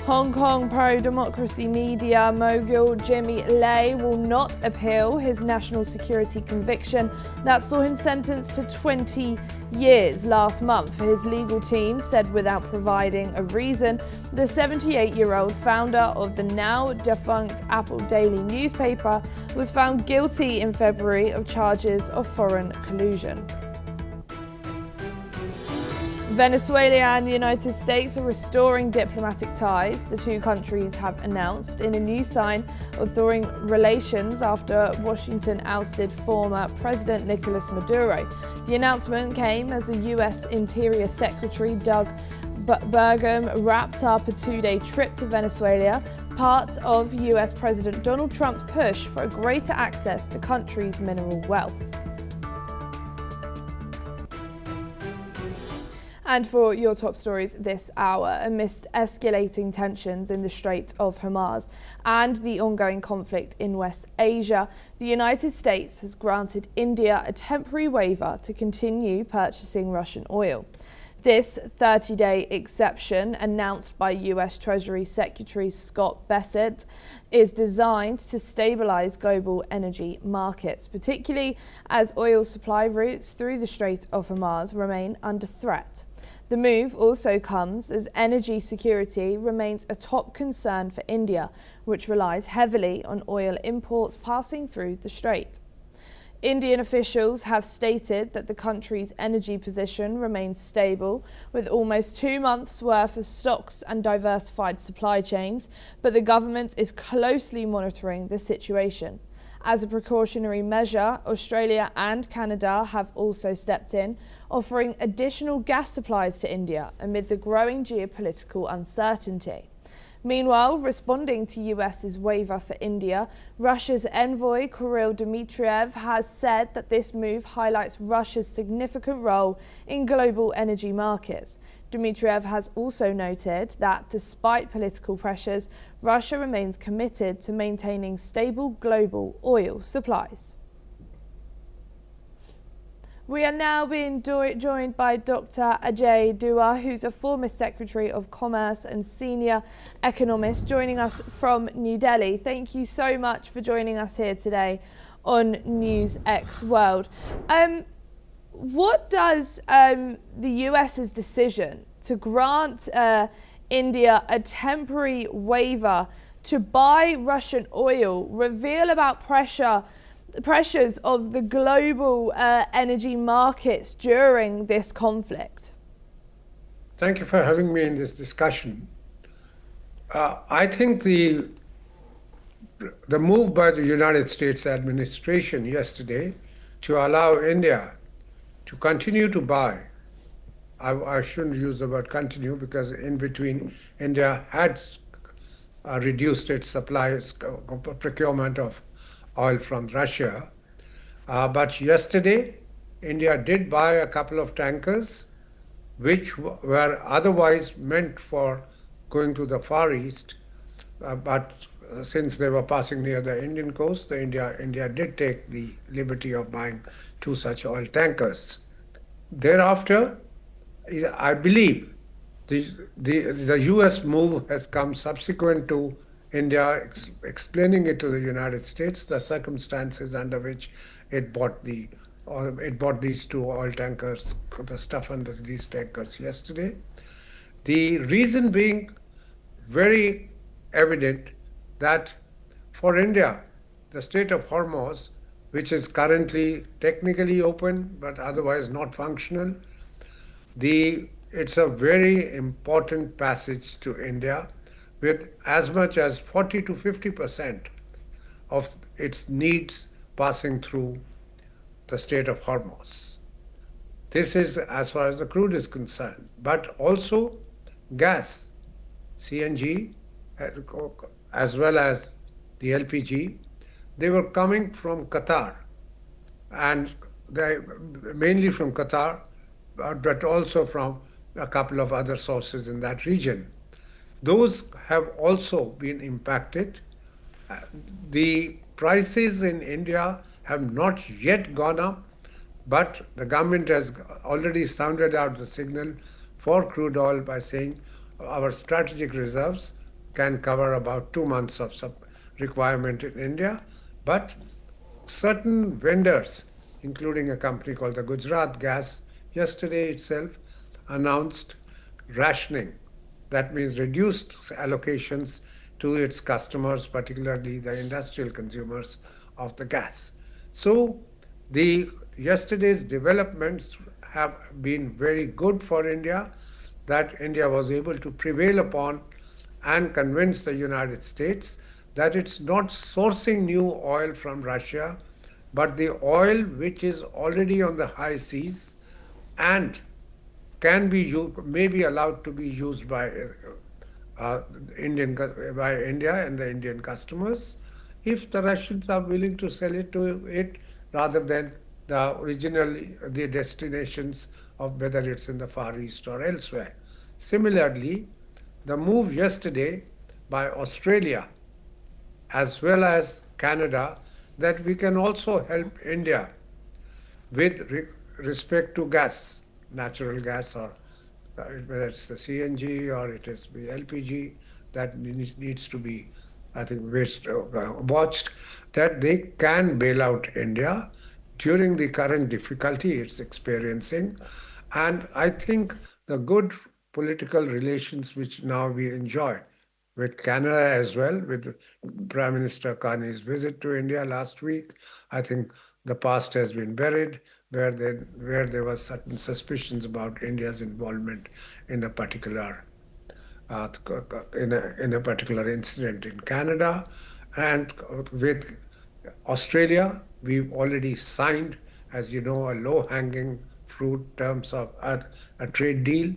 Hong Kong pro-democracy media mogul Jimmy Lai will not appeal his national security conviction that saw him sentenced to 20 years last month. His legal team said without providing a reason, the 78-year-old founder of the now defunct Apple Daily newspaper was found guilty in February of charges of foreign collusion. Venezuela and the United States are restoring diplomatic ties, the two countries have announced in a new sign of thawing relations after Washington ousted former President Nicolas Maduro. The announcement came as a U.S. Interior Secretary Doug Burgum wrapped up a 2-day trip to Venezuela, part of U.S. President Donald Trump's push for greater access to country's mineral wealth. And for your top stories this hour, amidst escalating tensions in the Strait of Hormuz and the ongoing conflict in West Asia, the United States has granted India a temporary waiver to continue purchasing Russian oil. This 30-day exception, announced by US Treasury Secretary Scott Bessent, is designed to stabilize global energy markets, particularly as oil supply routes through the Strait of Hormuz remain under threat. The move also comes as energy security remains a top concern for India, which relies heavily on oil imports passing through the strait. Indian officials have stated that the country's energy position remains stable, with almost 2 months' worth of stocks and diversified supply chains, but the government is closely monitoring the situation. As a precautionary measure, Australia and Canada have also stepped in, offering additional gas supplies to India amid the growing geopolitical uncertainty. Meanwhile, responding to US's waiver for India, Russia's envoy Kirill Dmitriev has said that this move highlights Russia's significant role in global energy markets. Dmitriev has also noted that despite political pressures, Russia remains committed to maintaining stable global oil supplies. We are now being joined by Dr. Ajay Dua, who's a former Secretary of Commerce and senior economist, joining us from New Delhi. Thank you so much for joining us here today on News X World. What does the US's decision to grant India a temporary waiver to buy Russian oil reveal about pressures of the global energy markets during this conflict? Thank you for having me in this discussion. I think the move by the United States administration yesterday to allow India to continue to buy I shouldn't use the word continue because in between India had reduced its supplies, procurement of oil from Russia. But yesterday, India did buy a couple of tankers which were otherwise meant for going to the Far East, but since they were passing near the Indian coast, India did take the liberty of buying 2 such oil tankers. Thereafter, I believe the US move has come subsequent to India explaining it to the United States, the circumstances under which it bought these 2 oil tankers, the stuff under these tankers yesterday. The reason being very evident that for India, the Strait of Hormuz, which is currently technically open but otherwise not functional, it's a very important passage to India with as much as 40 to 50% of its needs passing through the Strait of Hormuz. This is as far as the crude is concerned, but also gas, CNG, as well as the LPG. They were coming from Qatar, and mainly from Qatar, but also from a couple of other sources in that region. Those have also been impacted. The prices in India have not yet gone up, but the government has already sounded out the signal for crude oil by saying our strategic reserves can cover about 2 months of requirement in India, but certain vendors, including a company called the Gujarat Gas, yesterday itself announced rationing. That means reduced allocations to its customers, particularly the industrial consumers of the gas. So yesterday's developments have been very good for India, that India was able to prevail upon and convince the United States that it's not sourcing new oil from Russia, but the oil which is already on the high seas and may be allowed to be used by India and the Indian customers, if the Russians are willing to sell it to it rather than the destinations of whether it's in the Far East or elsewhere. Similarly, the move yesterday by Australia as well as Canada that we can also help India with respect to gas, natural gas, or whether it's the CNG or it is the LPG, that needs to be, I think, watched, that they can bail out India during the current difficulty it's experiencing. And I think the good political relations which now we enjoy with Canada as well, with Prime Minister Carney's visit to India last week, I think the past has been buried, where there were certain suspicions about India's involvement in a particular incident in Canada. And with Australia, we've already signed, as you know, a low-hanging fruit terms of a trade deal,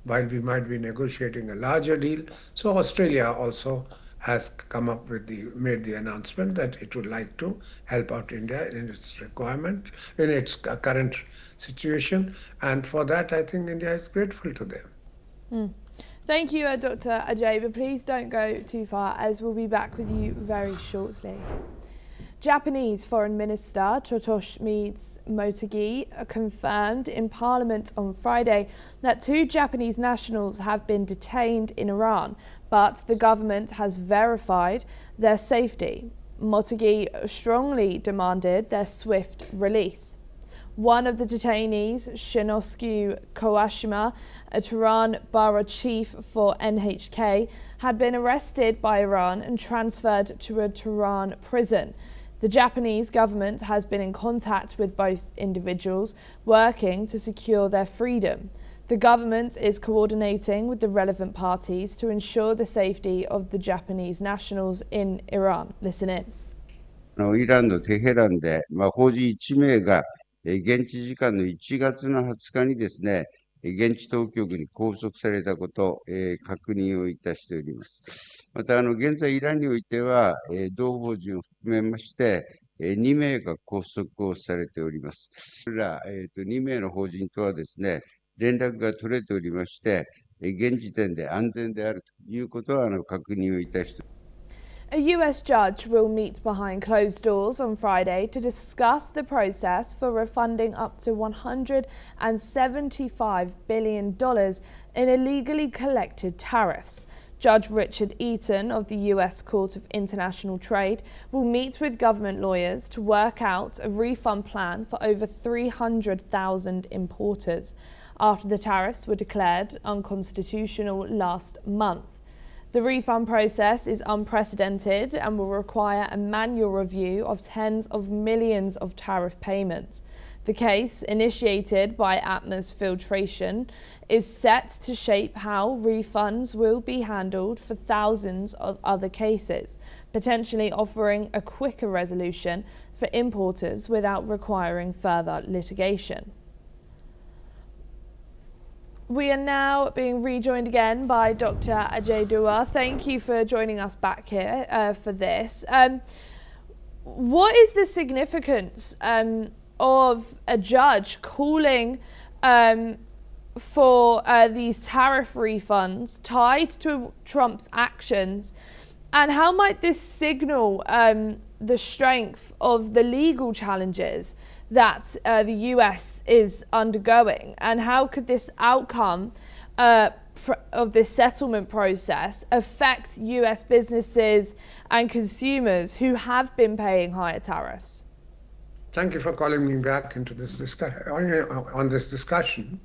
while we might be negotiating a larger deal. So Australia also has come up with made the announcement that it would like to help out India in its requirement, in its current situation. And for that, I think India is grateful to them. Thank you, Dr. Ajay, but please don't go too far, as we'll be back with you very shortly. Japanese Foreign Minister Toshimi Motegi confirmed in Parliament on Friday that 2 Japanese nationals have been detained in Iran, but the government has verified their safety. Motegi strongly demanded their swift release. One of the detainees, Shinosuke Kawashima, a Tehran borough chief for NHK, had been arrested by Iran and transferred to a Tehran prison. The Japanese government has been in contact with both individuals, working to secure their freedom. The government is coordinating with the relevant parties to ensure the safety of the Japanese nationals in Iran. Listen in. イランのテヘランで、法事1名が現地時間の1月の20日にですね、現地当局に拘束されたこと、確認をいたしております。また、現在イランにおいては、同法人を含めまして、2名が拘束をされております。これら、2名の法人とはですね、連絡が取れておりまして、現時点で安全であるということは確認をいたしております。A US judge will meet behind closed doors on Friday to discuss the process for refunding up to $175 billion in illegally collected tariffs. Judge Richard Eaton of the US Court of International Trade will meet with government lawyers to work out a refund plan for over 300,000 importers after the tariffs were declared unconstitutional last month. The refund process is unprecedented and will require a manual review of tens of millions of tariff payments. The case, initiated by Atmos Filtration, is set to shape how refunds will be handled for thousands of other cases, potentially offering a quicker resolution for importers without requiring further litigation. We are now being rejoined again by Dr. Ajay Dua. Thank you for joining us back here for this. What is the significance of a judge calling for these tariff refunds tied to Trump's actions, and how might this signal the strength of the legal challenges that the US is undergoing, and how could this outcome of this settlement process affect US businesses and consumers who have been paying higher tariffs? Thank you for calling me back into this on this discussion.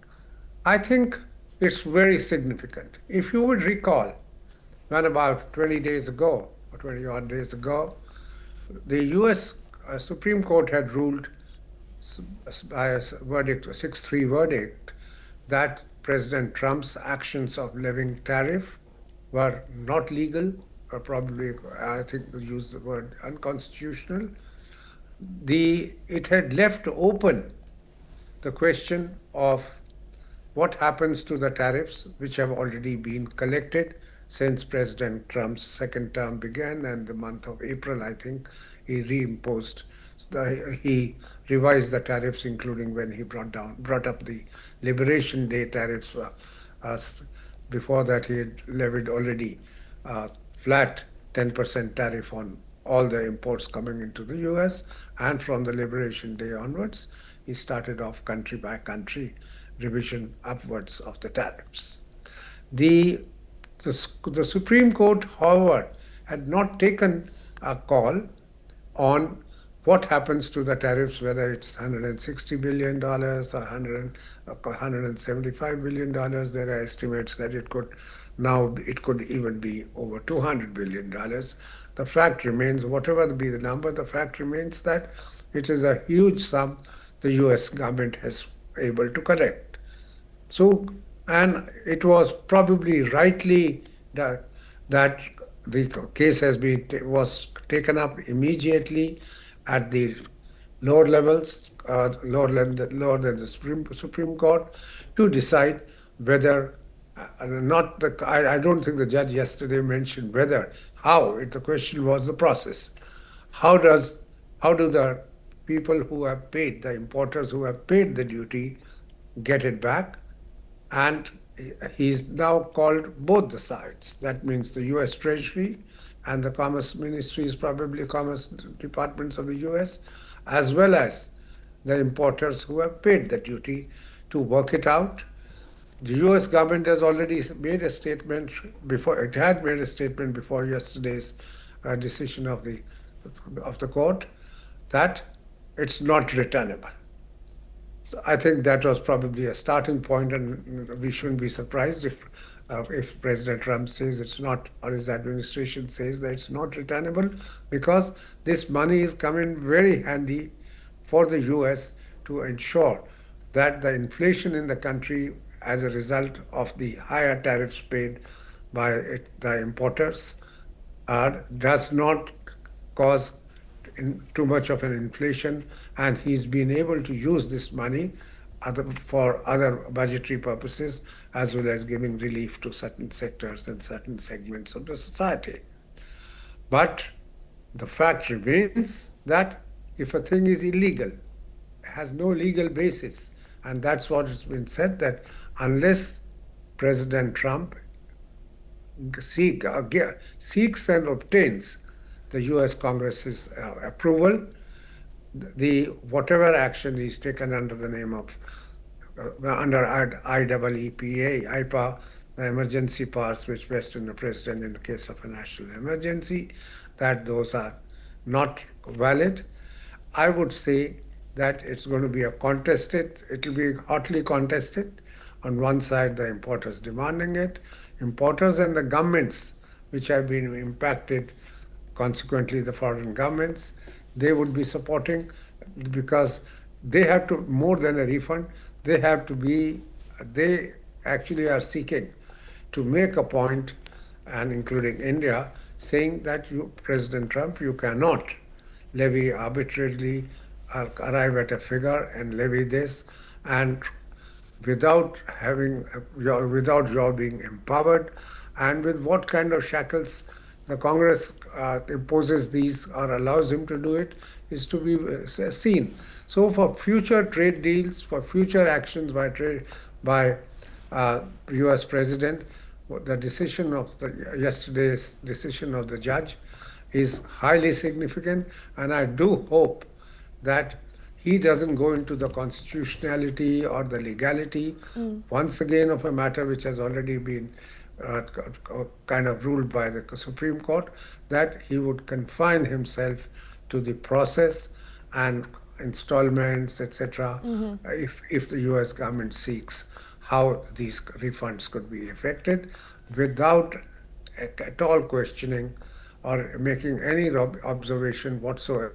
I think it's very significant. If you would recall, when about 20 days ago, or 20 odd days ago, the US Supreme Court had ruled by a verdict, a 6-3 verdict, that President Trump's actions of levying tariff were not legal, or probably, I think we use the word unconstitutional. It had left open the question of what happens to the tariffs which have already been collected since President Trump's second term began, and the month of April, I think, he revised the tariffs, including when he brought up the Liberation Day tariffs. Before that, he had levied already flat 10% tariff on all the imports coming into the US, and from the Liberation Day onwards, he started off country by country revision upwards of the tariffs. The Supreme Court, however, had not taken a call on what happens to the tariffs, whether it's $160 billion or $175 billion. There are estimates that it could even be over $200 billion. The fact remains, whatever be the number, the fact remains that it is a huge sum the US government has able to collect. So, and it was probably rightly that the case was taken up immediately at the lower levels, lower than the Supreme Court, to decide whether I don't think the judge yesterday mentioned whether, how. The question was the process. How do the people who have paid, the importers who have paid the duty, get it back? And he's now called both the sides. That means the US Treasury and the Commerce Ministries, probably Commerce Departments of the US, as well as the importers who have paid the duty, to work it out. The US government has already made a statement before, it had made a statement before yesterday's decision of the court, that it's not returnable. So I think that was probably a starting point, and we shouldn't be surprised if President Trump says it's not, or his administration says that it's not returnable, because this money is coming very handy for the US to ensure that the inflation in the country as a result of the higher tariffs paid by the importers does not cause too much of an inflation, and he's been able to use this money for other budgetary purposes, as well as giving relief to certain sectors and certain segments of the society. But the fact remains that if a thing is illegal, it has no legal basis, and that's what has been said, that unless President Trump seeks and obtains the U.S. Congress's approval, whatever action is taken under the name of under IEEPA, the emergency powers which vest in the president in the case of a national emergency, that those are not valid. I would say that it's going to be it will be hotly contested. On one side, the importers demanding it, importers and the governments which have been impacted, consequently the foreign governments, they would be supporting, because they have to, more than a refund, they actually are seeking to make a point, and including India, saying that President Trump, you cannot levy arbitrarily, arrive at a figure and levy this, and without your being empowered, and with what kind of shackles the Congress imposes these or allows him to do it, is to be seen. So for future trade deals, for future actions by U.S. President, the decision of yesterday's decision of the judge is highly significant, and I do hope that he doesn't go into the constitutionality or the legality once again of a matter which has already been kind of ruled by the Supreme Court, that he would confine himself to the process and installments, etc., if the U.S. government seeks how these refunds could be effected, without at all questioning or making any observation whatsoever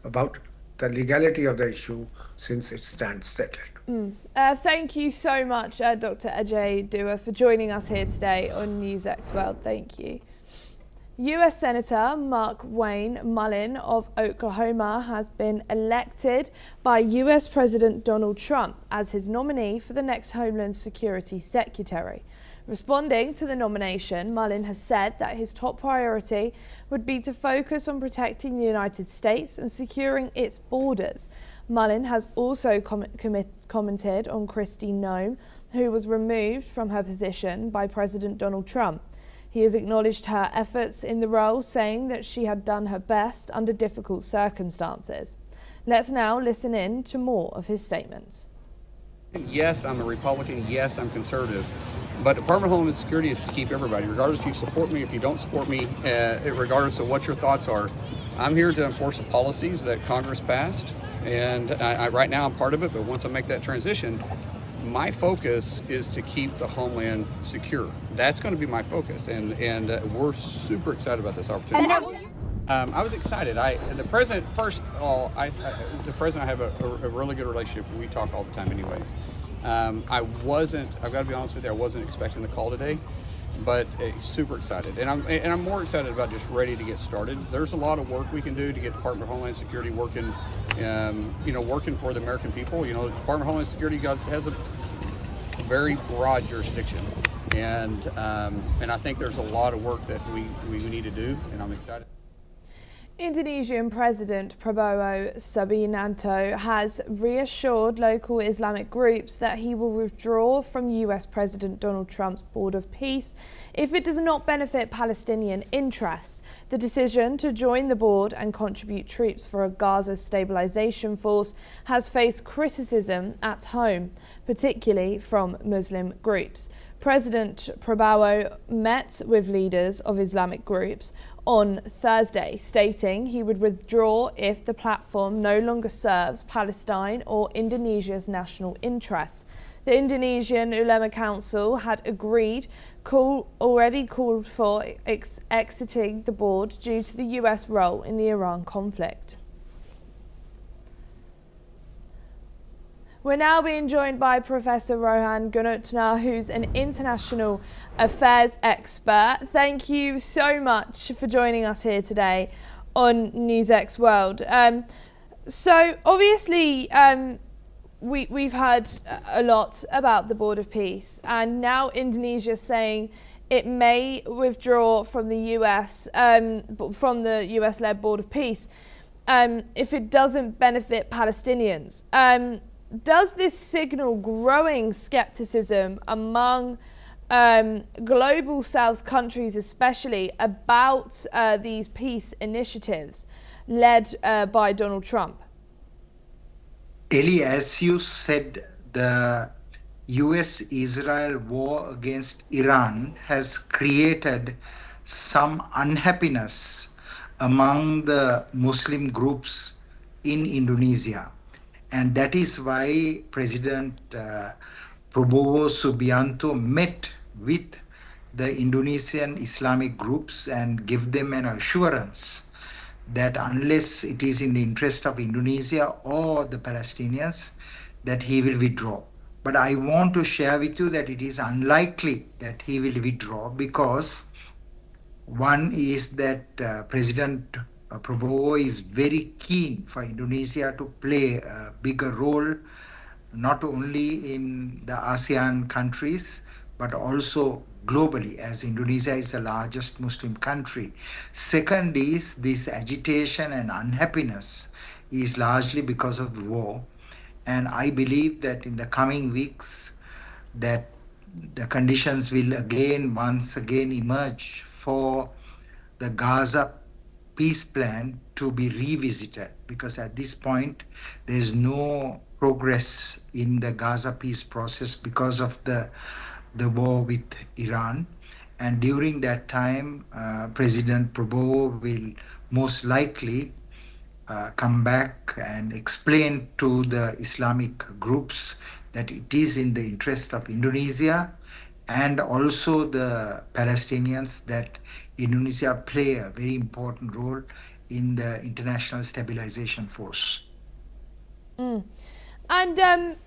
about the legality of the issue, since it stands settled. Thank you so much, Dr. Ajay Dua, for joining us here today on NewsX World. Thank you. US Senator Mark Wayne Mullin of Oklahoma has been elected by US President Donald Trump as his nominee for the next Homeland Security Secretary. Responding to the nomination, Mullin has said that his top priority would be to focus on protecting the United States and securing its borders. Mullin has also commented on Kristi Noem, who was removed from her position by President Donald Trump. He has acknowledged her efforts in the role, saying that she had done her best under difficult circumstances. Let's now listen in to more of his statements. Yes, I'm a Republican. Yes, I'm conservative. But Department of Homeland Security is to keep everybody, regardless if you support me, if you don't support me, regardless of what your thoughts are. I'm here to enforce the policies that Congress passed, and right now I'm part of it, but once I make that transition, my focus is to keep the homeland secure. That's going to be my focus, and we're super excited about this opportunity. I was excited. The president, first of all, the president, I have a really good relationship. We talk all the time anyways. I've got to be honest with you, I wasn't expecting the call today, but super excited. And I'm more excited about just ready to get started. There's a lot of work we can do to get the Department of Homeland Security working, working for the American people. The Department of Homeland Security has a very broad jurisdiction. And I think there's a lot of work that we need to do, and I'm excited. Indonesian President Prabowo Subianto has reassured local Islamic groups that he will withdraw from US President Donald Trump's Board of Peace if it does not benefit Palestinian interests. The decision to join the board and contribute troops for a Gaza stabilization force has faced criticism at home, particularly from Muslim groups. President Prabowo met with leaders of Islamic groups on Thursday, stating he would withdraw if the platform no longer serves Palestine or Indonesia's national interests. The Indonesian Ulama Council had already called for exiting the board due to the US role in the Iran conflict. We're now being joined by Professor Rohan Gunatna, who's an international affairs expert. Thank you so much for joining us here today on NewsX World. So obviously, we've heard a lot about the Board of Peace, and now Indonesia is saying it may withdraw from the US, from the US-led Board of Peace, if it doesn't benefit Palestinians. Does this signal growing skepticism among global South countries, especially about these peace initiatives led by Donald Trump? Ellie, as you said, the US-Israel war against Iran has created some unhappiness among the Muslim groups in Indonesia. And that is why President Prabowo Subianto met with the Indonesian Islamic groups and gave them an assurance that unless it is in the interest of Indonesia or the Palestinians, that he will withdraw. But I want to share with you that it is unlikely that he will withdraw, because one is that President Prabowo is very keen for Indonesia to play a bigger role, not only in the ASEAN countries, but also globally, as Indonesia is the largest Muslim country. Second is this agitation and unhappiness is largely because of the war. And I believe that in the coming weeks, that the conditions will once again emerge for the Gaza peace plan to be revisited, because at this point, there's no progress in the Gaza peace process because of the war with Iran. And during that time, President Prabowo will most likely come back and explain to the Islamic groups that it is in the interest of Indonesia and also the Palestinians that Indonesia play a very important role in the international stabilization force. And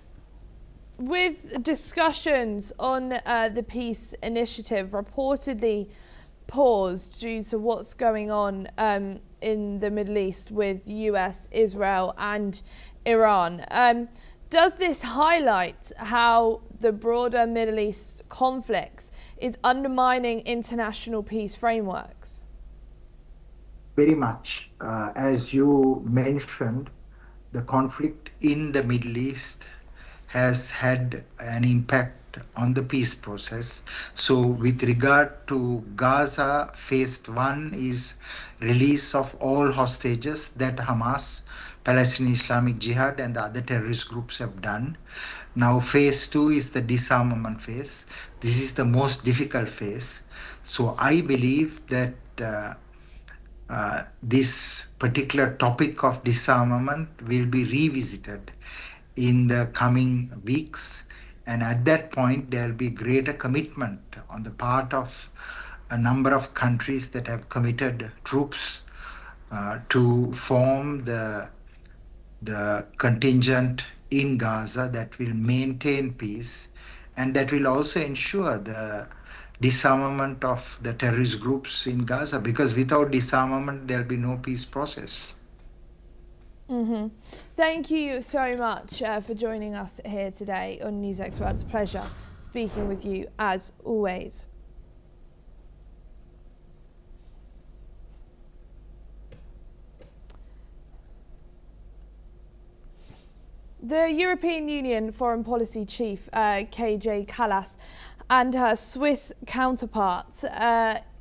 with discussions on the peace initiative reportedly paused due to what's going on in the Middle East with US, Israel and Iran, does this highlight how the broader Middle East conflicts is undermining international peace frameworks? Very much. As you mentioned, the conflict in the Middle East has had an impact on the peace process. So with regard to Gaza, phase 1 is release of all hostages that Hamas, Palestinian Islamic Jihad and the other terrorist groups have done. Now phase 2 is the disarmament phase. This is the most difficult phase. So I believe that this particular topic of disarmament will be revisited in the coming weeks, and at that point there will be greater commitment on the part of a number of countries that have committed troops to form the contingent in Gaza that will maintain peace and that will also ensure the disarmament of the terrorist groups in Gaza, because without disarmament there will be no peace process. Thank you so much for joining us here today on NewsX World. It's a pleasure speaking with you as always. The European Union Foreign Policy Chief, KJ Kallas, and her Swiss counterparts,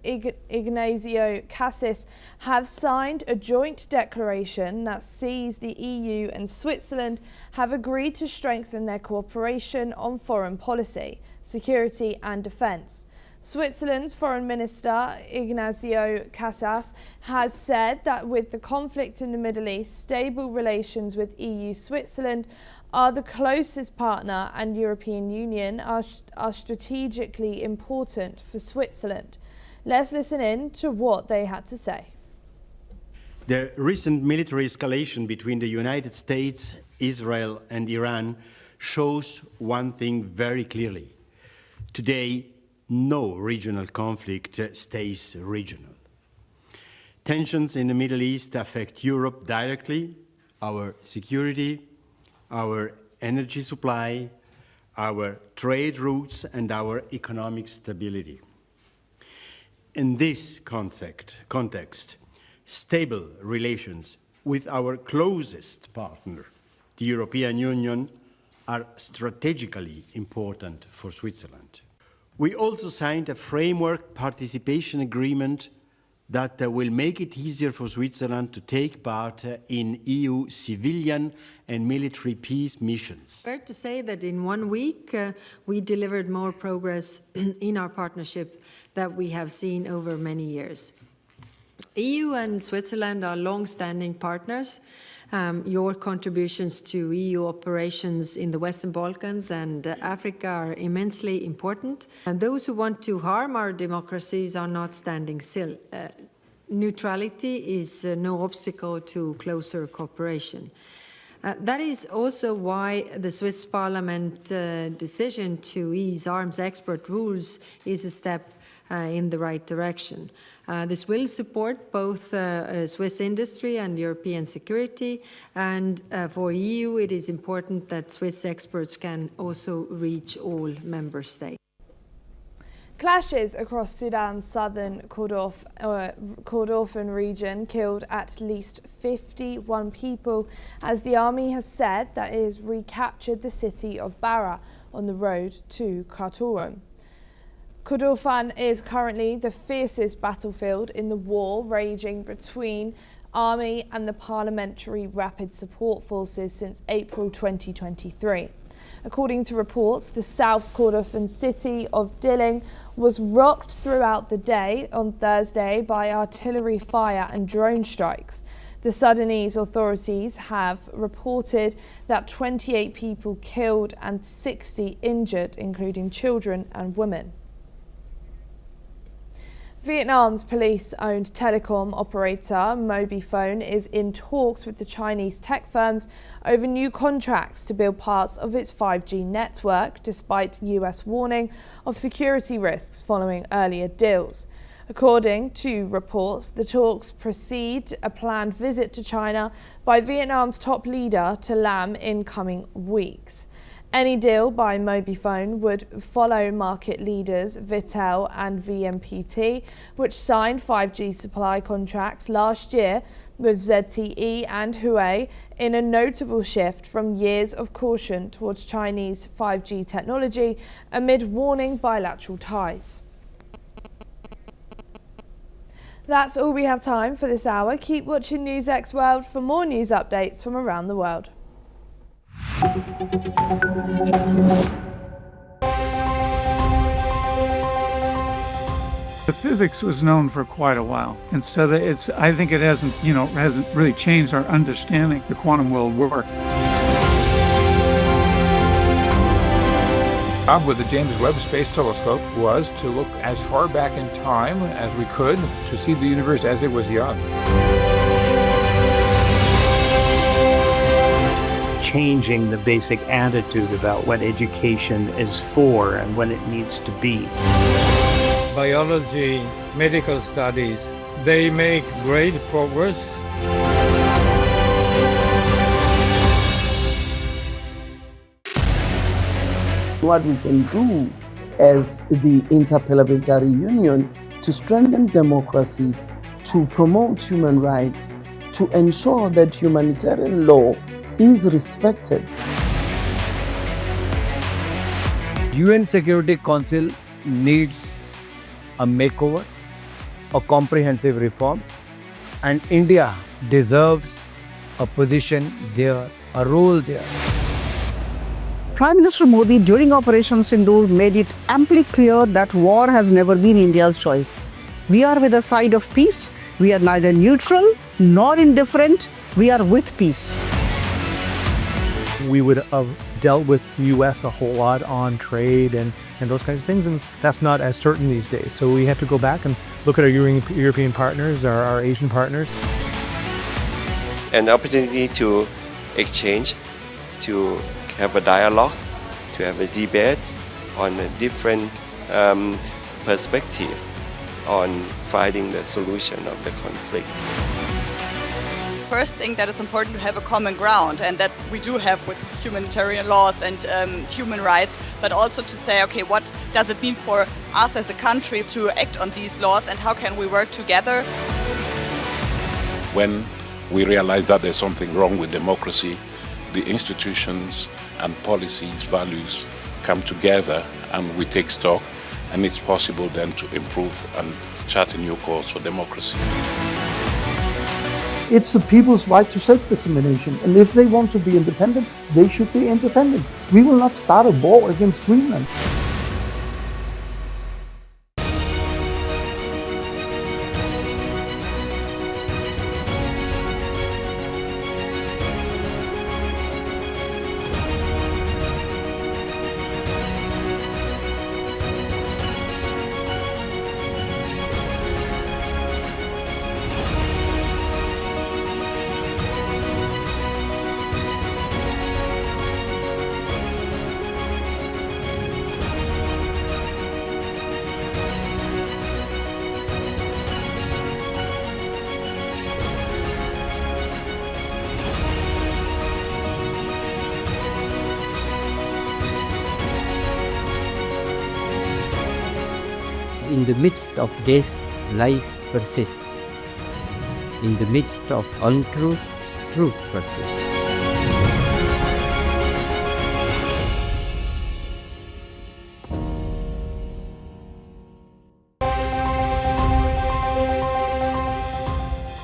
Ignacio Cassis, have signed a joint declaration that sees the EU and Switzerland have agreed to strengthen their cooperation on foreign policy, security and defence. Switzerland's Foreign Minister Ignacio Cassis has said that with the conflict in the Middle East, stable relations with EU-Switzerland are the closest partner and European Union are strategically important for Switzerland. Let's listen in to what they had to say. The recent military escalation between the United States, Israel and Iran shows one thing very clearly. Today, no regional conflict stays regional. Tensions in the Middle East affect Europe directly, our security, our energy supply, our trade routes, and our economic stability. In this context, stable relations with our closest partner, the European Union, are strategically important for Switzerland. We also signed a framework participation agreement that will make it easier for Switzerland to take part in EU civilian and military peace missions. Fair to say that in 1 week we delivered more progress in our partnership that we have seen over many years. EU and Switzerland are long-standing partners. Your contributions to EU operations in the Western Balkans and Africa are immensely important. And those who want to harm our democracies are not standing still. Neutrality is no obstacle to closer cooperation. That is also why the Swiss Parliament decision to ease arms export rules is a step in the right direction. This will support both Swiss industry and European security, and for EU it is important that Swiss exports can also reach all member states. Clashes across Sudan's southern Kordofan region killed at least 51 people as the army has said that it has recaptured the city of Bara on the road to Khartoum. Kordofan is currently the fiercest battlefield in the war raging between army and the Parliamentary Rapid Support Forces since April 2023. According to reports, the South Kordofan city of Dilling was rocked throughout the day on Thursday by artillery fire and drone strikes. The Sudanese authorities have reported that 28 people killed and 60 injured, including children and women. Vietnam's police-owned telecom operator Mobifone is in talks with the Chinese tech firms over new contracts to build parts of its 5G network, despite US warning of security risks following earlier deals. According to reports, the talks precede a planned visit to China by Vietnam's top leader to Lam in coming weeks. Any deal by Mobifone would follow market leaders Vitel and VMPT, which signed 5G supply contracts last year with ZTE and Huawei, in a notable shift from years of caution towards Chinese 5G technology amid warning bilateral ties. That's all we have time for this hour. Keep watching NewsX World for more news updates from around the world. The physics was known for quite a while, and so I think it hasn't really changed our understanding of the quantum world work. The job with the James Webb Space Telescope was to look as far back in time as we could to see the universe as it was young. Changing the basic attitude about what education is for and what it needs to be. Biology, medical studies, they make great progress. What we can do as the Interparliamentary Union to strengthen democracy, to promote human rights, to ensure that humanitarian law is respected. UN Security Council needs a makeover, a comprehensive reform, and India deserves a position there, a role there. Prime Minister Modi during Operation Sindoor made it amply clear that war has never been India's choice. We are with the side of peace. We are neither neutral nor indifferent. We are with peace. We would have dealt with the US a whole lot on trade and those kinds of things, and that's not as certain these days. So we have to go back and look at our European partners, our Asian partners. An opportunity to exchange, to have a dialogue, to have a debate on a different perspective on finding the solution of the conflict. first thing that is important to have a common ground, and that we do have with humanitarian laws and human rights, but also to say, okay, what does it mean for us as a country to act on these laws, and how can we work together? When we realize that there's something wrong with democracy, the institutions and policies, values come together and we take stock, and it's possible then to improve and chart a new course for democracy. It's the people's right to self-determination, and if they want to be independent, they should be independent. We will not start a war against Greenland. In the midst of this, life persists. In the midst of untruth, truth persists.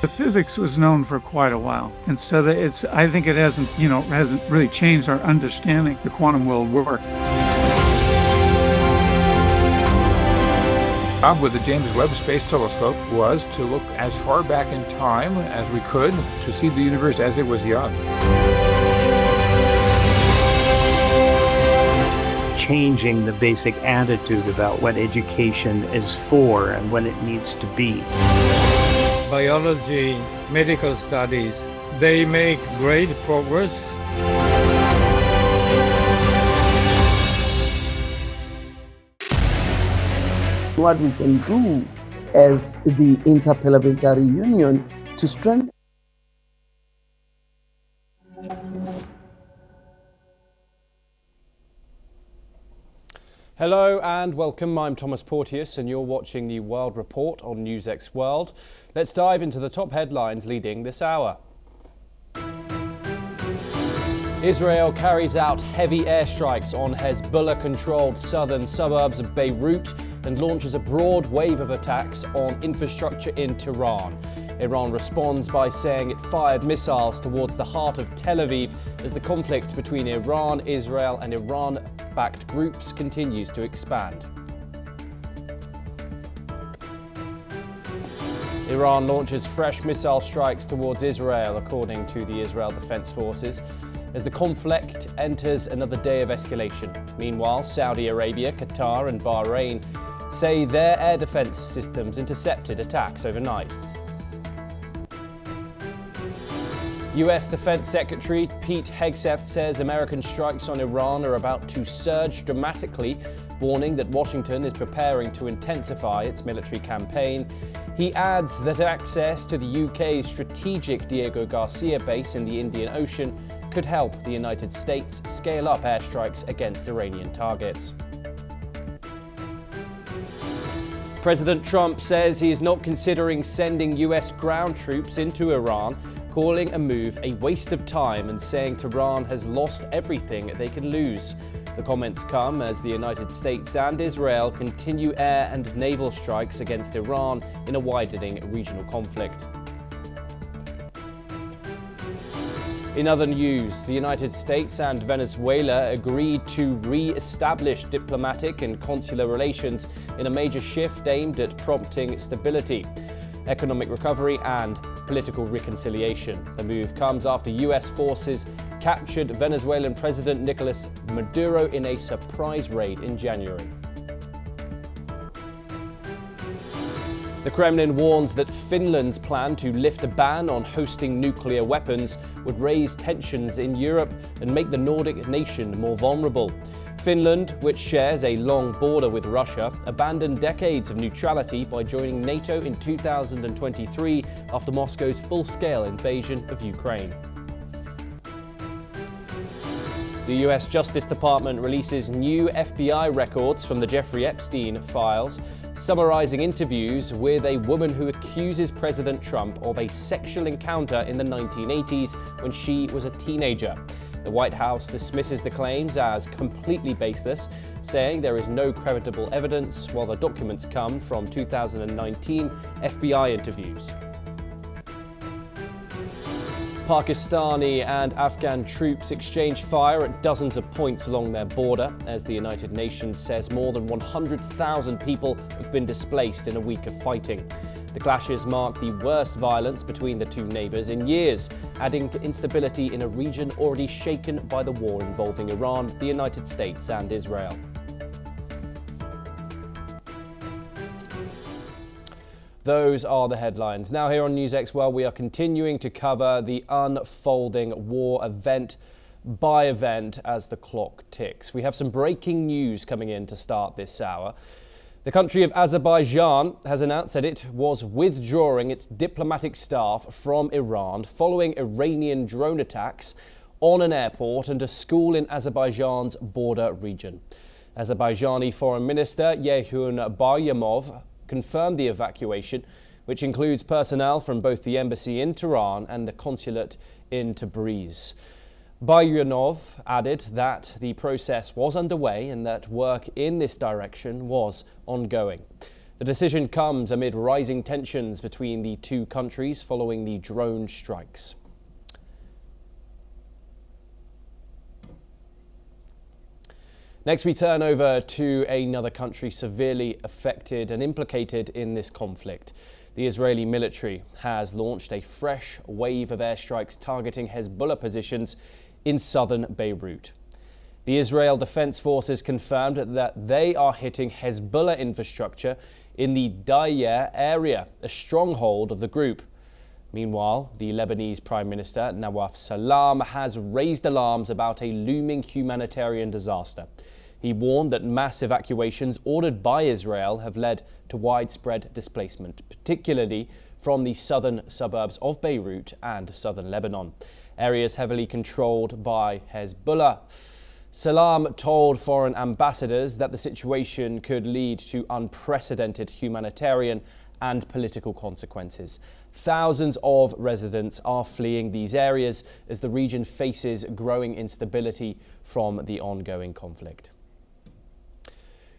The physics was known for quite a while, and so I think it hasn't really changed our understanding the quantum world work. The job with the James Webb Space Telescope was to look as far back in time as we could to see the universe as it was young. Changing the basic attitude about what education is for and what it needs to be. Biology, medical studies, they make great progress. What we can do as the Interparliamentary Union to strengthen. Hello and welcome, I'm Thomas Porteous and you're watching the World Report on NewsX World. Let's dive into the top headlines leading this hour. Israel carries out heavy airstrikes on Hezbollah-controlled southern suburbs of Beirut and launches a broad wave of attacks on infrastructure in Tehran. Iran responds by saying it fired missiles towards the heart of Tel Aviv as the conflict between Iran, Israel and Iran-backed groups continues to expand. Iran launches fresh missile strikes towards Israel, according to the Israel Defense Forces, as the conflict enters another day of escalation. Meanwhile, Saudi Arabia, Qatar and Bahrain say their air defense systems intercepted attacks overnight. US Defense Secretary Pete Hegseth says American strikes on Iran are about to surge dramatically, warning that Washington is preparing to intensify its military campaign. He adds that access to the UK's strategic Diego Garcia base in the Indian Ocean could help the United States scale up airstrikes against Iranian targets. President Trump says he is not considering sending US ground troops into Iran, calling a move a waste of time and saying Tehran has lost everything they can lose. The comments come as the United States and Israel continue air and naval strikes against Iran in a widening regional conflict. In other news, the United States and Venezuela agreed to re-establish diplomatic and consular relations in a major shift aimed at prompting stability, economic recovery and political reconciliation. The move comes after US forces captured Venezuelan President Nicolas Maduro in a surprise raid in January. The Kremlin warns that Finland's plan to lift a ban on hosting nuclear weapons would raise tensions in Europe and make the Nordic nation more vulnerable. Finland, which shares a long border with Russia, abandoned decades of neutrality by joining NATO in 2023 after Moscow's full-scale invasion of Ukraine. The US Justice Department releases new FBI records from the Jeffrey Epstein files, summarizing interviews with a woman who accuses President Trump of a sexual encounter in the 1980s when she was a teenager. The White House dismisses the claims as completely baseless, saying there is no credible evidence, while the documents come from 2019 FBI interviews. Pakistani and Afghan troops exchange fire at dozens of points along their border, as the United Nations says more than 100,000 people have been displaced in a week of fighting. The clashes mark the worst violence between the two neighbours in years, adding to instability in a region already shaken by the war involving Iran, the United States and Israel. Those are the headlines. Now here on NewsX World, we are continuing to cover the unfolding war event by event as the clock ticks. We have some breaking news coming in to start this hour. The country of Azerbaijan has announced that it was withdrawing its diplomatic staff from Iran following Iranian drone attacks on an airport and a school in Azerbaijan's border region. Azerbaijani Foreign Minister Yehun Baryamov confirmed the evacuation, which includes personnel from both the embassy in Tehran and the consulate in Tabriz. Baryamov added that the process was underway and that work in this direction was ongoing. The decision comes amid rising tensions between the two countries following the drone strikes. Next, we turn over to another country severely affected and implicated in this conflict. The Israeli military has launched a fresh wave of airstrikes targeting Hezbollah positions in southern Beirut. The Israel Defense Forces confirmed that they are hitting Hezbollah infrastructure in the Daya area, a stronghold of the group. Meanwhile, the Lebanese Prime Minister Nawaf Salam has raised alarms about a looming humanitarian disaster. He warned that mass evacuations ordered by Israel have led to widespread displacement, particularly from the southern suburbs of Beirut and southern Lebanon, areas heavily controlled by Hezbollah. Salam told foreign ambassadors that the situation could lead to unprecedented humanitarian and political consequences. Thousands of residents are fleeing these areas as the region faces growing instability from the ongoing conflict.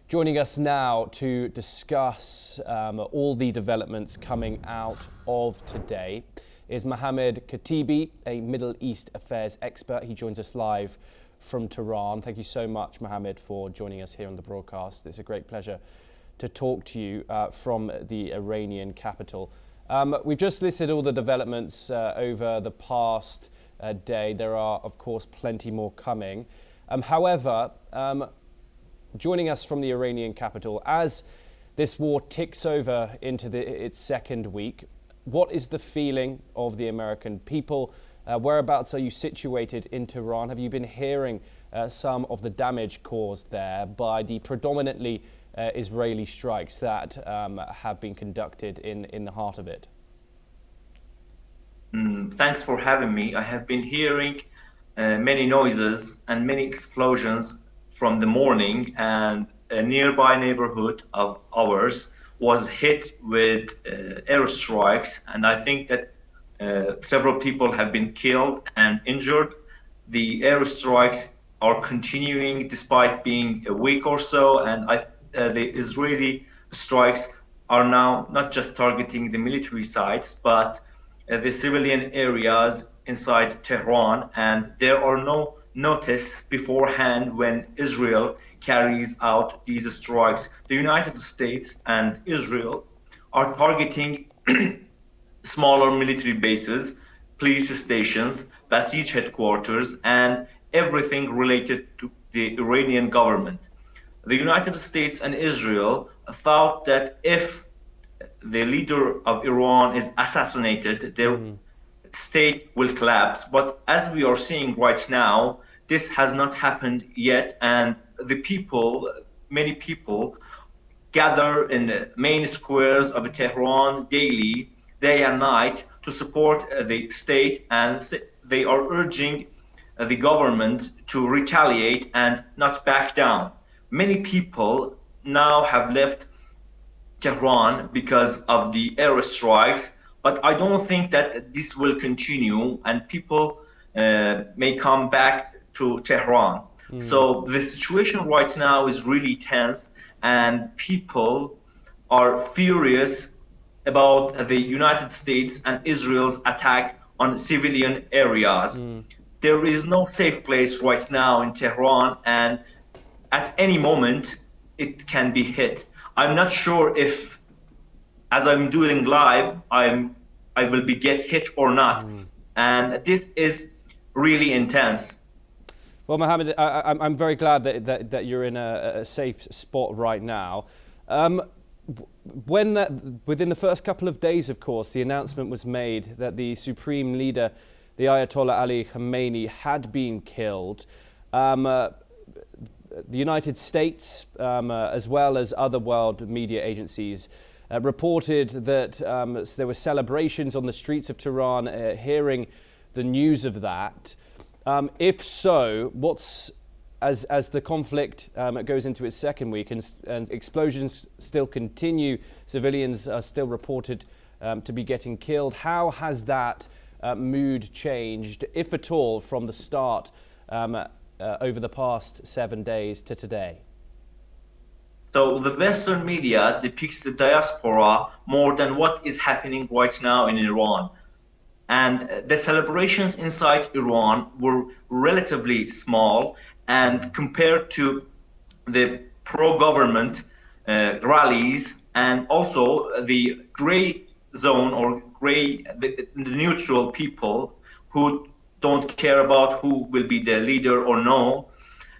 Joining us now to discuss all the developments coming out of today is Mohammed Khatibi, a Middle East affairs expert. He joins us live from Tehran. Thank you so much, Mohammed, for joining us here on the broadcast. It's a great pleasure to talk to you from the Iranian capital. We've just listed all the developments over the past day. There are, of course, plenty more coming. However, joining us from the Iranian capital, as this war ticks over into its second week, what is the feeling of the American people? Whereabouts are you situated in Tehran? Have you been hearing some of the damage caused there by the predominantly Israeli strikes that have been conducted in the heart of it? Thanks for having me. I have been hearing many noises and many explosions from the morning, and a nearby neighborhood of ours was hit with airstrikes, and I think that several people have been killed and injured. The airstrikes are continuing despite being a week or so, and the Israeli strikes are now not just targeting the military sites, but the civilian areas inside Tehran, and there are no notice beforehand when Israel carries out these strikes. The United States and Israel are targeting smaller military bases, police stations, Basij headquarters, and everything related to the Iranian government. The United States and Israel thought that if the leader of Iran is assassinated, their state will collapse. But as we are seeing right now, this has not happened yet, and the people, many people, gather in the main squares of Tehran daily, day and night, to support the state, and they are urging the government to retaliate and not back down. Many people now have left Tehran because of the airstrikes, but I don't think that this will continue and people may come back to Tehran. So the situation right now is really tense and people are furious about the United States and Israel's attack on civilian areas. There is no safe place right now in Tehran, and at any moment it can be hit. I'm not sure if, as I'm doing live, I will be get hit or not, and this is really intense. Well, Mohammed, I'm very glad that you're in a safe spot right now. Within the first couple of days, of course, the announcement was made that the supreme leader, the Ayatollah Ali Khamenei, had been killed. The United States, as well as other world media agencies, reported that there were celebrations on the streets of Tehran hearing the news of that. If so, as the conflict goes into its second week and explosions still continue, civilians are still reported to be getting killed, how has that mood changed, if at all, from the start over the past 7 days to today? So the Western media depicts the diaspora more than what is happening right now in Iran. And the celebrations inside Iran were relatively small, and compared to the pro-government rallies and also the gray zone or the neutral people who don't care about who will be the leader or no,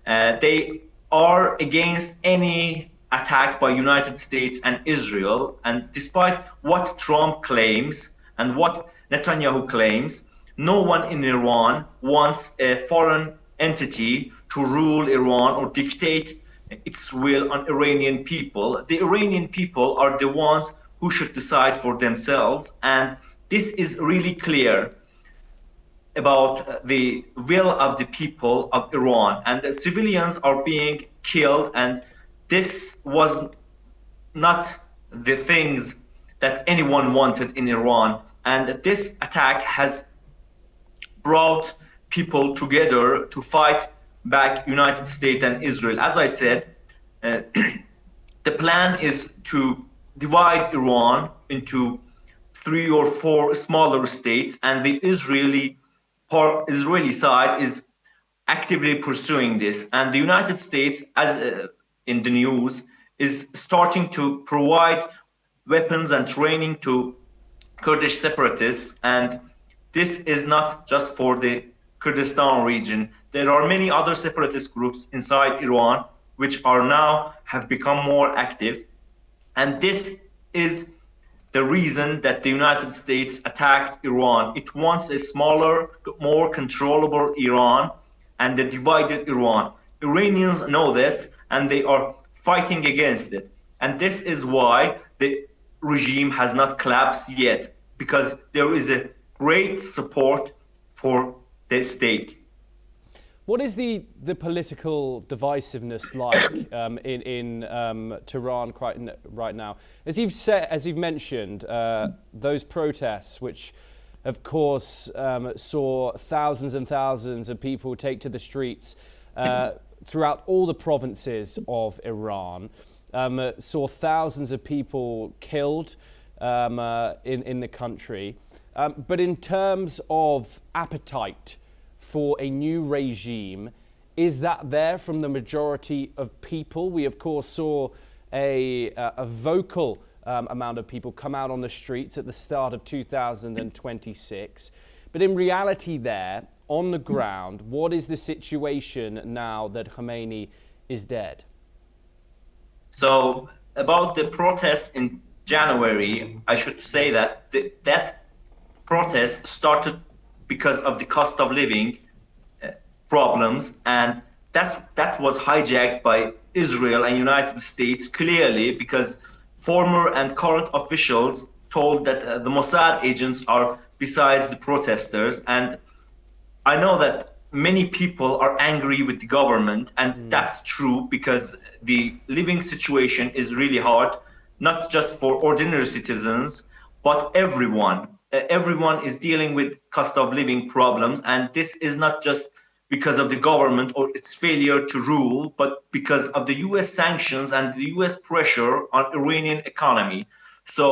they are against any attack by United States and Israel. And despite what Trump claims and what Netanyahu claims, no one in Iran wants a foreign entity to rule Iran or dictate its will on Iranian people. The Iranian people are the ones who should decide for themselves, and this is really clear about the will of the people of Iran, and the civilians are being killed, and this was not the things that anyone wanted in Iran. And this attack has brought people together to fight back United States and Israel. As I said, the plan is to divide Iran into 3 or 4 smaller states, and the Israeli side is actively pursuing this. And the United States, as in the news, is starting to provide weapons and training to Kurdish separatists, and this is not just for the Kurdistan region. There are many other separatist groups inside Iran which are now have become more active, and this is the reason that the United States attacked Iran. It wants a smaller, more controllable Iran and a divided Iran. Iranians know this and they are fighting against it, and this is why the regime has not collapsed yet, because there is a great support for the state. What is the political divisiveness like in Tehran right now? As you've mentioned, those protests, which of course saw thousands and thousands of people take to the streets throughout all the provinces of Iran, saw thousands of people killed in the country. But in terms of appetite for a new regime, is that there from the majority of people? We of course saw a vocal amount of people come out on the streets at the start of 2026. But in reality there, on the ground, what is the situation now that Khamenei is dead? So about the protests in January, I should say that that protest started because of the cost of living problems, and that was hijacked by Israel and United States clearly, because former and current officials told that the Mossad agents are besides the protesters. And I know that many people are angry with the government, and that's true, because the living situation is really hard, not just for ordinary citizens, but everyone. Everyone is dealing with cost of living problems, and this is not just because of the government or its failure to rule, but because of the US sanctions and the US pressure on Iranian economy. So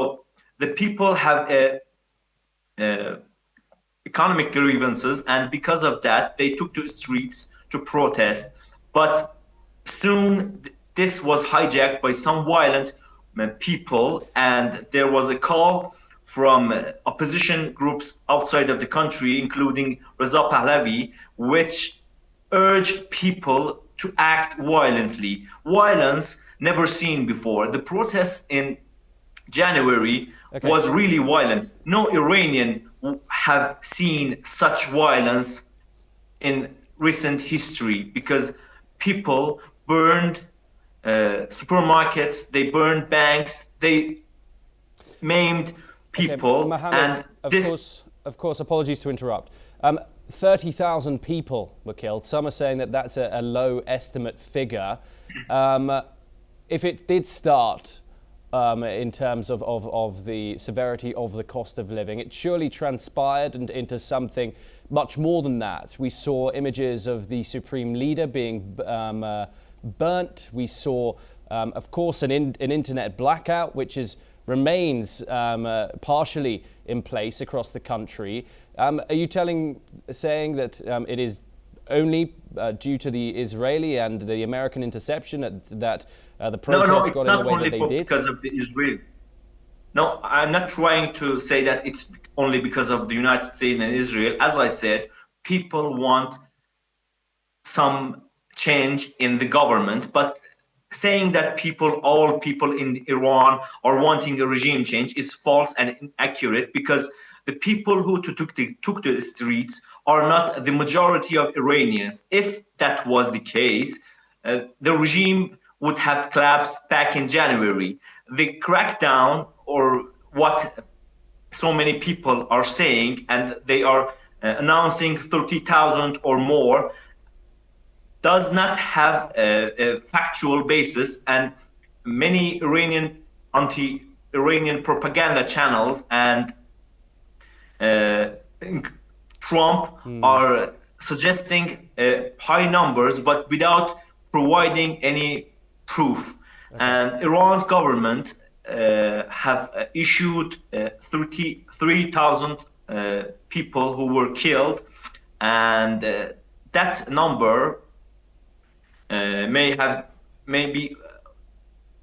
the people have economic grievances, and because of that, they took to the streets to protest. But soon this was hijacked by some violent people, and there was a call from opposition groups outside of the country, including Reza Pahlavi, which urged people to act violently. Violence never seen before. The protests in January was really violent. No Iranian have seen such violence in recent history, because people burned supermarkets, they burned banks, they maimed people. Mohammed, and of course, apologies to interrupt. 30,000 people were killed. Some are saying that that's a low estimate figure. If it did start in terms of the severity of the cost of living, it surely transpired into something much more than that. We saw images of the supreme leader being burnt. We saw, of course, an internet blackout, which remains partially in place across the country. Are you saying that it is only due to the Israeli and the American interception that the protests got in the way that they did? Because of the Israel. No, I'm not trying to say that it's only because of the United States and Israel. As I said, people want some change in the government, but saying that all people in Iran are wanting a regime change is false and inaccurate, because the people who took to the streets are not the majority of Iranians. If that was the case, the regime would have collapsed back in January. The crackdown, or what so many people are saying, and they are announcing 30,000 or more, does not have a factual basis, and many anti-Iranian propaganda channels and Trump are suggesting high numbers, but without providing any proof. And Iran's government have issued 33,000 people who were killed, and that number may be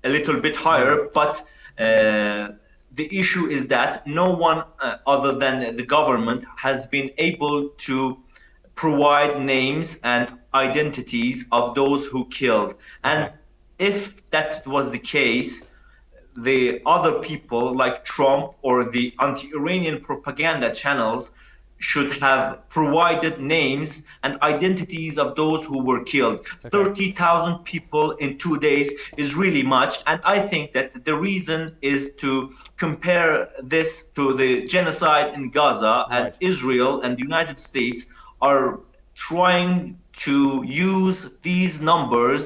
a little bit higher, but the issue is that no one other than the government has been able to provide names and identities of those who killed. And if that was the case, the other people like Trump or the anti-Iranian propaganda channels should have provided names and identities of those who were killed. 30,000 people in 2 days is really much. And I think that the reason is to compare this to the genocide in Gaza, and Israel and the United States are trying to use these numbers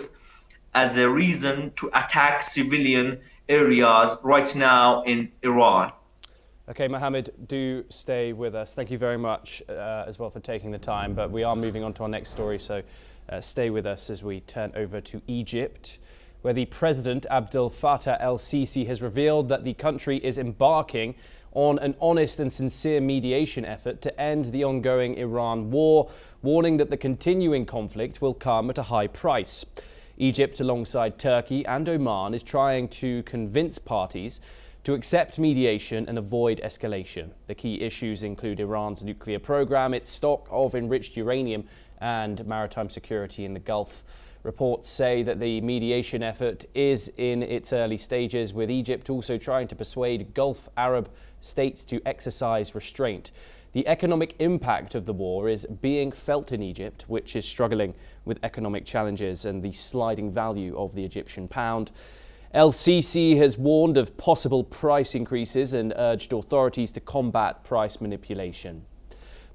as a reason to attack civilian areas right now in Iran. Okay, Mohammed, do stay with us. Thank you very much as well for taking the time, but we are moving on to our next story, so stay with us as we turn over to Egypt, where the President Abdel Fattah el-Sisi has revealed that the country is embarking on an honest and sincere mediation effort to end the ongoing Iran war, warning that the continuing conflict will come at a high price. Egypt, alongside Turkey and Oman, is trying to convince parties to accept mediation and avoid escalation. The key issues include Iran's nuclear program, its stock of enriched uranium, and maritime security in the Gulf. Reports say that the mediation effort is in its early stages, with Egypt also trying to persuade Gulf Arab states to exercise restraint. The economic impact of the war is being felt in Egypt, which is struggling with economic challenges and the sliding value of the Egyptian pound. El-Sisi has warned of possible price increases and urged authorities to combat price manipulation.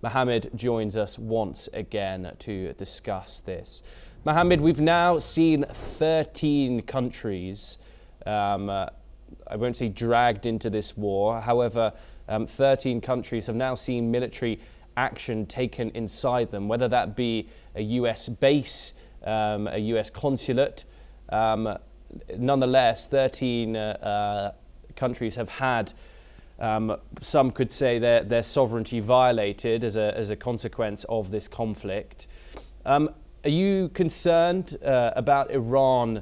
Mohammed joins us once again to discuss this. Mohammed, we've now seen 13 countries, I won't say dragged into this war, however, 13 countries have now seen military action taken inside them, whether that be a US base, a US consulate. Nonetheless, 13 countries have had, some could say, their sovereignty violated as a consequence of this conflict. Are you concerned about Iran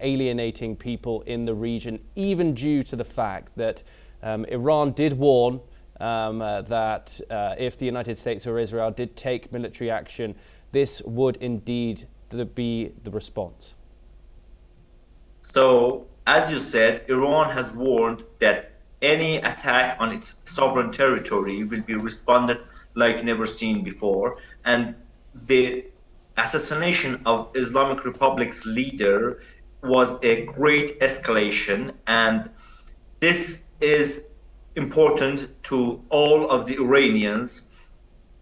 alienating people in the region, even due to the fact that Iran did warn that if the United States or Israel did take military action, this would indeed be the response? So, as you said, Iran has warned that any attack on its sovereign territory will be responded like never seen before. And the assassination of Islamic Republic's leader was a great escalation, and this is important to all of the Iranians,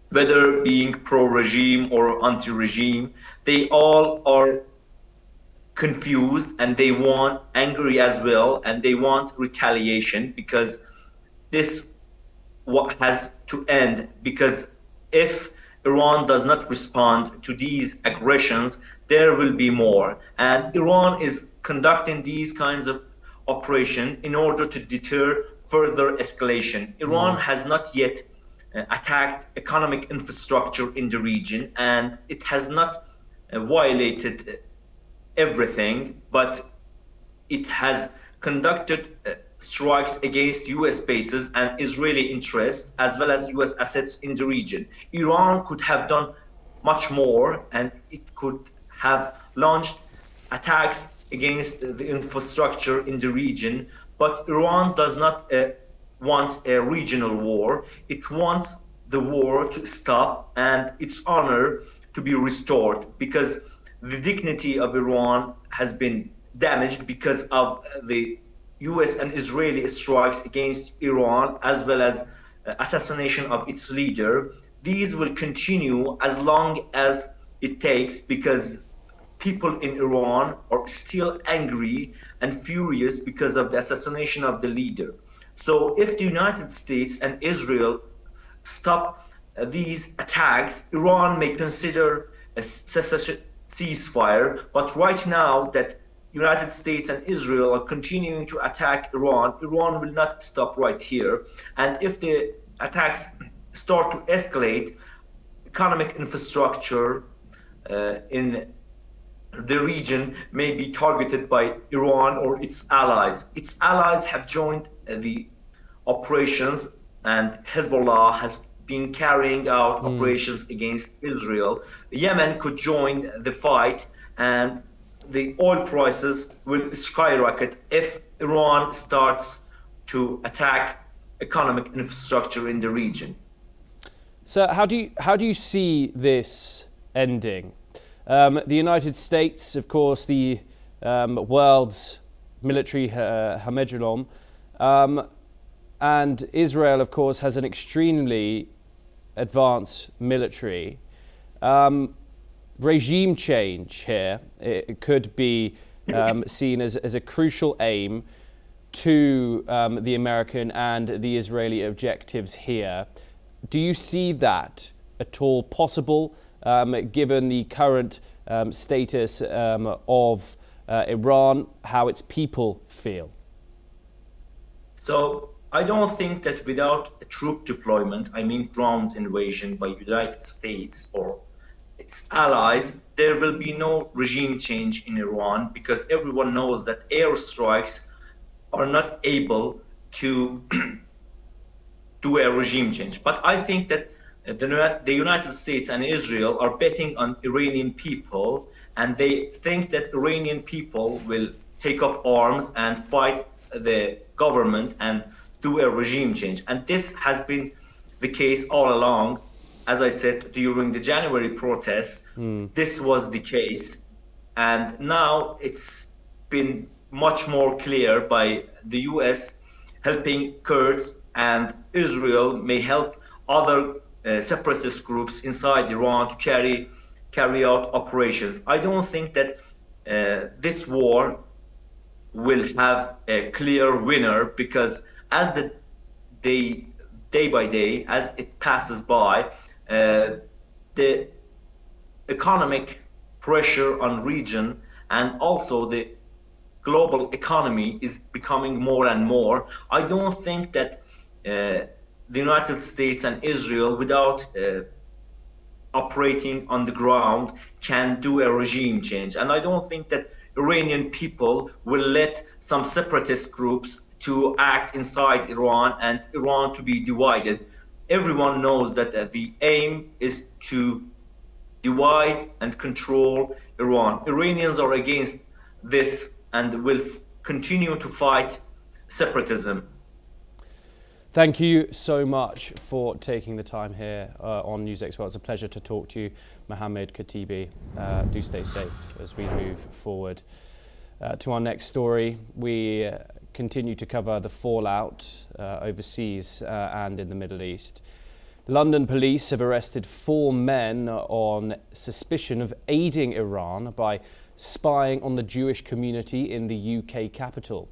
whether being pro-regime or anti-regime. They all are confused and they want angry as well, and they want retaliation, because this what has to end, because if Iran does not respond to these aggressions, there will be more. And Iran is conducting these kinds of operations in order to deter further escalation. Iran has not yet attacked economic infrastructure in the region, and it has not violated everything, but it has conducted strikes against US bases and Israeli interests, as well as US assets in the region. Iran could have done much more, and it could have launched attacks against the infrastructure in the region, but Iran does not want a regional war. It wants the war to stop and its honor to be restored, because the dignity of Iran has been damaged because of the US and Israeli strikes against Iran, as well as assassination of its leader. These will continue as long as it takes, because people in Iran are still angry and furious because of the assassination of the leader. So if the United States and Israel stop these attacks, Iran may consider a ceasefire. But right now that United States and Israel are continuing to attack Iran, Iran will not stop right here. And if the attacks start to escalate, economic infrastructure in the region may be targeted by Iran or its allies. Its allies have joined the operations, and Hezbollah has been carrying out operations against Israel. Yemen could join the fight, and the oil prices will skyrocket if Iran starts to attack economic infrastructure in the region. So how do you see this ending? The United States, of course, the world's military hegemon, and Israel, of course, has an extremely advanced military. Regime change here, it could be seen as a crucial aim to the American and the Israeli objectives here. Do you see that at all possible, given the current status of Iran, how its people feel? So I don't think that without a troop deployment, I mean ground invasion by United States or its allies, there will be no regime change in Iran, because everyone knows that airstrikes are not able to do a regime change. But I think that the United States and Israel are betting on Iranian people, and they think that Iranian people will take up arms and fight the government and do a regime change. And this has been the case all along. As I said, during the January protests, this was the case. And now it's been much more clear by the US helping Kurds, and Israel may help other separatist groups inside Iran to carry out operations. I don't think that this war will have a clear winner, because as the day by day, as it passes by, the economic pressure on region and also the global economy is becoming more and more. I don't think that the United States and Israel, without operating on the ground, can do a regime change. And I don't think that Iranian people will let some separatist groups to act inside Iran and Iran to be divided. Everyone knows that the aim is to divide and control Iran. Iranians are against this and will continue to fight separatism. Thank you so much for taking the time here on NewsX World. It's a pleasure to talk to you, Mohammed Khatibi. Do stay safe as we move forward. To our next story, we continue to cover the fallout overseas and in the Middle East. London police have arrested 4 men on suspicion of aiding Iran by spying on the Jewish community in the UK capital.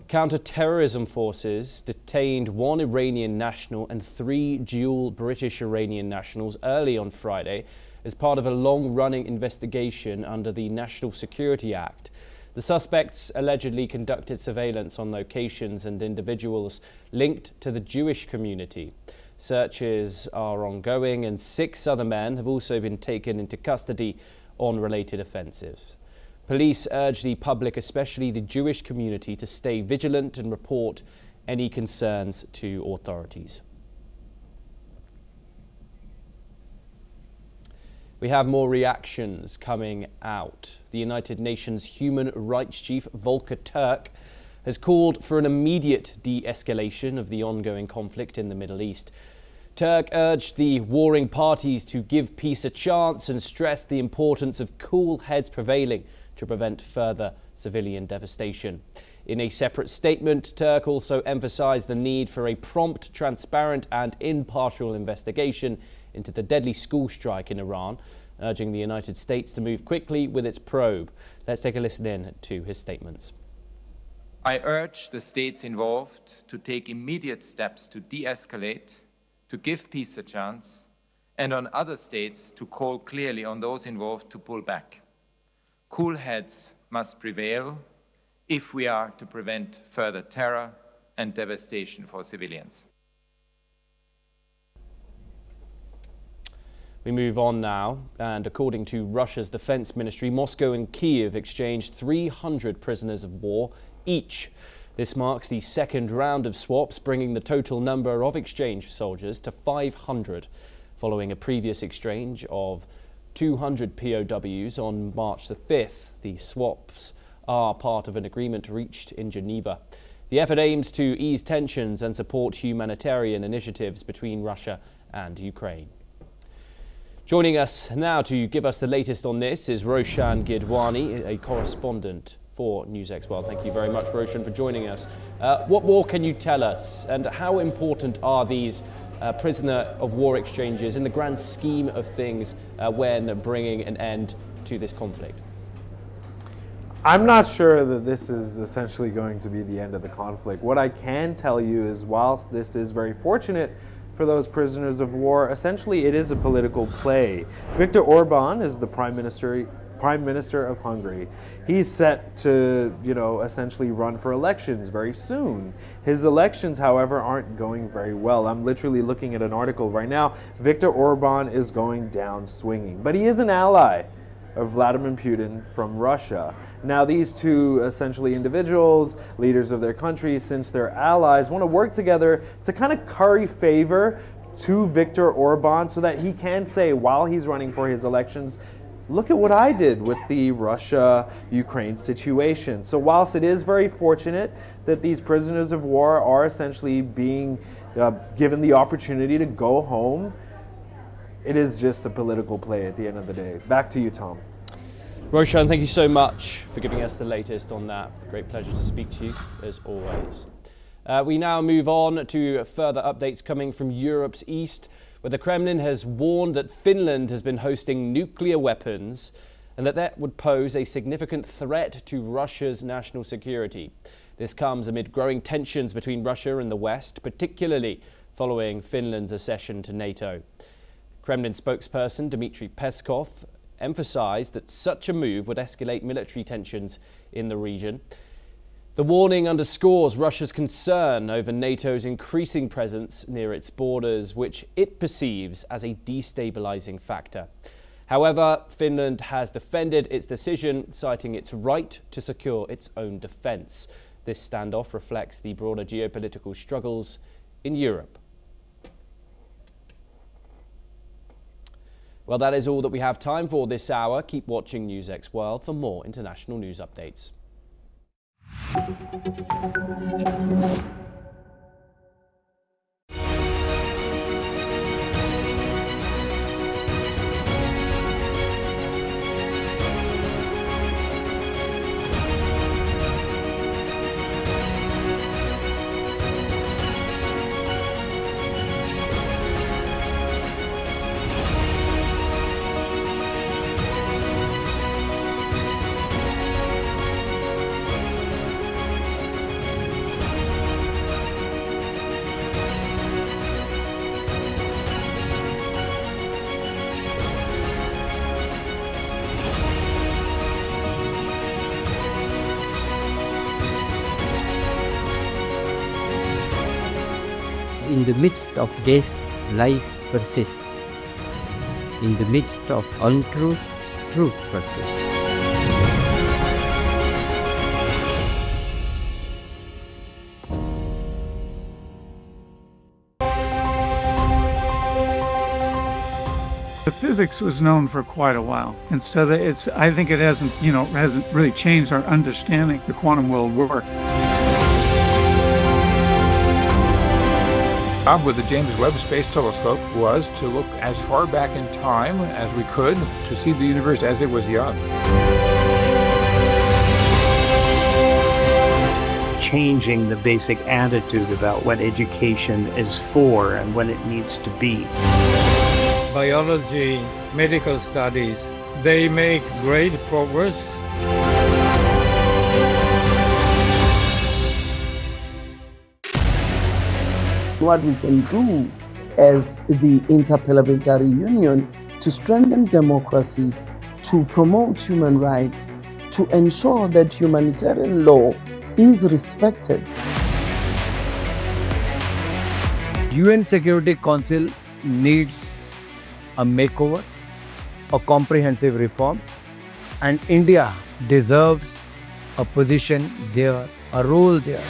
Counter-terrorism forces detained 1 Iranian national and 3 dual British-Iranian nationals early on Friday as part of a long-running investigation under the National Security Act. The suspects allegedly conducted surveillance on locations and individuals linked to the Jewish community. Searches are ongoing, and 6 other men have also been taken into custody on related offences. Police urge the public, especially the Jewish community, to stay vigilant and report any concerns to authorities. We have more reactions coming out. The United Nations Human Rights Chief Volker Turk has called for an immediate de-escalation of the ongoing conflict in the Middle East. Turk urged the warring parties to give peace a chance and stressed the importance of cool heads prevailing to prevent further civilian devastation. In a separate statement, Turk also emphasized the need for a prompt, transparent and impartial investigation into the deadly school strike in Iran, urging the United States to move quickly with its probe. Let's take a listen in to his statements. I urge the states involved to take immediate steps to de-escalate, to give peace a chance, and on other states to call clearly on those involved to pull back. Cool heads must prevail if we are to prevent further terror and devastation for civilians. We move on now, and according to Russia's defense ministry, Moscow and Kyiv exchanged 300 prisoners of war each. This marks the second round of swaps, bringing the total number of exchanged soldiers to 500, following a previous exchange of 200 POWs on March the 5th. The swaps are part of an agreement reached in Geneva. The effort aims to ease tensions and support humanitarian initiatives between Russia and Ukraine. Joining us now to give us the latest on this is Roshan Gidwani, a correspondent for NewsX World. Thank you very much, Roshan, for joining us. What more can you tell us, and how important are these prisoner of war exchanges in the grand scheme of things when bringing an end to this conflict? I'm not sure that this is essentially going to be the end of the conflict. What I can tell you is, whilst this is very fortunate for those prisoners of war, essentially it is a political play. Viktor Orban is the Prime Minister of Hungary. He's set to, essentially run for elections very soon. His elections, however, aren't going very well. I'm literally looking at an article right now. Viktor Orban is going down swinging, but he is an ally of Vladimir Putin from Russia. Now, these two essentially individuals, leaders of their countries, since they're allies, want to work together to kind of curry favor to Viktor Orban so that he can say while he's running for his elections, look at what I did with the Russia-Ukraine situation. So whilst it is very fortunate that these prisoners of war are essentially being given the opportunity to go home, it is just a political play at the end of the day. Back to you, Tom. Roshan, thank you so much for giving us the latest on that. Great pleasure to speak to you, as always. We now move on to further updates coming from Europe's east, where the Kremlin has warned that Finland has been hosting nuclear weapons and that would pose a significant threat to Russia's national security. This comes amid growing tensions between Russia and the West, particularly following Finland's accession to NATO. Kremlin spokesperson Dmitry Peskov emphasized that such a move would escalate military tensions in the region. The warning underscores Russia's concern over NATO's increasing presence near its borders, which it perceives as a destabilizing factor. However, Finland has defended its decision, citing its right to secure its own defense. This standoff reflects the broader geopolitical struggles in Europe. Well, that is all that we have time for this hour. Keep watching NewsX World for more international news updates. In the midst of this, life persists. In the midst of untruth, truth persists. The physics was known for quite a while, and so I think it hasn't really changed our understanding the quantum world work. The job with the James Webb Space Telescope was to look as far back in time as we could to see the universe as it was young. Changing the basic attitude about what education is for and what it needs to be. Biology, medical studies, they make great progress. What we can do as the Interparliamentary Union to strengthen democracy, to promote human rights, to ensure that humanitarian law is respected. UN Security Council needs a makeover, a comprehensive reform, and India deserves a position there, a role there.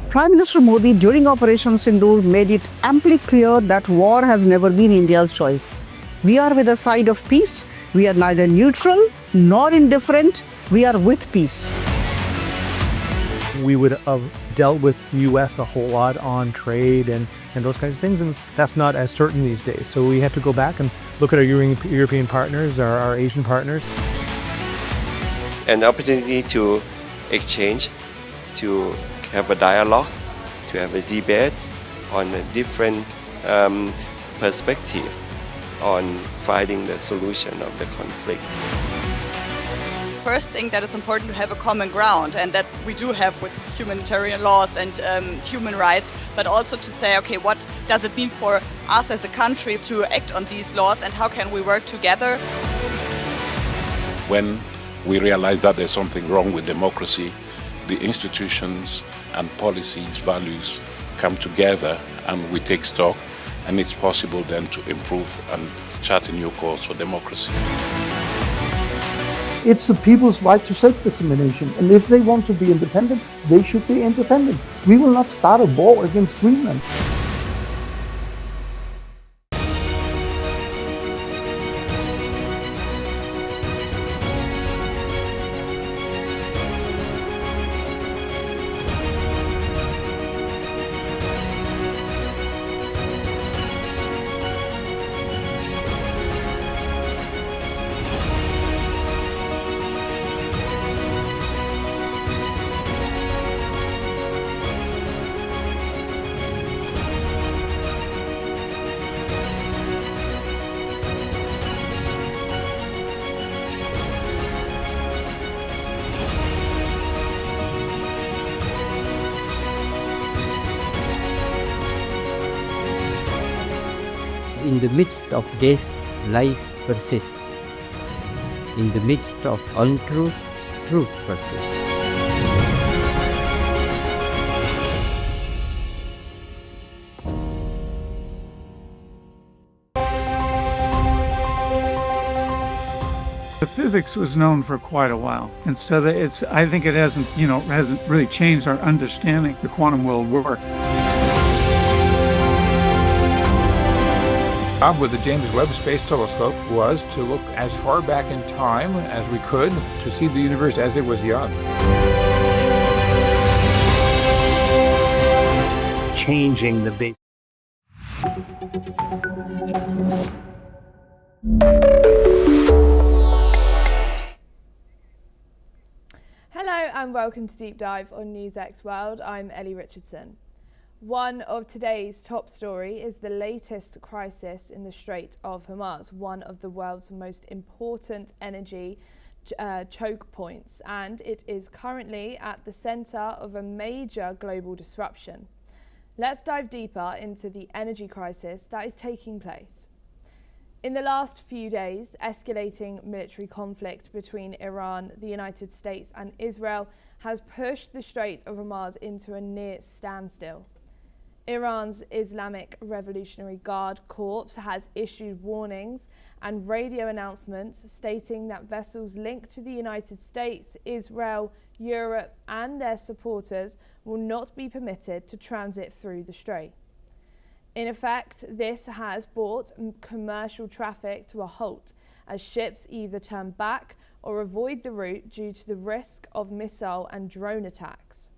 Prime Minister Modi during Operation Sindoor made it amply clear that war has never been India's choice. We are with the side of peace. We are neither neutral nor indifferent. We are with peace. We would have dealt with the U.S. a whole lot on trade and those kinds of things, and that's not as certain these days. So we have to go back and look at our European partners, our Asian partners. An opportunity to exchange, to have a dialogue, to have a debate on a different perspective on finding the solution of the conflict. First thing that is important to have a common ground, and that we do have with humanitarian laws and human rights, but also to say, okay, what does it mean for us as a country to act on these laws and how can we work together? When we realize that there's something wrong with democracy, the institutions and policies, values come together and we take stock, and it's possible then to improve and chart a new course for democracy. It's the people's right to self-determination, and if they want to be independent, they should be independent. We will not start a war against Greenland. In the midst of this, life persists. In the midst of untruth, truth persists. The physics was known for quite a while, and so that I think it hasn't really changed our understanding the quantum world work. The job with the James Webb Space Telescope was to look as far back in time as we could to see the universe as it was young. Changing the basic. Hello and welcome to Deep Dive on NewsX World. I'm Ellie Richardson. One of today's top story is the latest crisis in the Strait of Hormuz, one of the world's most important energy choke points, and it is currently at the center of a major global disruption. Let's dive deeper into the energy crisis that is taking place. In the last few days, escalating military conflict between Iran, the United States and Israel has pushed the Strait of Hormuz into a near standstill. Iran's Islamic Revolutionary Guard Corps has issued warnings and radio announcements stating that vessels linked to the United States, Israel, Europe and their supporters will not be permitted to transit through the strait. In effect, this has brought commercial traffic to a halt as ships either turn back or avoid the route due to the risk of missile and drone attacks.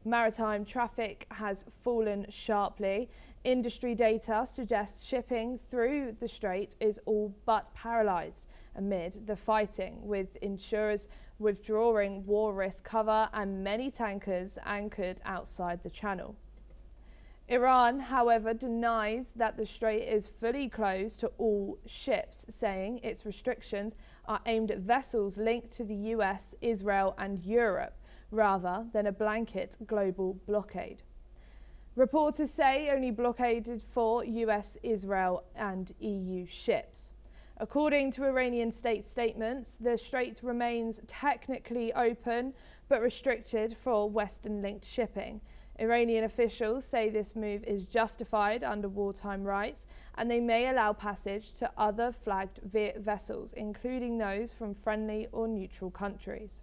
Maritime traffic has fallen sharply. Industry data suggests shipping through the strait is all but paralysed amid the fighting, with insurers withdrawing war risk cover and many tankers anchored outside the channel. Iran, however, denies that the strait is fully closed to all ships, saying its restrictions are aimed at vessels linked to the US, Israel and Europe, rather than a blanket global blockade. Reporters say only blockaded for US, Israel and EU ships. According to Iranian state statements, the strait remains technically open but restricted for Western-linked shipping. Iranian officials say this move is justified under wartime rights, and they may allow passage to other flagged vessels, including those from friendly or neutral countries.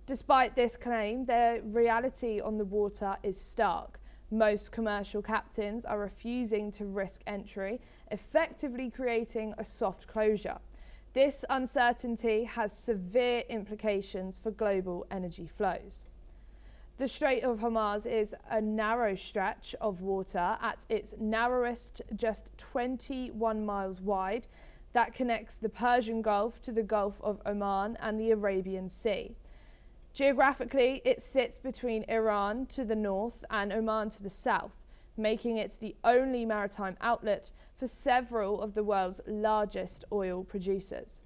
Despite this claim, the reality on the water is stark. Most commercial captains are refusing to risk entry, effectively creating a soft closure. This uncertainty has severe implications for global energy flows. The Strait of Hormuz is a narrow stretch of water, at its narrowest just 21 miles wide, that connects the Persian Gulf to the Gulf of Oman and the Arabian Sea. Geographically, it sits between Iran to the north and Oman to the south, making it the only maritime outlet for several of the world's largest oil producers.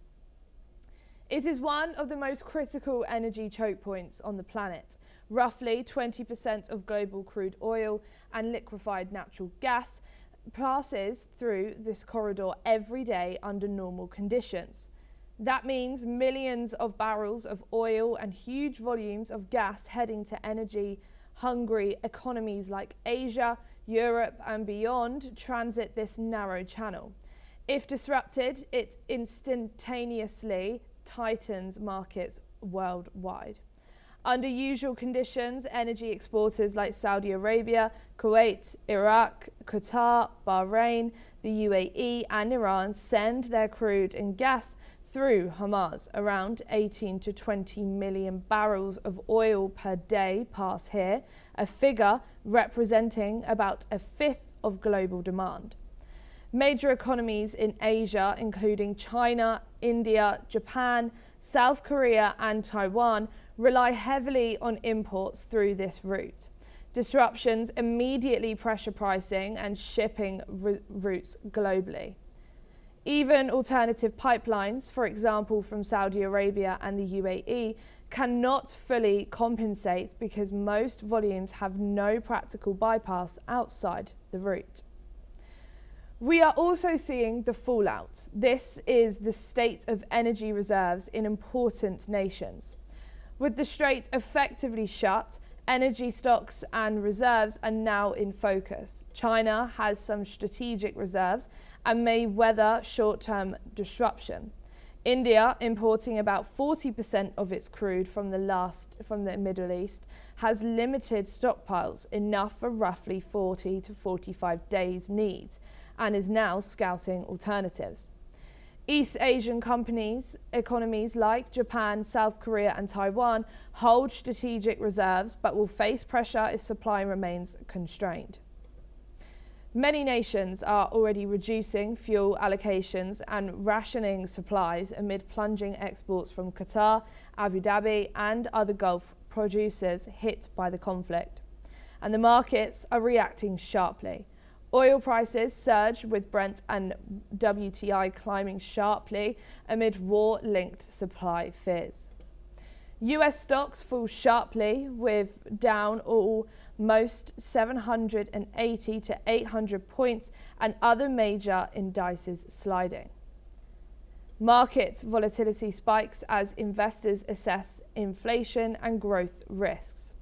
It is one of the most critical energy choke points on the planet. Roughly 20% of global crude oil and liquefied natural gas passes through this corridor every day under normal conditions. That means millions of barrels of oil and huge volumes of gas heading to energy-hungry economies like Asia, Europe and beyond transit this narrow channel. If disrupted, it instantaneously tightens markets worldwide. Under usual conditions, energy exporters like Saudi Arabia, Kuwait, Iraq, Qatar, Bahrain, the UAE and Iran send their crude and gas through Hormuz. Around 18 to 20 million barrels of oil per day pass here, a figure representing about a fifth of global demand. Major economies in Asia, including China, India, Japan, South Korea and Taiwan, rely heavily on imports through this route. Disruptions immediately pressure pricing and shipping routes globally. Even alternative pipelines, for example from Saudi Arabia and the UAE, cannot fully compensate because most volumes have no practical bypass outside the route. We are also seeing the fallout. This is the state of energy reserves in important nations. With the strait effectively shut, energy stocks and reserves are now in focus. China has some strategic reserves and may weather short-term disruption. India, importing about 40% of its crude from the Middle East, has limited stockpiles, enough for roughly 40 to 45 days' needs, and is now scouting alternatives. East Asian economies like Japan, South Korea and Taiwan hold strategic reserves but will face pressure if supply remains constrained. Many nations are already reducing fuel allocations and rationing supplies amid plunging exports from Qatar, Abu Dhabi and other Gulf producers hit by the conflict. And the markets are reacting sharply. Oil prices surged with Brent and WTI climbing sharply amid war-linked supply fears. US stocks fall sharply with down almost 780 to 800 points and other major indices sliding. Market volatility spikes as investors assess inflation and growth risks.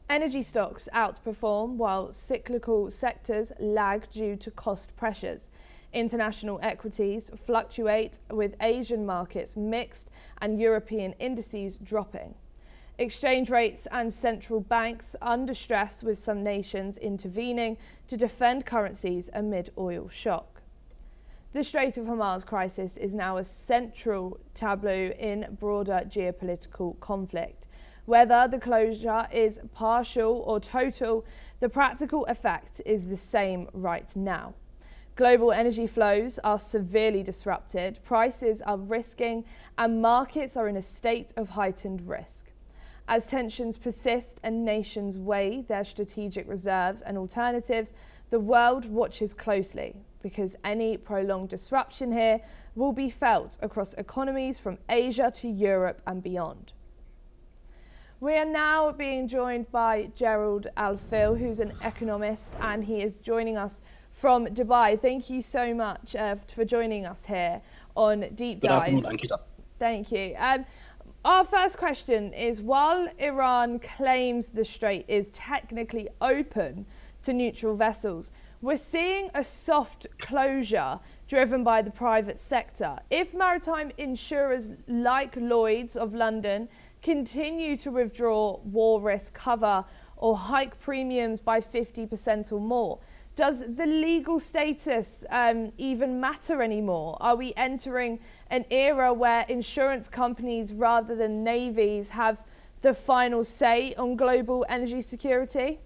Energy stocks outperform while cyclical sectors lag due to cost pressures. International equities fluctuate with Asian markets mixed and European indices dropping. Exchange rates and central banks under stress with some nations intervening to defend currencies amid oil shock. The Strait of Hormuz crisis is now a central tableau in broader geopolitical conflict. Whether the closure is partial or total, the practical effect is the same right now. Global energy flows are severely disrupted, prices are risking, and markets are in a state of heightened risk. As tensions persist and nations weigh their strategic reserves and alternatives, the world watches closely because any prolonged disruption here will be felt across economies from Asia to Europe and beyond. We are now being joined by Gerald Alfil, who's an economist, and he is joining us from Dubai. Thank you so much for joining us here on Deep Dive. Good afternoon, Ankita. Thank you. Our first question is, while Iran claims the strait is technically open to neutral vessels, we're seeing a soft closure driven by the private sector. If maritime insurers like Lloyd's of London continue to withdraw war risk cover or hike premiums by 50% or more, does the legal status even matter anymore? Are we entering an era where insurance companies rather than navies have the final say on global energy security?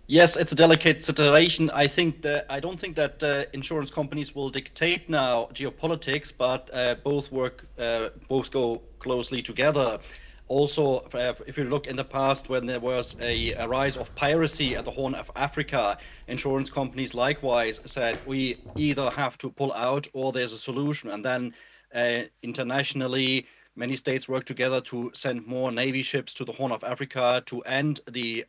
Yes, it's a delicate situation. I don't think that insurance companies will dictate now geopolitics, but both go closely together. Also, if you look in the past when there was a rise of piracy at the Horn of Africa, insurance companies likewise said we either have to pull out or there's a solution. And then internationally, many states work together to send more Navy ships to the Horn of Africa to end the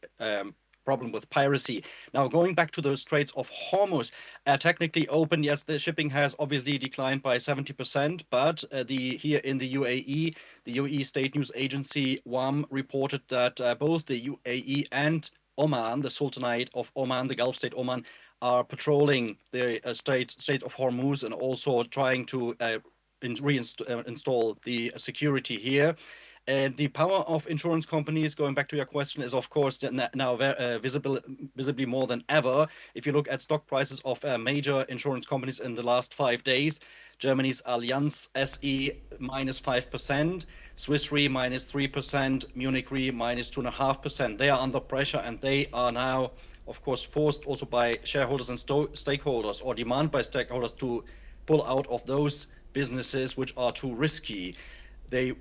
problem with piracy. Now, going back to the Straits of Hormuz, technically open, yes, the shipping has obviously declined by 70%, but here in the UAE, the UAE State News Agency, WAM, reported that both the UAE and Oman, the Sultanate of Oman, the Gulf state Oman, are patrolling the Strait of Hormuz and also trying to reinstall the security here. The power of insurance companies, going back to your question, is of course now visibly more than ever. If you look at stock prices of major insurance companies in the last 5 days, Germany's Allianz SE minus 5%, Swiss Re minus 3%, Munich Re minus 2.5%. They are under pressure and they are now, of course, forced also by shareholders and stakeholders or demand by stakeholders to pull out of those businesses which are too risky. They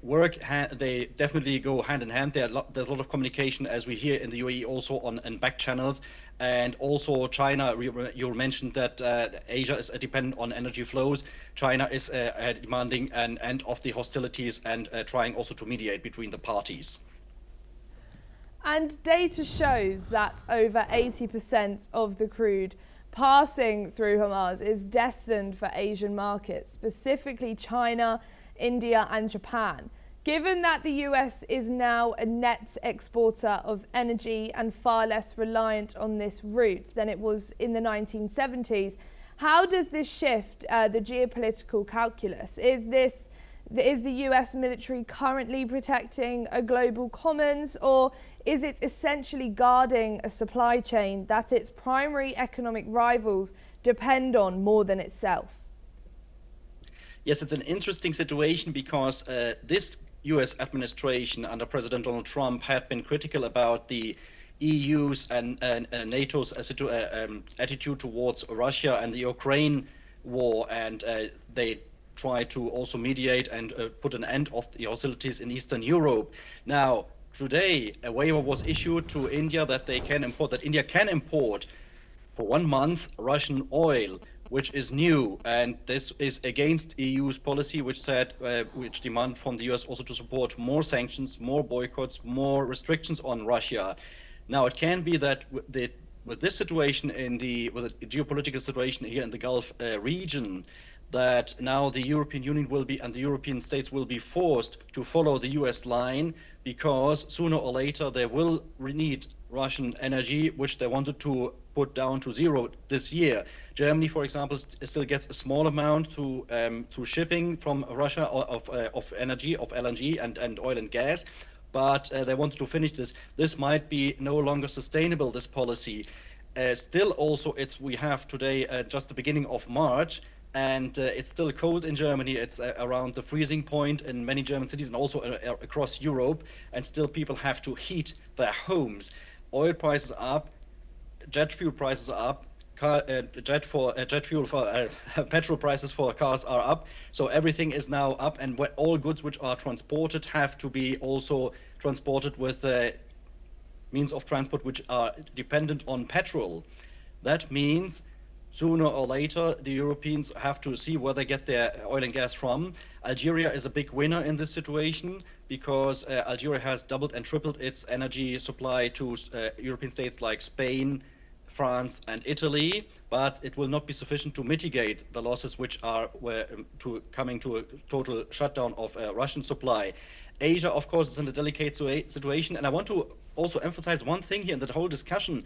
definitely go hand in hand. There's a lot of communication, as we hear in the UAE, also on back channels. And also China, you mentioned that Asia is dependent on energy flows. China is demanding an end of the hostilities and trying also to mediate between the parties. And data shows that over 80% of the crude passing through Hormuz is destined for Asian markets, specifically China, India and Japan. Given that the US is now a net exporter of energy and far less reliant on this route than it was in the 1970s, how does this shift the geopolitical calculus? Is the US military currently protecting a global commons, or is it essentially guarding a supply chain that its primary economic rivals depend on more than itself? Yes, it's an interesting situation because this US administration under President Donald Trump had been critical about the EU's and NATO's attitude towards Russia and the Ukraine war, and they try to also mediate and put an end of the hostilities in Eastern Europe. Now, today, a waiver was issued to India that India can import for 1 month Russian oil, which is new, and this is against EU's policy, which demand from the US also to support more sanctions, more boycotts, more restrictions on Russia. Now, it can be that with this situation with the geopolitical situation here in the Gulf region, that now the European Union and the European states will be forced to follow the US line, because sooner or later they will need Russian energy, which they wanted to put down to zero this year. Germany, for example, still gets a small amount through shipping from Russia of energy, of LNG and oil and gas, but they wanted to finish this. This might be no longer sustainable, this policy. Still also, we have today just the beginning of March, and it's still cold in Germany. It's around the freezing point in many German cities and also across Europe, and still people have to heat their homes. Oil prices are up, jet fuel prices are up, petrol prices for cars are up, so everything is now up, and all goods which are transported have to be also transported with means of transport which are dependent on petrol. That means sooner or later the Europeans have to see where they get their oil and gas from. Algeria is a big winner in this situation because Algeria has doubled and tripled its energy supply to European states like Spain, France and Italy, but it will not be sufficient to mitigate the losses which are coming to a total shutdown of Russian supply. Asia, of course, is in a delicate situation, and I want to also emphasize one thing here in the whole discussion.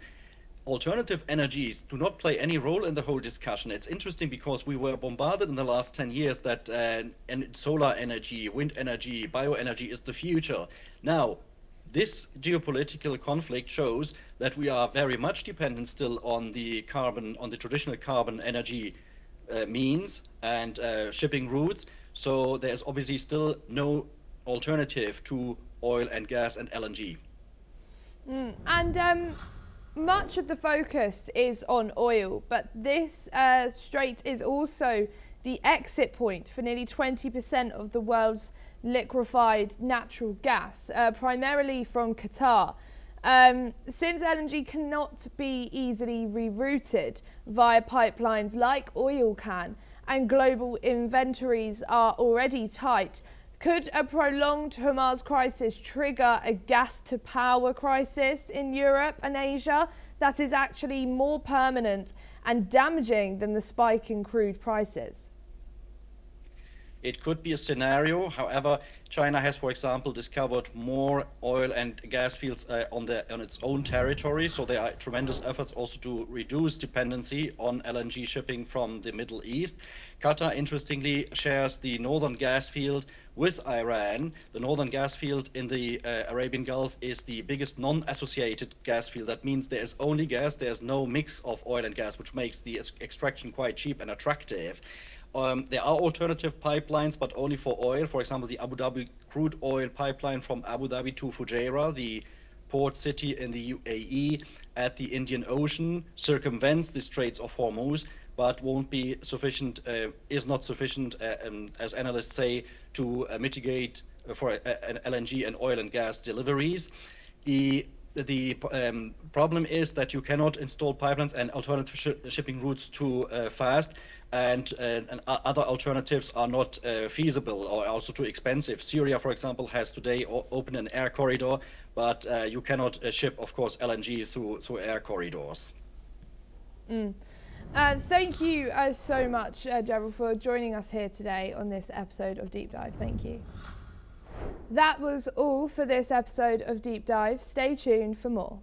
Alternative energies do not play any role in the whole discussion. It's interesting because we were bombarded in the last 10 years that solar energy, wind energy, bioenergy is the future. Now, this geopolitical conflict shows that we are very much dependent still on the traditional carbon energy means and shipping routes. So there's obviously still no alternative to oil and gas and LNG. Much of the focus is on oil, but this strait is also the exit point for nearly 20% of the world's liquefied natural gas, primarily from Qatar. Since LNG cannot be easily rerouted via pipelines like oil can, and global inventories are already tight, could a prolonged Hormuz crisis trigger a gas-to-power crisis in Europe and Asia that is actually more permanent and damaging than the spike in crude prices? It could be a scenario. However, China has, for example, discovered more oil and gas fields on its own territory. So there are tremendous efforts also to reduce dependency on LNG shipping from the Middle East. Qatar, interestingly, shares the northern gas field with Iran. The northern gas field in the Arabian Gulf is the biggest non-associated gas field. That means there is only gas, there's no mix of oil and gas, which makes the extraction quite cheap and attractive. There are alternative pipelines, but only for oil. For example, the Abu Dhabi crude oil pipeline from Abu Dhabi to Fujairah, the port city in the UAE at the Indian Ocean, circumvents the Straits of Hormuz, but won't be sufficient, is not sufficient, as analysts say, to mitigate for LNG and oil and gas deliveries. The problem is that you cannot install pipelines and alternative shipping routes too fast. and other alternatives are not feasible or also too expensive. Syria, for example, has today opened an air corridor, but you cannot ship, of course, LNG through air corridors. Thank you so much, Gerald, for joining us here today on this episode of Deep Dive. Thank you. That was all for this episode of Deep Dive. Stay tuned for more.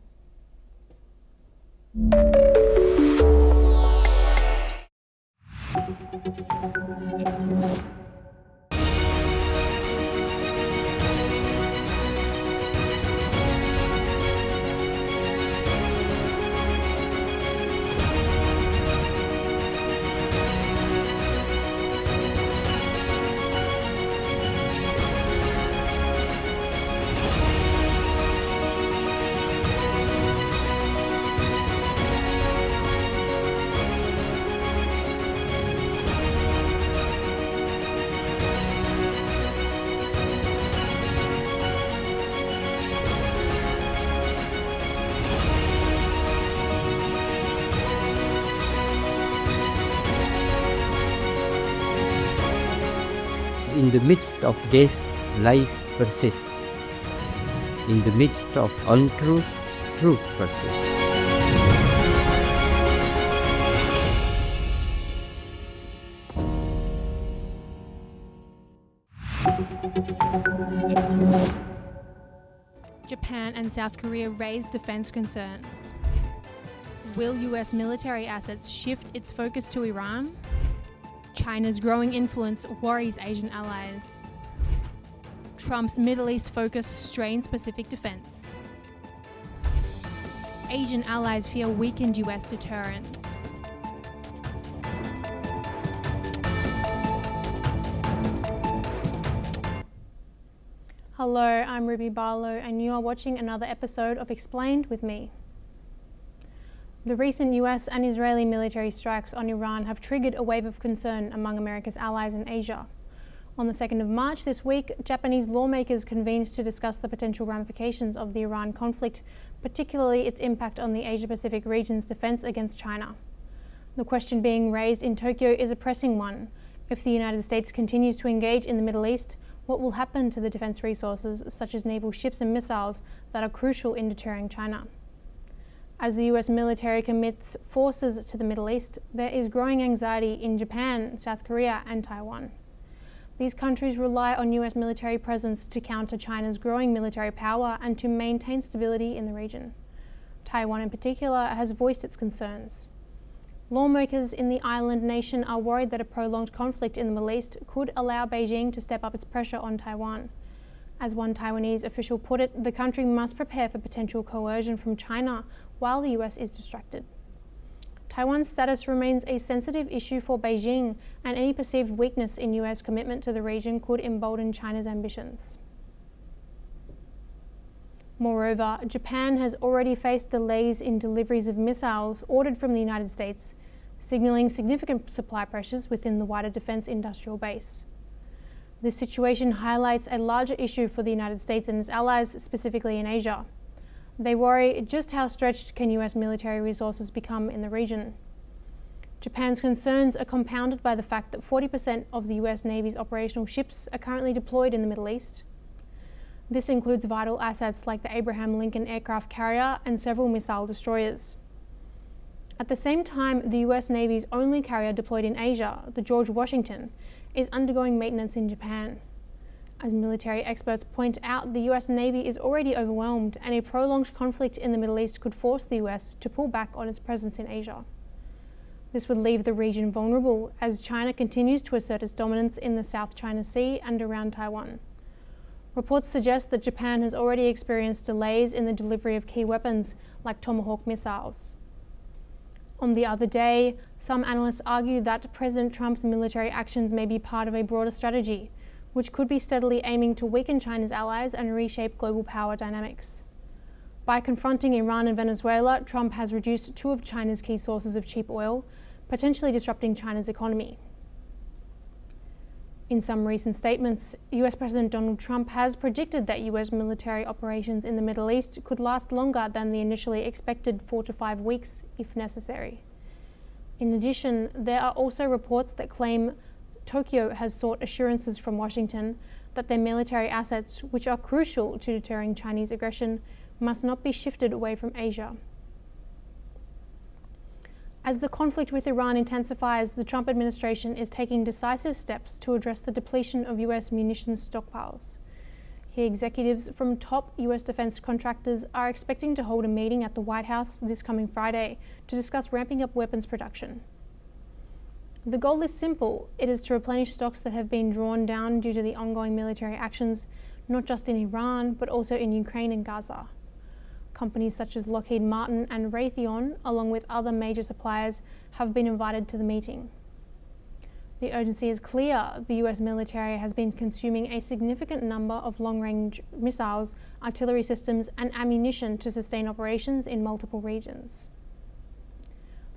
In the midst of death, life persists. In the midst of untruth, truth persists. Japan and South Korea raised defense concerns. Will US military assets shift its focus to Iran? China's growing influence worries Asian allies. Trump's Middle East focus strains Pacific defense. Asian allies fear weakened US deterrence. Hello, I'm Ruby Barlow and you are watching another episode of Explained with me. The recent US and Israeli military strikes on Iran have triggered a wave of concern among America's allies in Asia. On the 2nd of March this week, Japanese lawmakers convened to discuss the potential ramifications of the Iran conflict, particularly its impact on the Asia-Pacific region's defense against China. The question being raised in Tokyo is a pressing one. If the United States continues to engage in the Middle East, what will happen to the defense resources, such as naval ships and missiles, that are crucial in deterring China? As the US military commits forces to the Middle East, there is growing anxiety in Japan, South Korea, and Taiwan. These countries rely on US military presence to counter China's growing military power and to maintain stability in the region. Taiwan in particular has voiced its concerns. Lawmakers in the island nation are worried that a prolonged conflict in the Middle East could allow Beijing to step up its pressure on Taiwan. As one Taiwanese official put it, the country must prepare for potential coercion from China while the US is distracted. Taiwan's status remains a sensitive issue for Beijing, and any perceived weakness in US commitment to the region could embolden China's ambitions. Moreover, Japan has already faced delays in deliveries of missiles ordered from the United States, signaling significant supply pressures within the wider defense industrial base. This situation highlights a larger issue for the United States and its allies, specifically in Asia. They worry just how stretched can US military resources become in the region. Japan's concerns are compounded by the fact that 40% of the US Navy's operational ships are currently deployed in the Middle East. This includes vital assets like the Abraham Lincoln aircraft carrier and several missile destroyers. At the same time, the US Navy's only carrier deployed in Asia, the George Washington, is undergoing maintenance in Japan. As military experts point out, the US Navy is already overwhelmed, and a prolonged conflict in the Middle East could force the US to pull back on its presence in Asia. This would leave the region vulnerable as China continues to assert its dominance in the South China Sea and around Taiwan. Reports suggest that Japan has already experienced delays in the delivery of key weapons like Tomahawk missiles. On the other day, some analysts argue that President Trump's military actions may be part of a broader strategy, which could be steadily aiming to weaken China's allies and reshape global power dynamics. By confronting Iran and Venezuela, Trump has reduced two of China's key sources of cheap oil, potentially disrupting China's economy. In some recent statements, US President Donald Trump has predicted that US military operations in the Middle East could last longer than the initially expected 4 to 5 weeks if necessary. In addition, there are also reports that claim Tokyo has sought assurances from Washington that their military assets, which are crucial to deterring Chinese aggression, must not be shifted away from Asia. As the conflict with Iran intensifies, the Trump administration is taking decisive steps to address the depletion of US munitions stockpiles. Key executives from top US defense contractors are expecting to hold a meeting at the White House this coming Friday to discuss ramping up weapons production. The goal is simple. It is to replenish stocks that have been drawn down due to the ongoing military actions, not just in Iran, but also in Ukraine and Gaza. Companies such as Lockheed Martin and Raytheon, along with other major suppliers, have been invited to the meeting. The urgency is clear. The US military has been consuming a significant number of long-range missiles, artillery systems, and ammunition to sustain operations in multiple regions.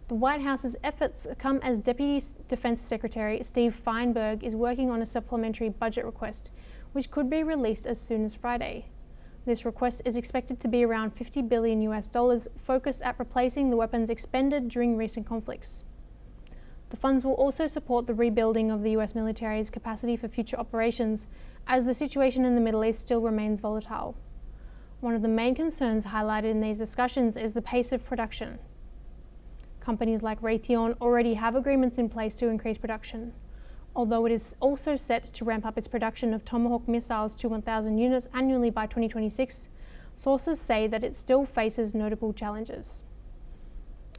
The White House's efforts come as Deputy Defense Secretary Steve Feinberg is working on a supplementary budget request, which could be released as soon as Friday. This request is expected to be around $50 billion US, focused at replacing the weapons expended during recent conflicts. The funds will also support the rebuilding of the US military's capacity for future operations, as the situation in the Middle East still remains volatile. One of the main concerns highlighted in these discussions is the pace of production. Companies like Raytheon already have agreements in place to increase production. Although it is also set to ramp up its production of Tomahawk missiles to 1,000 units annually by 2026, sources say that it still faces notable challenges.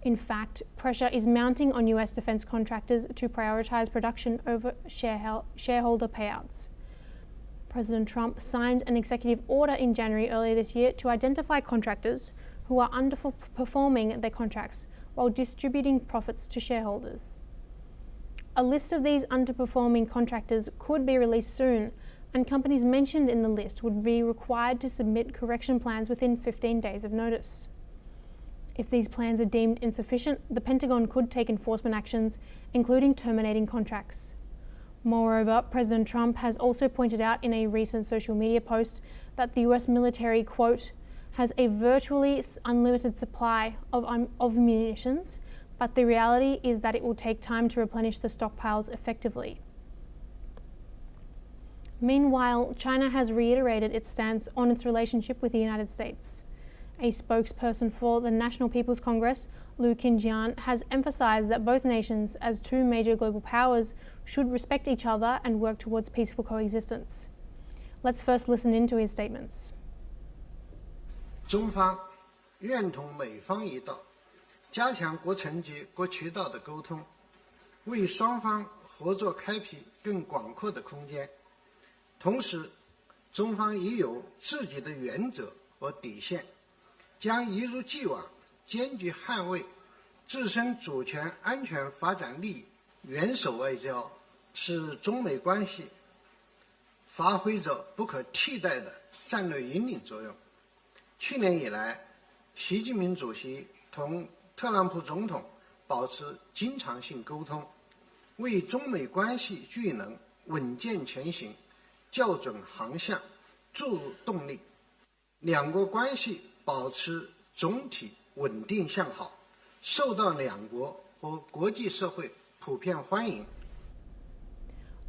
In fact, pressure is mounting on US defense contractors to prioritize production over shareholder payouts. President Trump signed an executive order in January earlier this year to identify contractors who are underperforming their contracts while distributing profits to shareholders. A list of these underperforming contractors could be released soon, and companies mentioned in the list would be required to submit correction plans within 15 days of notice. If these plans are deemed insufficient, the Pentagon could take enforcement actions, including terminating contracts. Moreover, President Trump has also pointed out in a recent social media post that the US military, quote, has a virtually unlimited supply of munitions, but the reality is that it will take time to replenish the stockpiles effectively. Meanwhile, China has reiterated its stance on its relationship with the United States. A spokesperson for the National People's Congress, Lu Qingjian, has emphasized that both nations, as two major global powers, should respect each other and work towards peaceful coexistence. Let's first listen into his statements. 中方愿同美方一道，加强各层级各渠道的沟通，为双方合作开辟更广阔的空间。同时，中方已有自己的原则和底线，将一如既往坚决捍卫自身主权、安全、发展利益。元首外交是中美关系发挥着不可替代的战略引领作用。去年以来，习近平主席同特朗普总统保持经常性沟通，为中美关系聚能稳健前行校准航向注入动力，两国关系保持总体稳定向好，受到两国和国际社会普遍欢迎。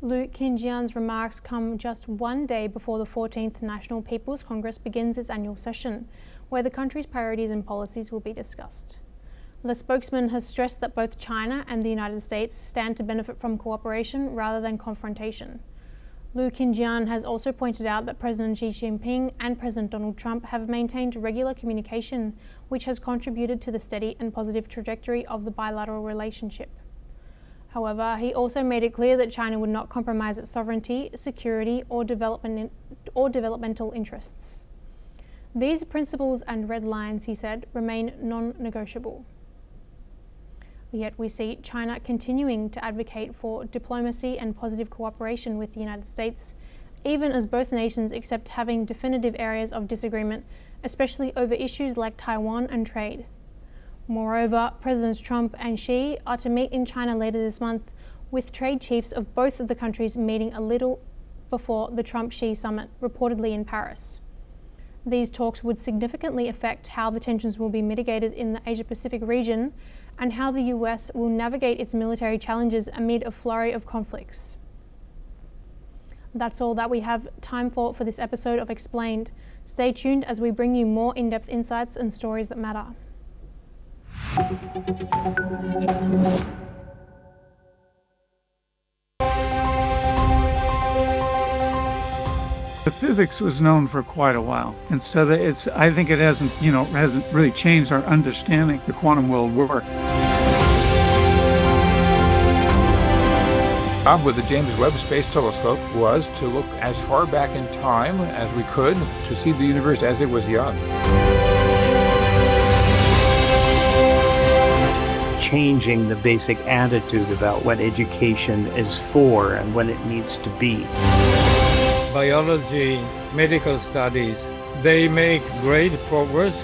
Lu Qingjian's remarks come just one day before the 14th National People's Congress begins its annual session, where the country's priorities and policies will be discussed. The spokesman has stressed that both China and the United States stand to benefit from cooperation rather than confrontation. Lu Qingjian has also pointed out that President Xi Jinping and President Donald Trump have maintained regular communication, which has contributed to the steady and positive trajectory of the bilateral relationship. However, he also made it clear that China would not compromise its sovereignty, security, or developmental interests. These principles and red lines, he said, remain non-negotiable. Yet we see China continuing to advocate for diplomacy and positive cooperation with the United States, even as both nations accept having definitive areas of disagreement, especially over issues like Taiwan and trade. Moreover, Presidents Trump and Xi are to meet in China later this month, with trade chiefs of both of the countries meeting a little before the Trump-Xi summit, reportedly in Paris. These talks would significantly affect how the tensions will be mitigated in the Asia-Pacific region, and how the US will navigate its military challenges amid a flurry of conflicts. That's all that we have time for this episode of Explained. Stay tuned as we bring you more in-depth insights and stories that matter. The physics was known for quite a while, and so that I think it hasn't really changed our understanding the quantum world work. The job with the James Webb Space Telescope was to look as far back in time as we could to see the universe as it was young. Changing the basic attitude about what education is for and what it needs to be. Biology, medical studies, they make great progress.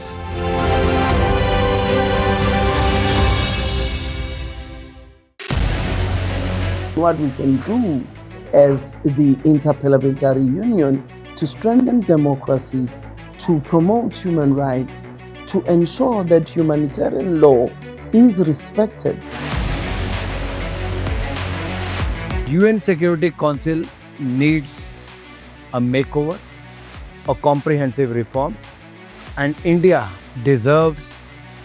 What we can do as the Interparliamentary Union to strengthen democracy, to promote human rights, to ensure that humanitarian law is respected. UN Security Council needs a makeover, a comprehensive reform, and India deserves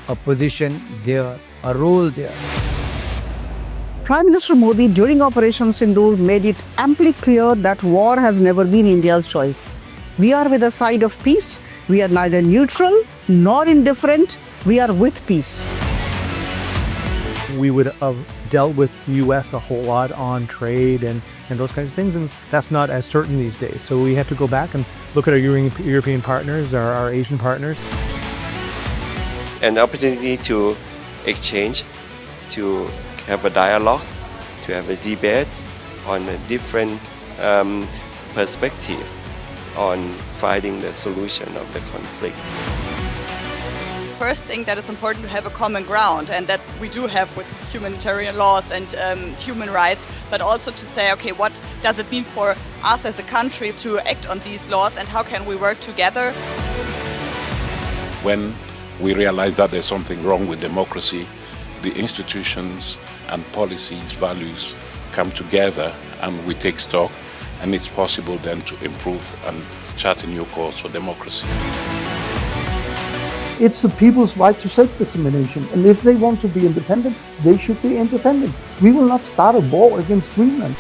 a position there, a role there. Prime Minister Modi during Operation Sindoor made it amply clear that war has never been India's choice. We are with the side of peace. We are neither neutral nor indifferent. We are with peace. We would have dealt with the US a whole lot on trade and those kinds of things, and that's not as certain these days. So we have to go back and look at our European partners, our Asian partners. An opportunity to exchange, to have a dialogue, to have a debate on a different perspective on finding the solution of the conflict. First thing that is important to have a common ground, and that we do have with humanitarian laws and human rights, but also to say, okay, what does it mean for us as a country to act on these laws and how can we work together? When we realize that there's something wrong with democracy, the institutions and policies, values come together and we take stock, and it's possible then to improve and chart a new course for democracy. It's the people's right to self-determination, and if they want to be independent, they should be independent. We will not start a war against Greenland.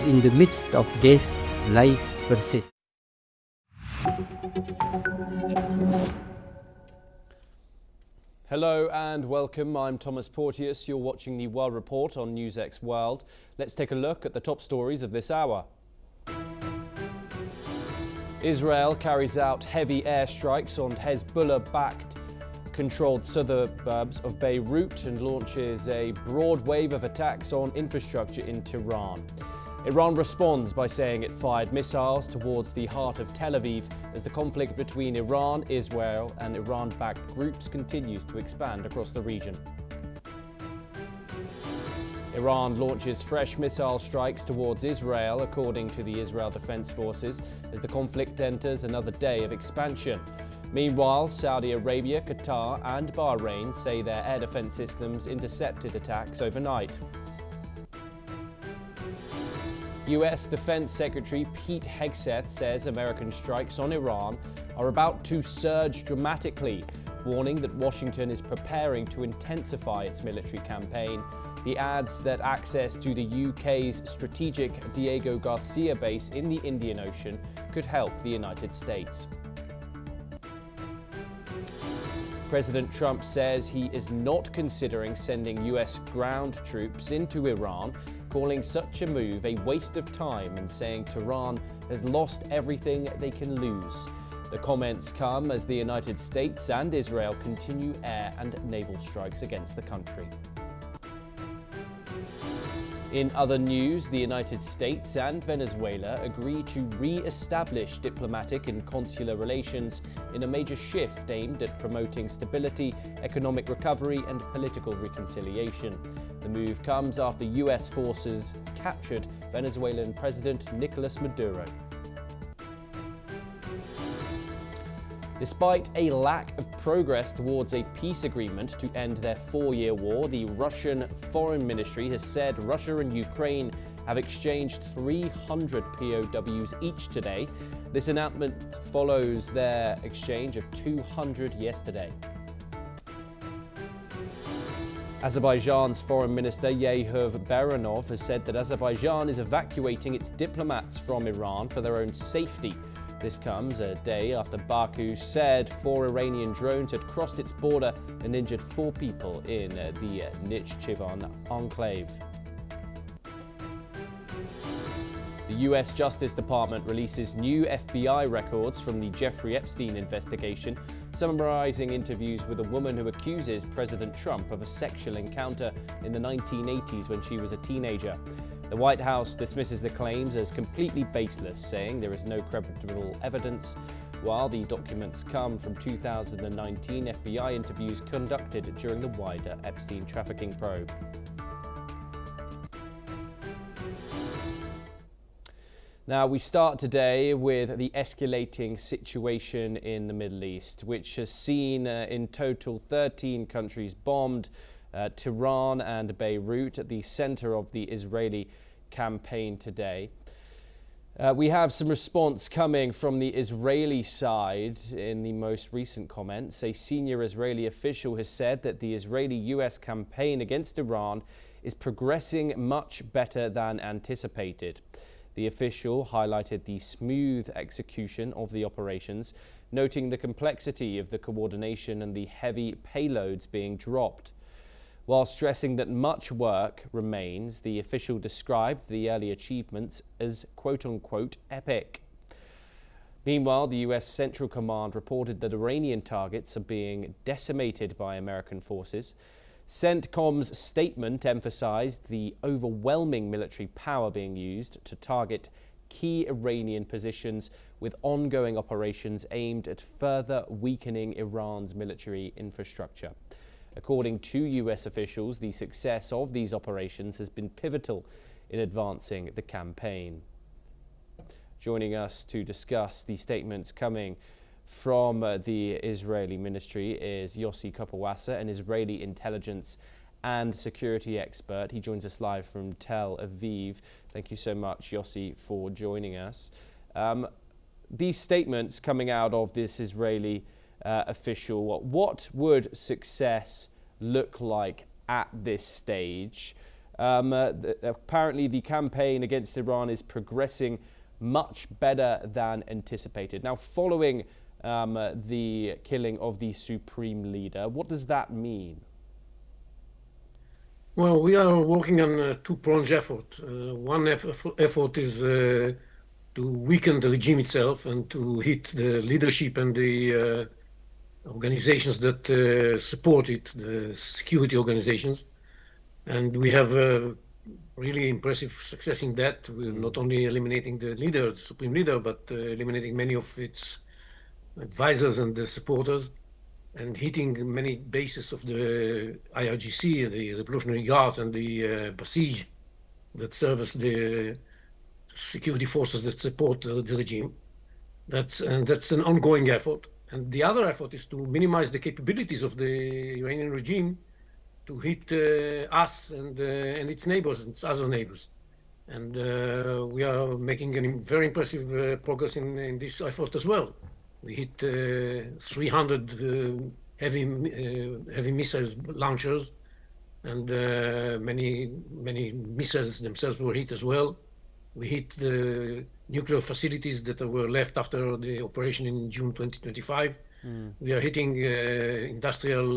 In the midst of death, life persists. Hello and welcome. I'm Thomas Porteous. You're watching the World Report on NewsX World. Let's take a look at the top stories of this hour. Israel carries out heavy airstrikes on Hezbollah-backed controlled suburbs of Beirut and launches a broad wave of attacks on infrastructure in Tehran. Iran responds by saying it fired missiles towards the heart of Tel Aviv as the conflict between Iran, Israel and Iran-backed groups continues to expand across the region. Iran launches fresh missile strikes towards Israel, according to the Israel Defense Forces, as the conflict enters another day of expansion. Meanwhile, Saudi Arabia, Qatar and Bahrain say their air defense systems intercepted attacks overnight. US Defense Secretary Pete Hegseth says American strikes on Iran are about to surge dramatically, warning that Washington is preparing to intensify its military campaign. He adds that access to the UK's strategic Diego Garcia base in the Indian Ocean could help the United States. President Trump says he is not considering sending US ground troops into Iran, calling such a move a waste of time and saying Tehran has lost everything they can lose. The comments come as the United States and Israel continue air and naval strikes against the country. In other news, the United States and Venezuela agree to re-establish diplomatic and consular relations in a major shift aimed at promoting stability, economic recovery and political reconciliation. The move comes after US forces captured Venezuelan President Nicolas Maduro. Despite a lack of progress towards a peace agreement to end their 4-year war, the Russian Foreign Ministry has said Russia and Ukraine have exchanged 300 POWs each today. This announcement follows their exchange of 200 yesterday. Azerbaijan's Foreign Minister Yehuv Baranov has said that Azerbaijan is evacuating its diplomats from Iran for their own safety. This comes a day after Baku said 4 Iranian drones had crossed its border and injured 4 people in the Nichchivan enclave. The US Justice Department releases new FBI records from the Jeffrey Epstein investigation, summarizing interviews with a woman who accuses President Trump of a sexual encounter in the 1980s when she was a teenager. The White House dismisses the claims as completely baseless, saying there is no credible evidence, while the documents come from 2019 FBI interviews conducted during the wider Epstein trafficking probe. Now, we start today with the escalating situation in the Middle East, which has seen in total 13 countries bombed, Tehran and Beirut at the center of the Israeli campaign today. We have some response coming from the Israeli side in the most recent comments. A senior Israeli official has said that the Israeli-US campaign against Iran is progressing much better than anticipated. The official highlighted the smooth execution of the operations, noting the complexity of the coordination and the heavy payloads being dropped. While stressing that much work remains, the official described the early achievements as quote-unquote epic. Meanwhile, the US Central Command reported that Iranian targets are being decimated by American forces. CENTCOM's statement emphasized the overwhelming military power being used to target key Iranian positions, with ongoing operations aimed at further weakening Iran's military infrastructure. According to US officials, the success of these operations has been pivotal in advancing the campaign. Joining us to discuss the statements coming from the Israeli ministry is Yossi Kopawasa, an Israeli intelligence and security expert. He joins us live from Tel Aviv. Thank you so much, Yossi, for joining us. These statements coming out of this Israeli official, what would success look like at this stage? Apparently the campaign against Iran is progressing much better than anticipated. Now, following the killing of the supreme leader, what does that mean? Well, we are working on a two-pronged effort. One effort is to weaken the regime itself and to hit the leadership and the organizations that support it, the security organizations. And we have really impressive success in that. We're not only eliminating the leader, the supreme leader, but eliminating many of its advisors and the supporters, and hitting many bases of the IRGC, the Revolutionary Guards, and the Basij that serve as the security forces that support the regime. That's an ongoing effort. And the other effort is to minimize the capabilities of the Iranian regime to hit us and its neighbors and its other neighbors. And we are making a very impressive progress in this effort as well. We hit 300 heavy missiles launchers, and many missiles themselves were hit as well. We hit the nuclear facilities that were left after the operation in June 2025. We are hitting industrial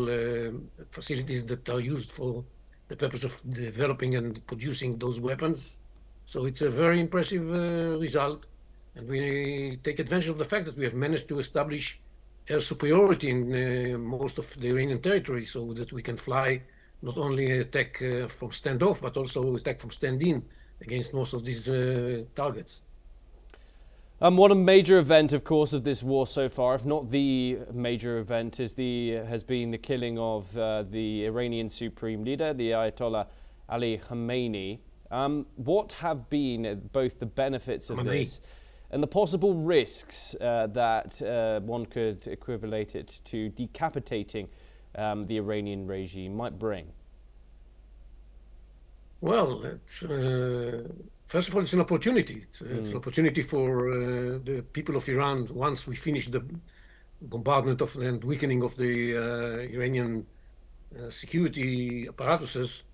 facilities that are used for the purpose of developing and producing those weapons. So it's a very impressive result. And we take advantage of the fact that we have managed to establish air superiority in most of the Iranian territory, so that we can fly not only attack from standoff, but also attack from stand-in against most of these targets. What a major event, of course, of this war so far, if not the major event, has been the killing of the Iranian supreme leader, the Ayatollah Ali Khamenei. What have been both the benefits of this and the possible risks that one could equivalate it to decapitating the Iranian regime might bring? Well, first of all, it's an opportunity. It's an opportunity for the people of Iran, once we finish the bombardment of and weakening of the Iranian security apparatuses,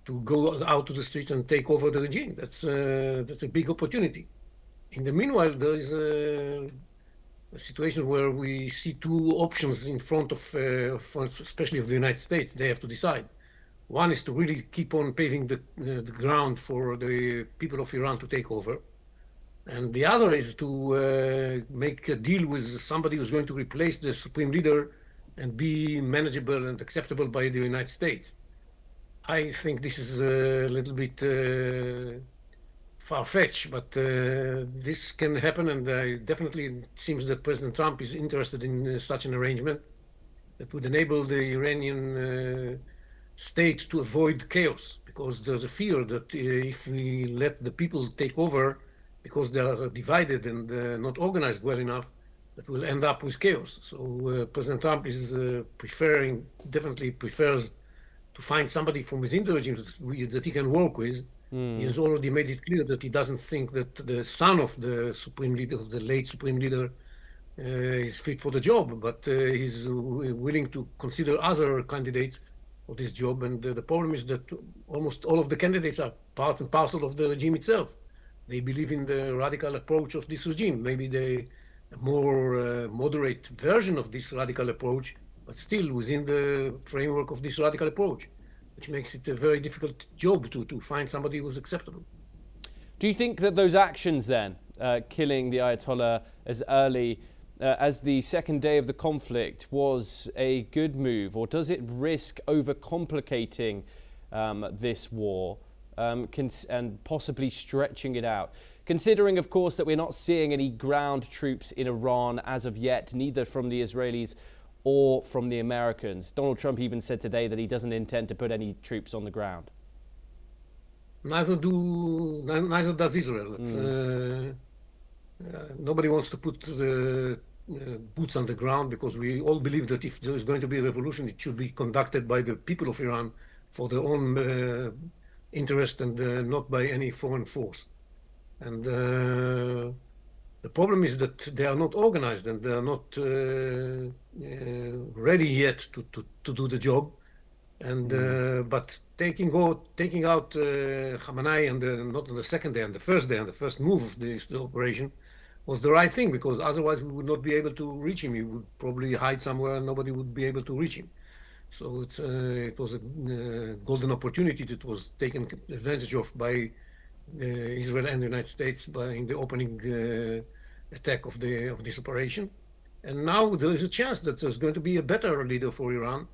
to go out to the streets and take over the regime. That's a big opportunity. In the meanwhile, there is a situation where we see two options in front of, especially of the United States. They have to decide. One is to really keep on paving the ground for the people of Iran to take over. And the other is to make a deal with somebody who's going to replace the supreme leader and be manageable and acceptable by the United States. I think this is a little bit far-fetched, but this can happen, and definitely it seems that President Trump is interested in such an arrangement that would enable the Iranian state to avoid chaos, because there's a fear that if we let the people take over, because they are divided and not organized well enough, that will end up with chaos. So President Trump is definitely prefers to find somebody from within the regime that he can work with. He has already made it clear that he doesn't think that the son of the supreme leader, of the late supreme leader, is fit for the job, but he's willing to consider other candidates for this job. And the problem is that almost all of the candidates are part and parcel of the regime itself. They believe in the radical approach of this regime, maybe the more moderate version of this radical approach, but still within the framework of this radical approach, which makes it a very difficult job to find somebody who's acceptable. Do you think that those actions then, killing the Ayatollah as early as the second day of the conflict, was a good move, or does it risk overcomplicating this war and possibly stretching it out? Considering, of course, that we're not seeing any ground troops in Iran as of yet, neither from the Israelis or from the Americans. Donald Trump even said today that he doesn't intend to put any troops on the ground. Neither does Israel. Nobody wants to put the boots on the ground, because we all believe that if there is going to be a revolution, it should be conducted by the people of Iran for their own interest and not by any foreign force. And the problem is that they are not organized and they are not ready yet to do the job. And but taking out Khamenei and not on the second day, and the first day, and the first move of this operation was the right thing, because otherwise we would not be able to reach him. He would probably hide somewhere and nobody would be able to reach him. So it was a golden opportunity that was taken advantage of by Israel and the United States in the opening attack of this operation. And now there is a chance that there's going to be a better leader for Iran.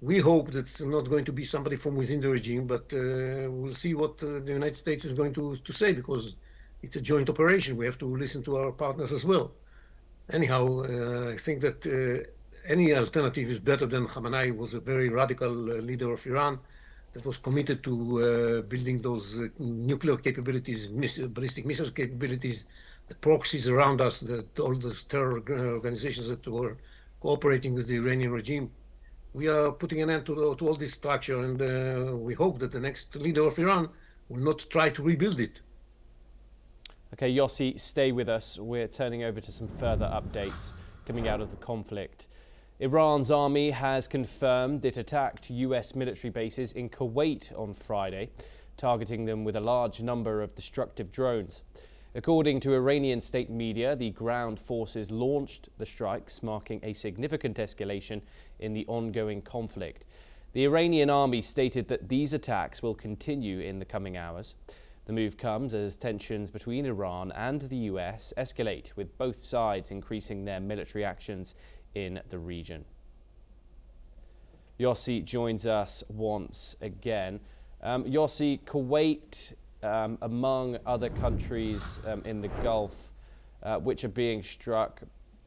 We hope that it's not going to be somebody from within the regime, but we'll see what the United States is going to say, because it's a joint operation. We have to listen to our partners as well. Anyhow, I think that any alternative is better than Khamenei. He was a very radical leader of Iran that was committed to building those nuclear capabilities, ballistic missile capabilities, the proxies around us, all those terror organizations that were cooperating with the Iranian regime. We are putting an end to all this structure, and we hope that the next leader of Iran will not try to rebuild it. Okay, Yossi, stay with us. We're turning over to some further updates coming out of the conflict. Iran's army has confirmed it attacked US military bases in Kuwait on Friday, targeting them with a large number of destructive drones. According to Iranian state media, the ground forces launched the strikes, marking a significant escalation in the ongoing conflict. The Iranian army stated that these attacks will continue in the coming hours. The move comes as tensions between Iran and the US escalate, with both sides increasing their military actions in the region. Yossi joins us once again. Yossi, Kuwait, among other countries in the Gulf which are being struck,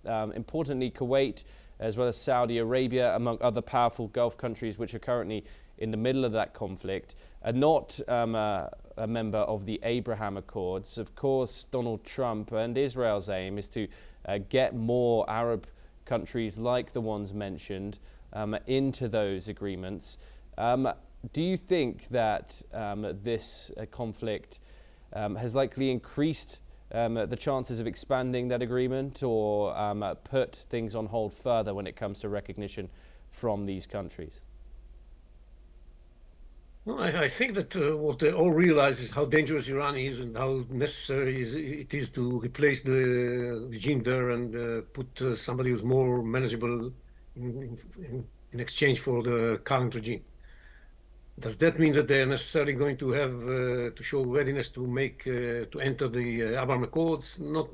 importantly Kuwait as well as Saudi Arabia, among other powerful Gulf countries which are currently in the middle of that conflict, are not a member of the Abraham Accords. Of course, Donald Trump and Israel's aim is to get more Arab countries like the ones mentioned into those agreements. Do you think that this conflict has likely increased the chances of expanding that agreement, or put things on hold further when it comes to recognition from these countries? Well, I think that what they all realize is how dangerous Iran is and how necessary it is to replace the regime there and put somebody who's more manageable in exchange for the current regime. Does that mean that they are necessarily going to have to show readiness to enter the Abraham Accords? Not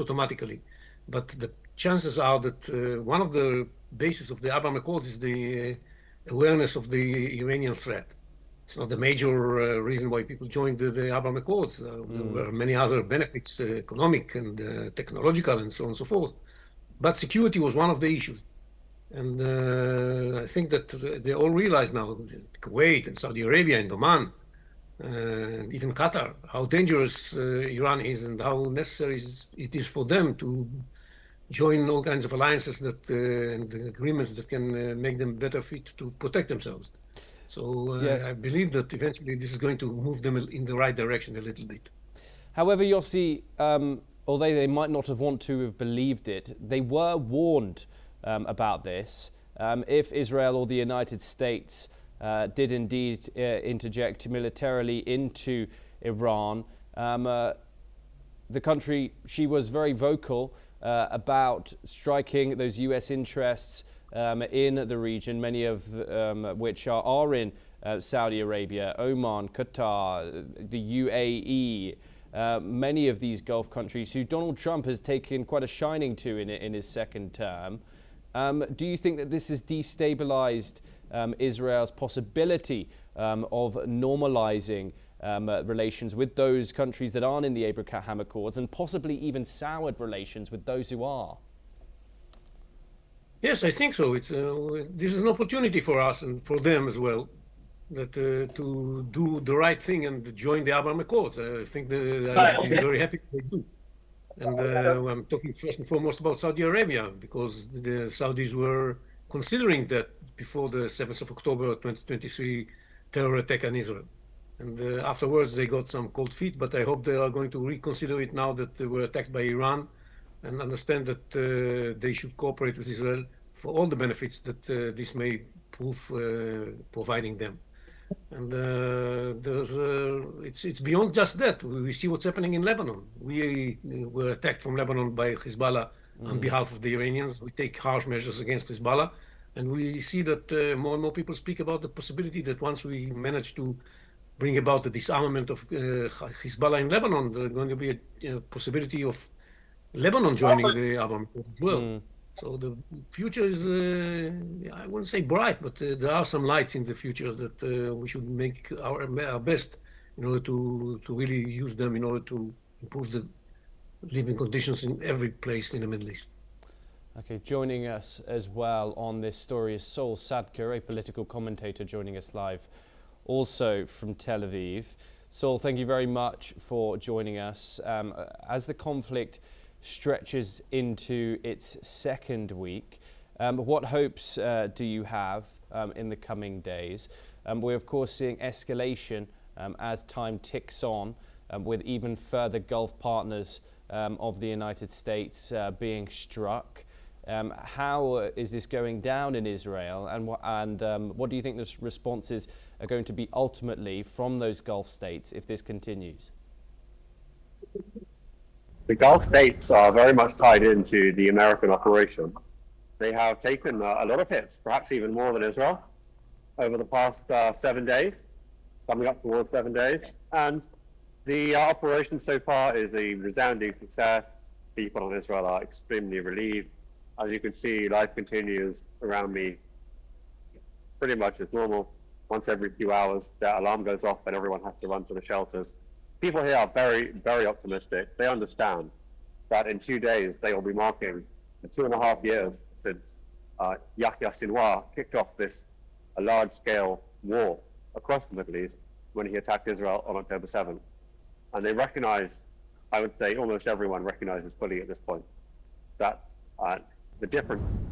automatically, but the chances are that one of the bases of the Abraham Accords is the awareness of the Iranian threat. It's not the major reason why people joined the Abraham Accords. There were many other benefits, economic and technological and so on and so forth. But security was one of the issues. And I think that they all realize now, Kuwait and Saudi Arabia and Oman, and even Qatar, how dangerous Iran is and how necessary it is for them to join all kinds of alliances and agreements that can make them better fit to protect themselves. So yes. I believe that eventually this is going to move them in the right direction a little bit. However, Yossi, although they might not have wanted to have believed it, they were warned about this. If Israel or the United States did indeed interject militarily into Iran, the country, she was very vocal about striking those US interests in the region, many of which are in Saudi Arabia, Oman, Qatar, the UAE, many of these Gulf countries who Donald Trump has taken quite a shining to in his second term. Do you think that this has destabilized Israel's possibility of normalizing relations with those countries that aren't in the Abraham Accords, and possibly even soured relations with those who are? Yes, I think so. This is an opportunity for us and for them as well, that to do the right thing and join the Abraham Accords. I think that I'd be very happy if they do. And I'm talking first and foremost about Saudi Arabia, because the Saudis were considering that before the 7th of October 2023 terror attack on Israel. And afterwards they got some cold feet, but I hope they are going to reconsider it now that they were attacked by Iran, and understand that they should cooperate with Israel for all the benefits that this may prove providing them. And it's beyond just that. We see what's happening in Lebanon. We were attacked from Lebanon by Hezbollah on behalf of the Iranians. We take harsh measures against Hezbollah, and we see that more and more people speak about the possibility that once we manage to bring about the disarmament of Hezbollah in Lebanon, there's going to be a possibility of Lebanon joining the Abraham Accords as well. So the future is, I wouldn't say bright, but there are some lights in the future that we should make our best in order to really use them in order to improve the living conditions in every place in the Middle East. Okay, joining us as well on this story is Sol Sadker, a political commentator joining us live also from Tel Aviv. Sol, thank you very much for joining us. As the conflict stretches into its second week, what hopes do you have in the coming days? We're of course seeing escalation as time ticks on, with even further Gulf partners of the United States being struck. How is this going down in Israel, and what do you think the responses are going to be ultimately from those Gulf states if this continues? The Gulf states are very much tied into the American operation. They have taken a lot of hits, perhaps even more than Israel, over the past 7 days, coming up towards 7 days. And the operation so far is a resounding success. People in Israel are extremely relieved. As you can see, life continues around me pretty much as normal. Once every few hours, their alarm goes off and everyone has to run to the shelters. People here are very, very optimistic. They understand that in 2 days, they will be marking the 2.5 years since Yahya Sinwar kicked off this large-scale war across the Middle East when he attacked Israel on October 7th. And they recognize, I would say almost everyone recognizes fully at this point, that the difference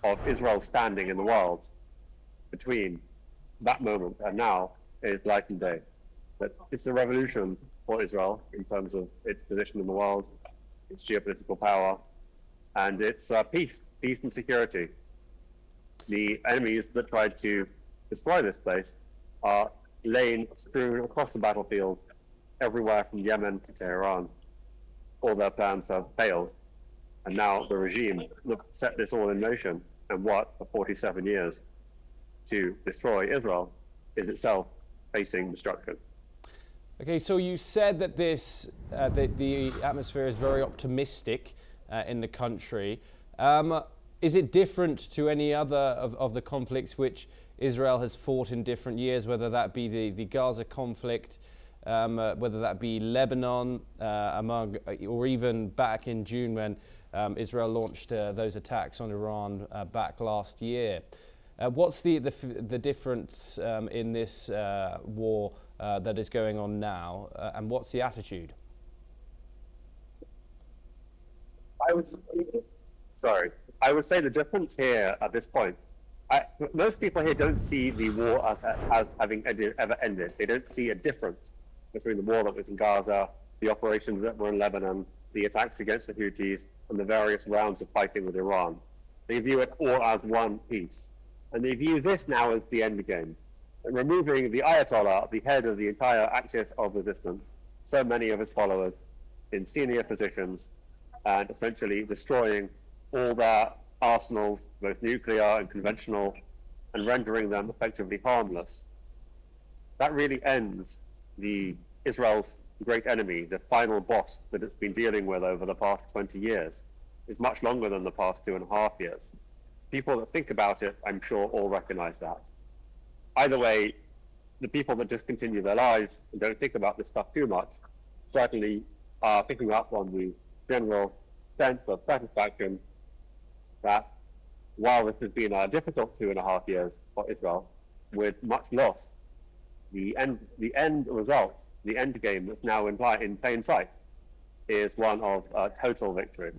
of Israel's standing in the world between that moment and now is night and day. That it's a revolution for Israel in terms of its position in the world, its geopolitical power, and its peace and security. The enemies that tried to destroy this place are strewn across the battlefield, everywhere from Yemen to Tehran. All their plans have failed, and now the regime that set this all in motion and worked for 47 years to destroy Israel is itself facing destruction. Okay, so you said that the atmosphere is very optimistic in the country. Is it different to any other of the conflicts which Israel has fought in different years, whether that be the Gaza conflict, whether that be Lebanon, or even back in June when Israel launched those attacks on Iran back last year? What's the difference in this war that is going on now, and what's the attitude? I would say the difference here at this point, most people here don't see the war as having ever ended. They don't see a difference between the war that was in Gaza, the operations that were in Lebanon, the attacks against the Houthis, and the various rounds of fighting with Iran. They view it all as one piece. And they view this now as the end game. And removing the Ayatollah, the head of the entire axis of resistance, so many of his followers in senior positions, and essentially destroying all their arsenals, both nuclear and conventional, and rendering them effectively harmless. That really ends Israel's great enemy, the final boss that it's been dealing with over the past 20 years. It's much longer than the past 2.5 years. People that think about it, I'm sure, all recognize that. Either way, the people that just continue their lives and don't think about this stuff too much certainly are picking up on the general sense of satisfaction that while this has been a difficult 2.5 years for Israel, with much loss, the end result, the end game that's now in plain sight, is one of total victory.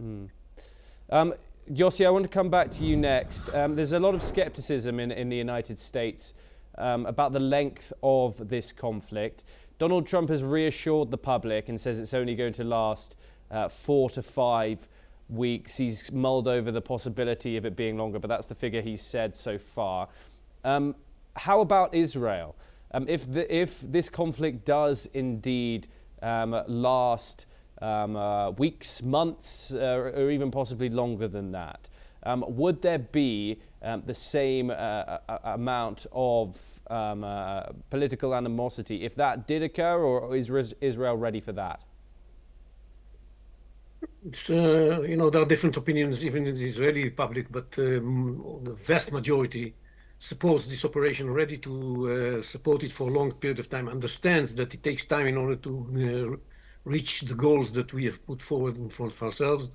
Yossi, I want to come back to you next. There's a lot of skepticism in the United States about the length of this conflict. Donald Trump has reassured the public and says it's only going to last 4 to 5 weeks. He's mulled over the possibility of it being longer, but that's the figure he's said so far. How about Israel? If this conflict does indeed last weeks, months, or even possibly longer than that, would there be the same amount of political animosity if that did occur, or is Israel ready for that? It's, there are different opinions even in the Israeli public, but the vast majority supports this operation, ready to support it for a long period of time, understands that it takes time in order to reach the goals that we have put forward in front of ourselves,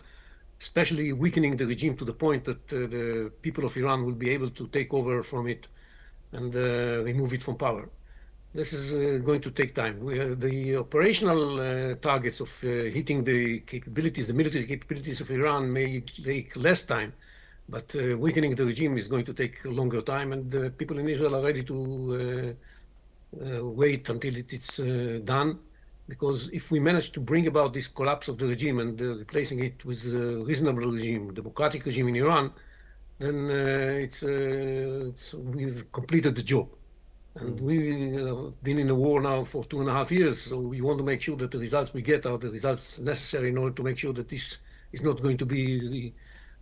especially weakening the regime to the point that the people of Iran will be able to take over from it and remove it from power. This is going to take time. The operational targets of hitting the capabilities, the military capabilities of Iran may take less time, but weakening the regime is going to take a longer time, and people in Israel are ready to wait until it's done. Because if we manage to bring about this collapse of the regime and replacing it with a reasonable regime, democratic regime in Iran, then we've completed the job. And we've been in the war now for 2.5 years, so we want to make sure that the results we get are the results necessary in order to make sure that this is not going to be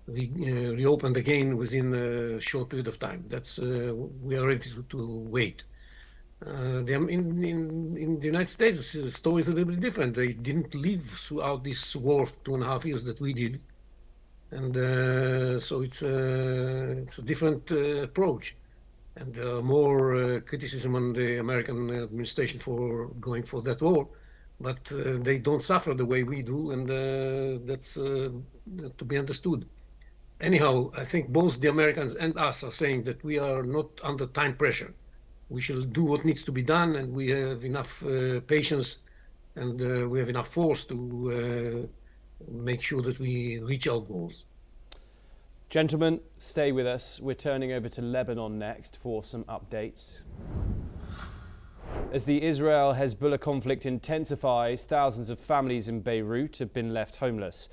reopened again within a short period of time. That's we are ready to wait. In the United States, the story is a little bit different. They didn't live throughout this war of 2.5 years that we did, and so it's a different approach. And there are more criticism on the American administration for going for that war, but they don't suffer the way we do, and that's to be understood. Anyhow, I think both the Americans and us are saying that we are not under time pressure. We shall do what needs to be done, and we have enough patience, and we have enough force to make sure that we reach our goals. Gentlemen, stay with us. We're turning over to Lebanon next for some updates. As the Israel-Hezbollah conflict intensifies, thousands of families in Beirut have been left homeless.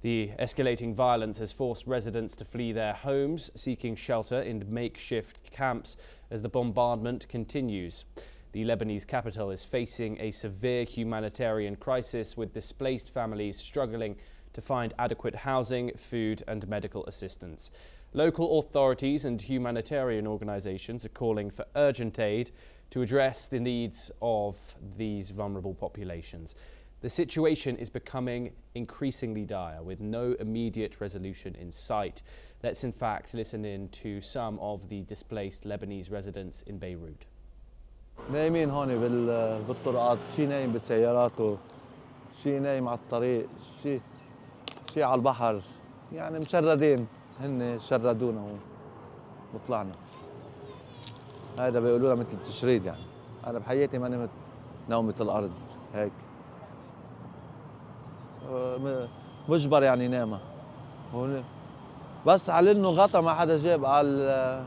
The escalating violence has forced residents to flee their homes, seeking shelter in makeshift camps as the bombardment continues. The Lebanese capital is facing a severe humanitarian crisis, with displaced families struggling to find adequate housing, food and medical assistance. Local authorities and humanitarian organisations are calling for urgent aid to address the needs of these vulnerable populations. The situation is becoming increasingly dire, with no immediate resolution in sight. Let's in fact listen in to some of the displaced Lebanese residents in Beirut. نايمين هون بالطرقات، شي نايم بالسيارات وشي نايم على الطريق، شي على البحر، يعني مشردين، هن شردونا وطلعنا. هذا بيقولوا لها مثل التشريد، يعني أنا بحياتي ما نمت نومة الأرض هيك. مجبر يعني نامها. بس على إنه غطا ما حدا جاب، قال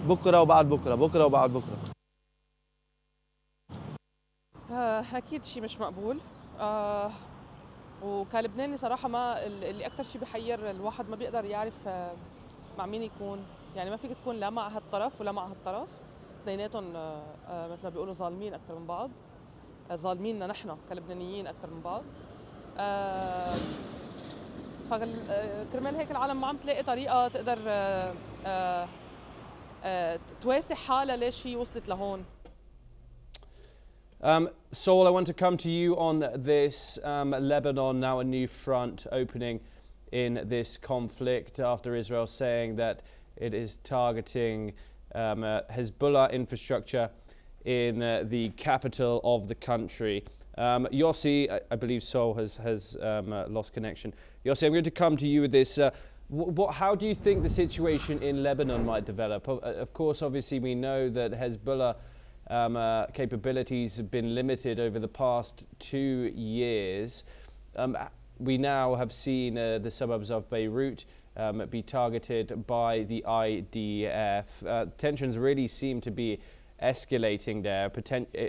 بكره وبعد بكره، بكره وبعد بكره. اكيد شيء مش مقبول. وكلبناني صراحه ما اللي اكثر شيء بحير الواحد ما بيقدر يعرف مع مين يكون، يعني ما فيك تكون لا مع هالطرف ولا مع هالطرف، اثنيناتهم مثل ما بيقولوا ظالمين اكثر من بعض، ظالميننا نحن كلبنانيين اكثر من بعض. فكرمال هيك العالم ما عم تلاقي طريقه تقدر تواسي حالها ليش هي وصلت لهون. Saul, I want to come to you on this. Lebanon, now a new front opening in this conflict after Israel saying that it is targeting Hezbollah infrastructure in the capital of the country. Yossi, I believe Saul has lost connection. Yossi, I'm going to come to you with this. How do you think the situation in Lebanon might develop? Of course, obviously, we know that Hezbollah capabilities have been limited over the past 2 years. We now have seen the suburbs of Beirut be targeted by the IDF. Tensions really seem to be escalating there,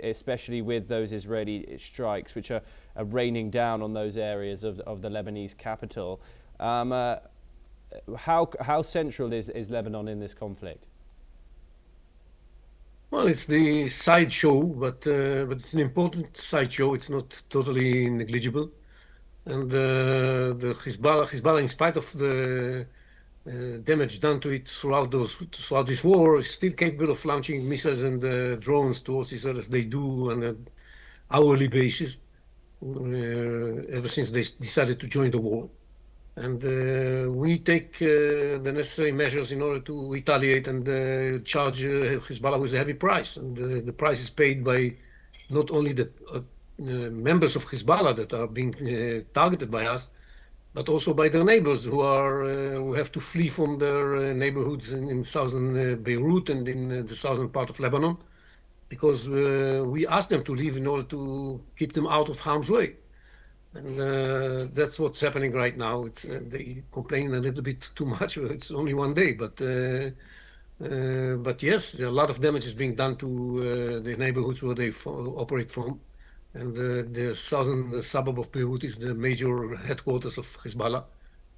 especially with those Israeli strikes, which are raining down on those areas of the Lebanese capital. How central is Lebanon in this conflict? Well, it's the sideshow, but it's an important sideshow. It's not totally negligible. And the Hezbollah, in spite of the damage done to it throughout this war, is still capable of launching missiles and drones towards Israel, as they do on an hourly basis ever since they decided to join the war. And we take the necessary measures in order to retaliate and charge Hezbollah with a heavy price. And the price is paid by not only the members of Hezbollah that are being targeted by us, but also by their neighbors who have to flee from their neighborhoods in southern Beirut and in the southern part of Lebanon, because we asked them to leave in order to keep them out of harm's way. And that's what's happening right now. They complain a little bit too much. It's only one day, but yes, a lot of damage is being done to the neighborhoods where they operate from. And the southern suburb of Beirut is the major headquarters of Hezbollah.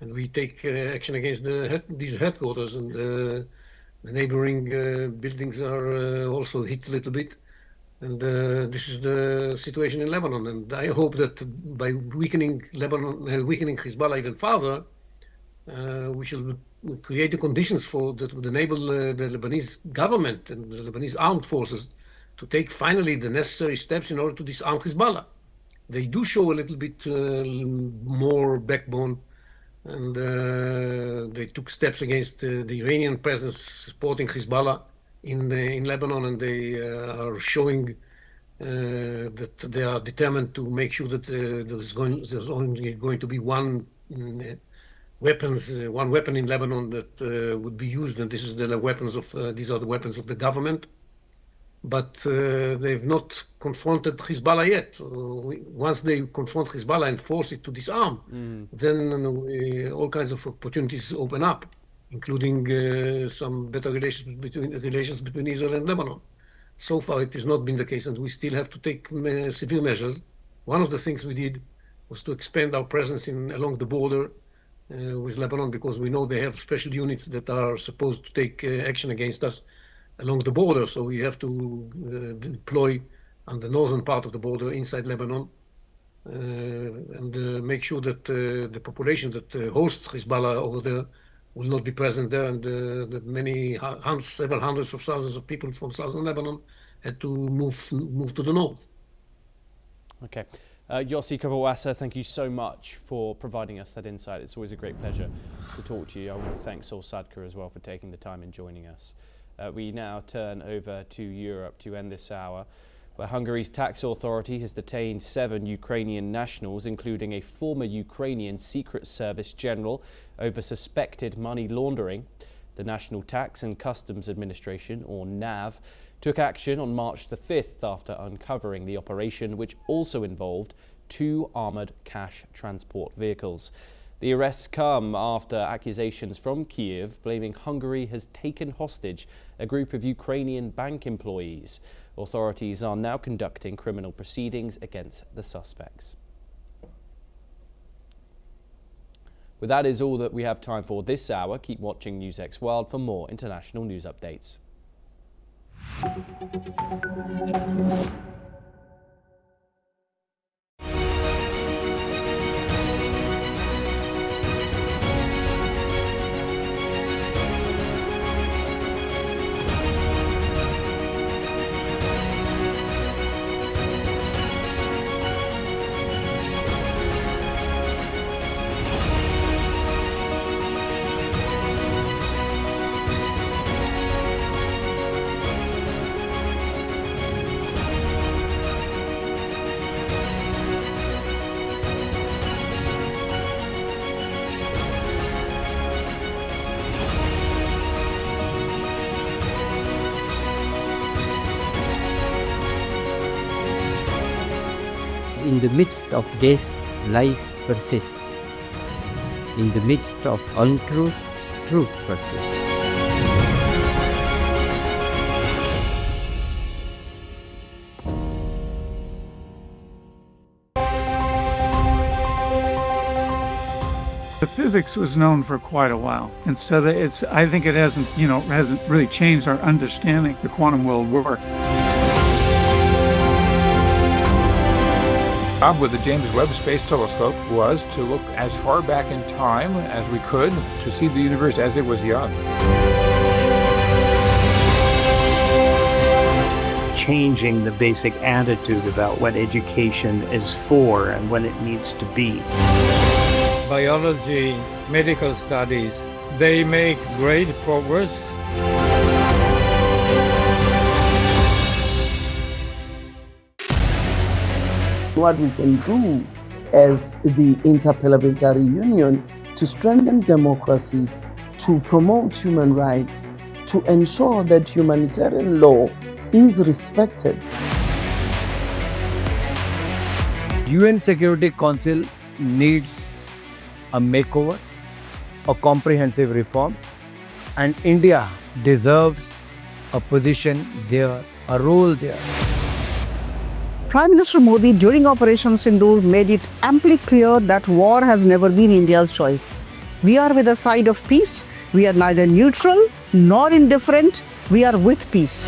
And we take action against these headquarters. And The neighboring buildings are also hit a little bit. And this is the situation in Lebanon. And I hope that by weakening Lebanon, weakening Hezbollah even further, we shall create the conditions that would enable the Lebanese government and the Lebanese armed forces to take finally the necessary steps in order to disarm Hezbollah. They do show a little bit more backbone, and they took steps against the Iranian presence supporting Hezbollah in Lebanon, and they are showing that they are determined to make sure that there's only going to be one weapon in Lebanon that would be used, and these are the weapons of the government. But they've not confronted Hezbollah yet. Once they confront Hezbollah and force it to disarm, then all kinds of opportunities open up, including some better relations between Israel and Lebanon. So far, it has not been the case, and we still have to take severe measures. One of the things we did was to expand our presence along the border with Lebanon, because we know they have special units that are supposed to take action against us along the border. So we have to deploy on the northern part of the border inside Lebanon and make sure that the population that hosts Hezbollah over there will not be present there, and that several hundreds of thousands of people from southern Lebanon had to move to the north. Okay. Yossi Kawawasa, thank you so much for providing us that insight. It's always a great pleasure to talk to you. I want to thank Sol Sadka as well for taking the time and joining us. We now turn over to Europe to end this hour, where Hungary's tax authority has detained 7 Ukrainian nationals, including a former Ukrainian Secret Service general, over suspected money laundering. The National Tax and Customs Administration, or NAV, took action on March the 5th after uncovering the operation, which also involved 2 armoured cash transport vehicles. The arrests come after accusations from Kyiv blaming Hungary has taken hostage a group of Ukrainian bank employees. Authorities are now conducting criminal proceedings against the suspects. Well, that is all that we have time for this hour. Keep watching NewsX World for more international news updates. In the midst of death, life persists. In the midst of untruth, truth persists. The physics was known for quite a while, and so that I think it hasn't really changed our understanding the quantum world work. Our job with the James Webb Space Telescope was to look as far back in time as we could to see the universe as it was young. Changing the basic attitude about what education is for and what it needs to be. Biology, medical studies, they make great progress. What we can do as the Interparliamentary Union to strengthen democracy, to promote human rights, to ensure that humanitarian law is respected. UN Security Council needs a makeover, a comprehensive reforms, and India deserves a position there, a role there. Prime Minister Modi during Operation Sindoor made it amply clear that war has never been India's choice. We are with the side of peace, We are neither neutral nor indifferent. We are with peace.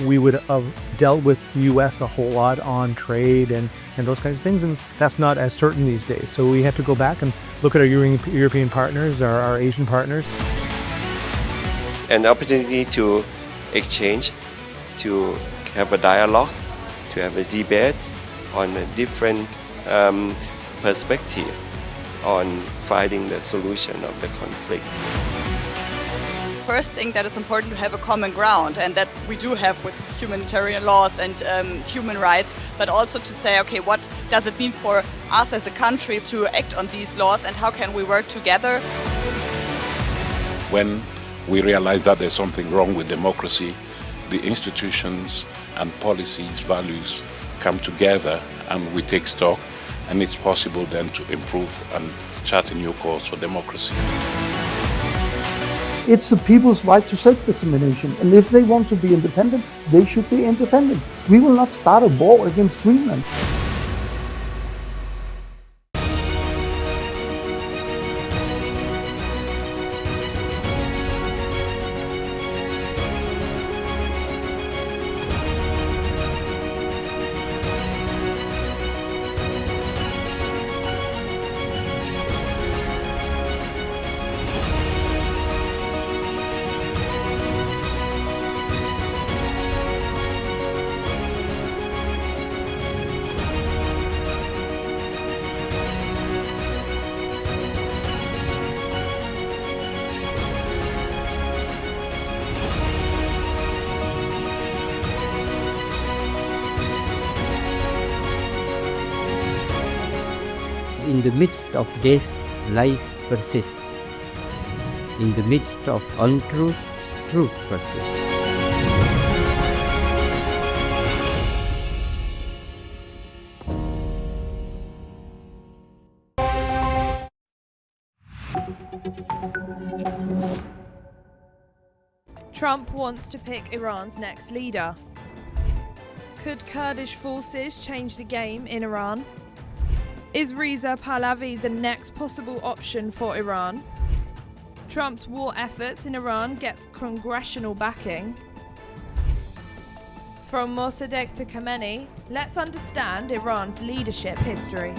We would have dealt with the U.S. a whole lot on trade and those kinds of things, and that's not as certain these days. So we have to go back and look at our European partners, our Asian partners. An opportunity to exchange, to have a dialogue, to have a debate on a different perspective on finding the solution of the conflict. First thing that is important to have a common ground, and that we do have with humanitarian laws and human rights, but also to say, okay, what does it mean for us as a country to act on these laws and how can we work together? When we realize that there's something wrong with democracy, the institutions and policies, values come together and we take stock, and it's possible then to improve and chart a new course for democracy. It's the people's right to self-determination, and if they want to be independent, they should be independent. We will not start a war against Greenland. In the midst of this, life persists. In the midst of untruth, truth persists. Trump wants to pick Iran's next leader. Could Kurdish forces change the game in Iran? Is Reza Pahlavi the next possible option for Iran? Trump's war efforts in Iran gets congressional backing. From Mossadegh to Khamenei, let's understand Iran's leadership history.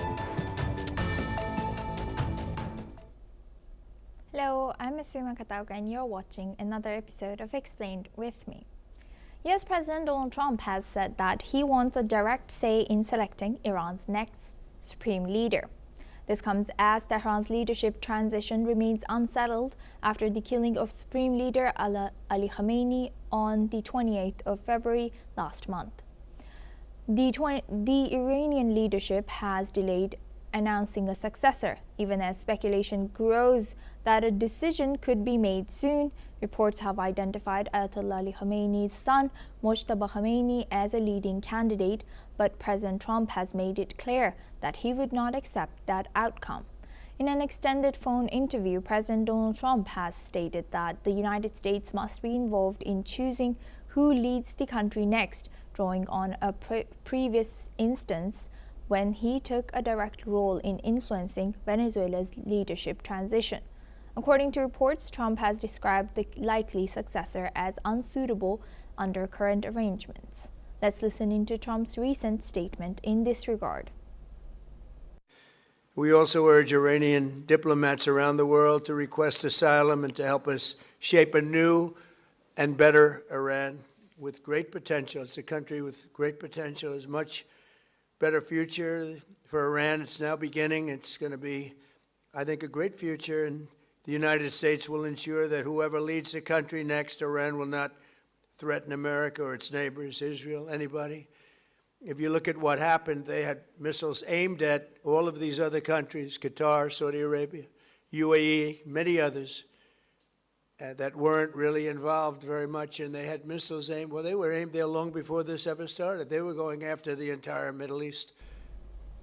Hello, I'm Asuma Katauka and you're watching another episode of Explained with me. US President Donald Trump has said that he wants a direct say in selecting Iran's next supreme leader. This comes as Tehran's leadership transition remains unsettled after the killing of Supreme Leader Ali Khamenei on the 28th of February last month. The Iranian leadership has delayed announcing a successor, even as speculation grows that a decision could be made soon. Reports have identified Ayatollah Ali Khamenei's son, Mojtaba Khamenei, as a leading candidate, but President Trump has made it clear that he would not accept that outcome. In an extended phone interview, President Donald Trump has stated that the United States must be involved in choosing who leads the country next, drawing on a previous instance when he took a direct role in influencing Venezuela's leadership transition. According to reports, Trump has described the likely successor as unsuitable under current arrangements. Let's listen into Trump's recent statement in this regard. We also urge Iranian diplomats around the world to request asylum and to help us shape a new and better Iran with great potential. It's a country with great potential. It's a much better future for Iran. It's now beginning. It's going to be, I think, a great future. And the United States will ensure that whoever leads the country next, Iran will not threaten America or its neighbors, Israel, anybody. If you look at what happened, they had missiles aimed at all of these other countries, Qatar, Saudi Arabia, UAE, many others that weren't really involved very much, and they had missiles aimed. Well, they were aimed there long before this ever started. They were going after the entire Middle East.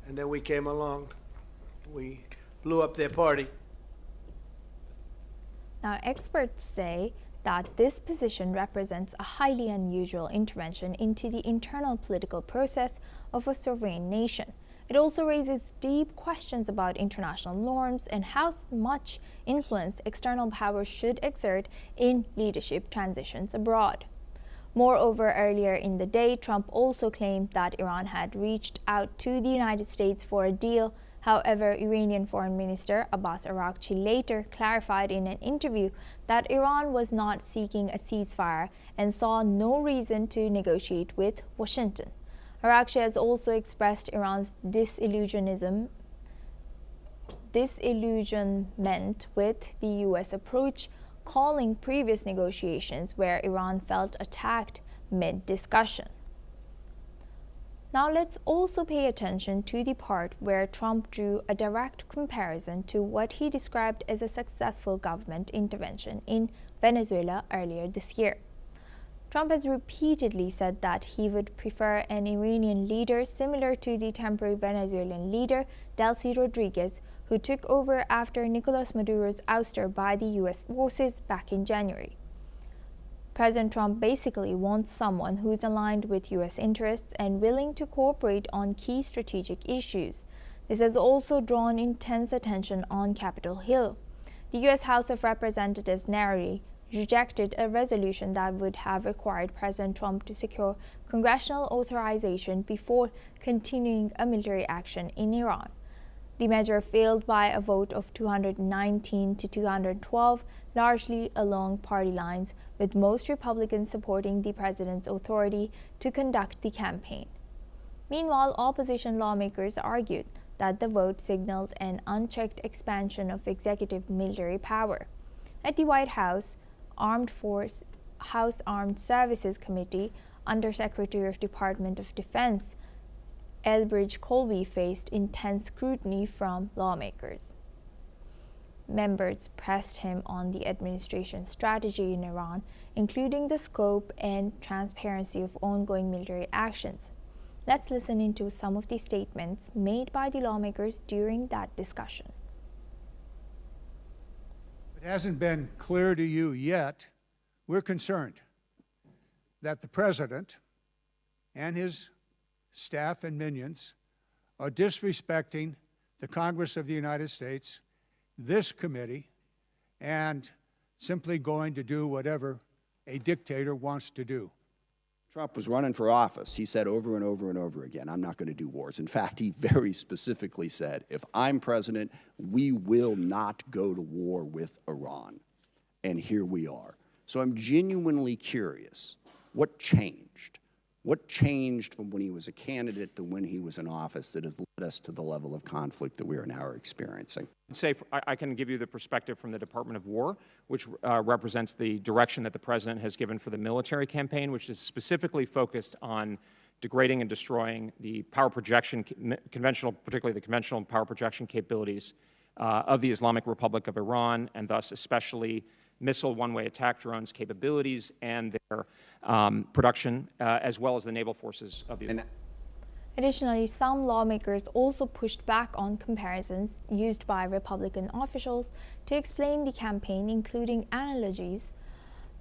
And then we came along. We blew up their party. Now, experts say that this position represents a highly unusual intervention into the internal political process of a sovereign nation. It also raises deep questions about international norms and how much influence external powers should exert in leadership transitions abroad. Moreover, earlier in the day, Trump also claimed that Iran had reached out to the United States for a deal. However, Iranian Foreign Minister Abbas Araghchi later clarified in an interview that Iran was not seeking a ceasefire and saw no reason to negotiate with Washington. Araghchi has also expressed Iran's disillusionment with the U.S. approach, calling previous negotiations where Iran felt attacked mid-discussion. Now let's also pay attention to the part where Trump drew a direct comparison to what he described as a successful government intervention in Venezuela earlier this year. Trump has repeatedly said that he would prefer an Iranian leader similar to the temporary Venezuelan leader, Delcy Rodriguez, who took over after Nicolas Maduro's ouster by the U.S. forces back in January. President Trump basically wants someone who's aligned with U.S. interests and willing to cooperate on key strategic issues. This has also drawn intense attention on Capitol Hill. The U.S. House of Representatives narrowly rejected a resolution that would have required President Trump to secure congressional authorization before continuing a military action in Iran. The measure failed by a vote of 219 to 212, largely along party lines, with most Republicans supporting the president's authority to conduct the campaign. Meanwhile, opposition lawmakers argued that the vote signaled an unchecked expansion of executive military power. At the White House, House Armed Services Committee, Undersecretary of Department of Defense Elbridge Colby faced intense scrutiny from lawmakers. Members pressed him on the administration's strategy in Iran, including the scope and transparency of ongoing military actions. Let's listen into some of the statements made by the lawmakers during that discussion. It hasn't been clear to you yet. We're concerned that the president and his staff and minions are disrespecting the Congress of the United States, this committee, and simply going to do whatever a dictator wants to do. Trump was running for office. He said over and over and over again, I'm not going to do wars. In fact, he very specifically said, if I'm president, we will not go to war with Iran. And here we are. So I'm genuinely curious, what changed? What changed from when he was a candidate to when he was in office that has led us to the level of conflict that we are now experiencing? I can give you the perspective from the Department of War, which represents the direction that the President has given for the military campaign, which is specifically focused on degrading and destroying the power projection, particularly the conventional power projection capabilities of the Islamic Republic of Iran, and thus especially missile one-way attack drones capabilities and their production, as well as the naval forces of the Islamic. Additionally, some lawmakers also pushed back on comparisons used by Republican officials to explain the campaign, including analogies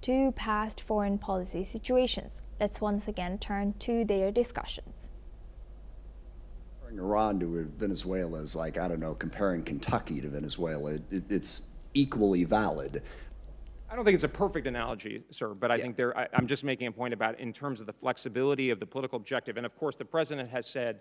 to past foreign policy situations. Let's once again turn to their discussions. Iran to Venezuela is like, I don't know, comparing Kentucky to Venezuela. It's equally valid. I don't think it's a perfect analogy, sir, but I think I'm just making a point about in terms of the flexibility of the political objective. And of course, the president has said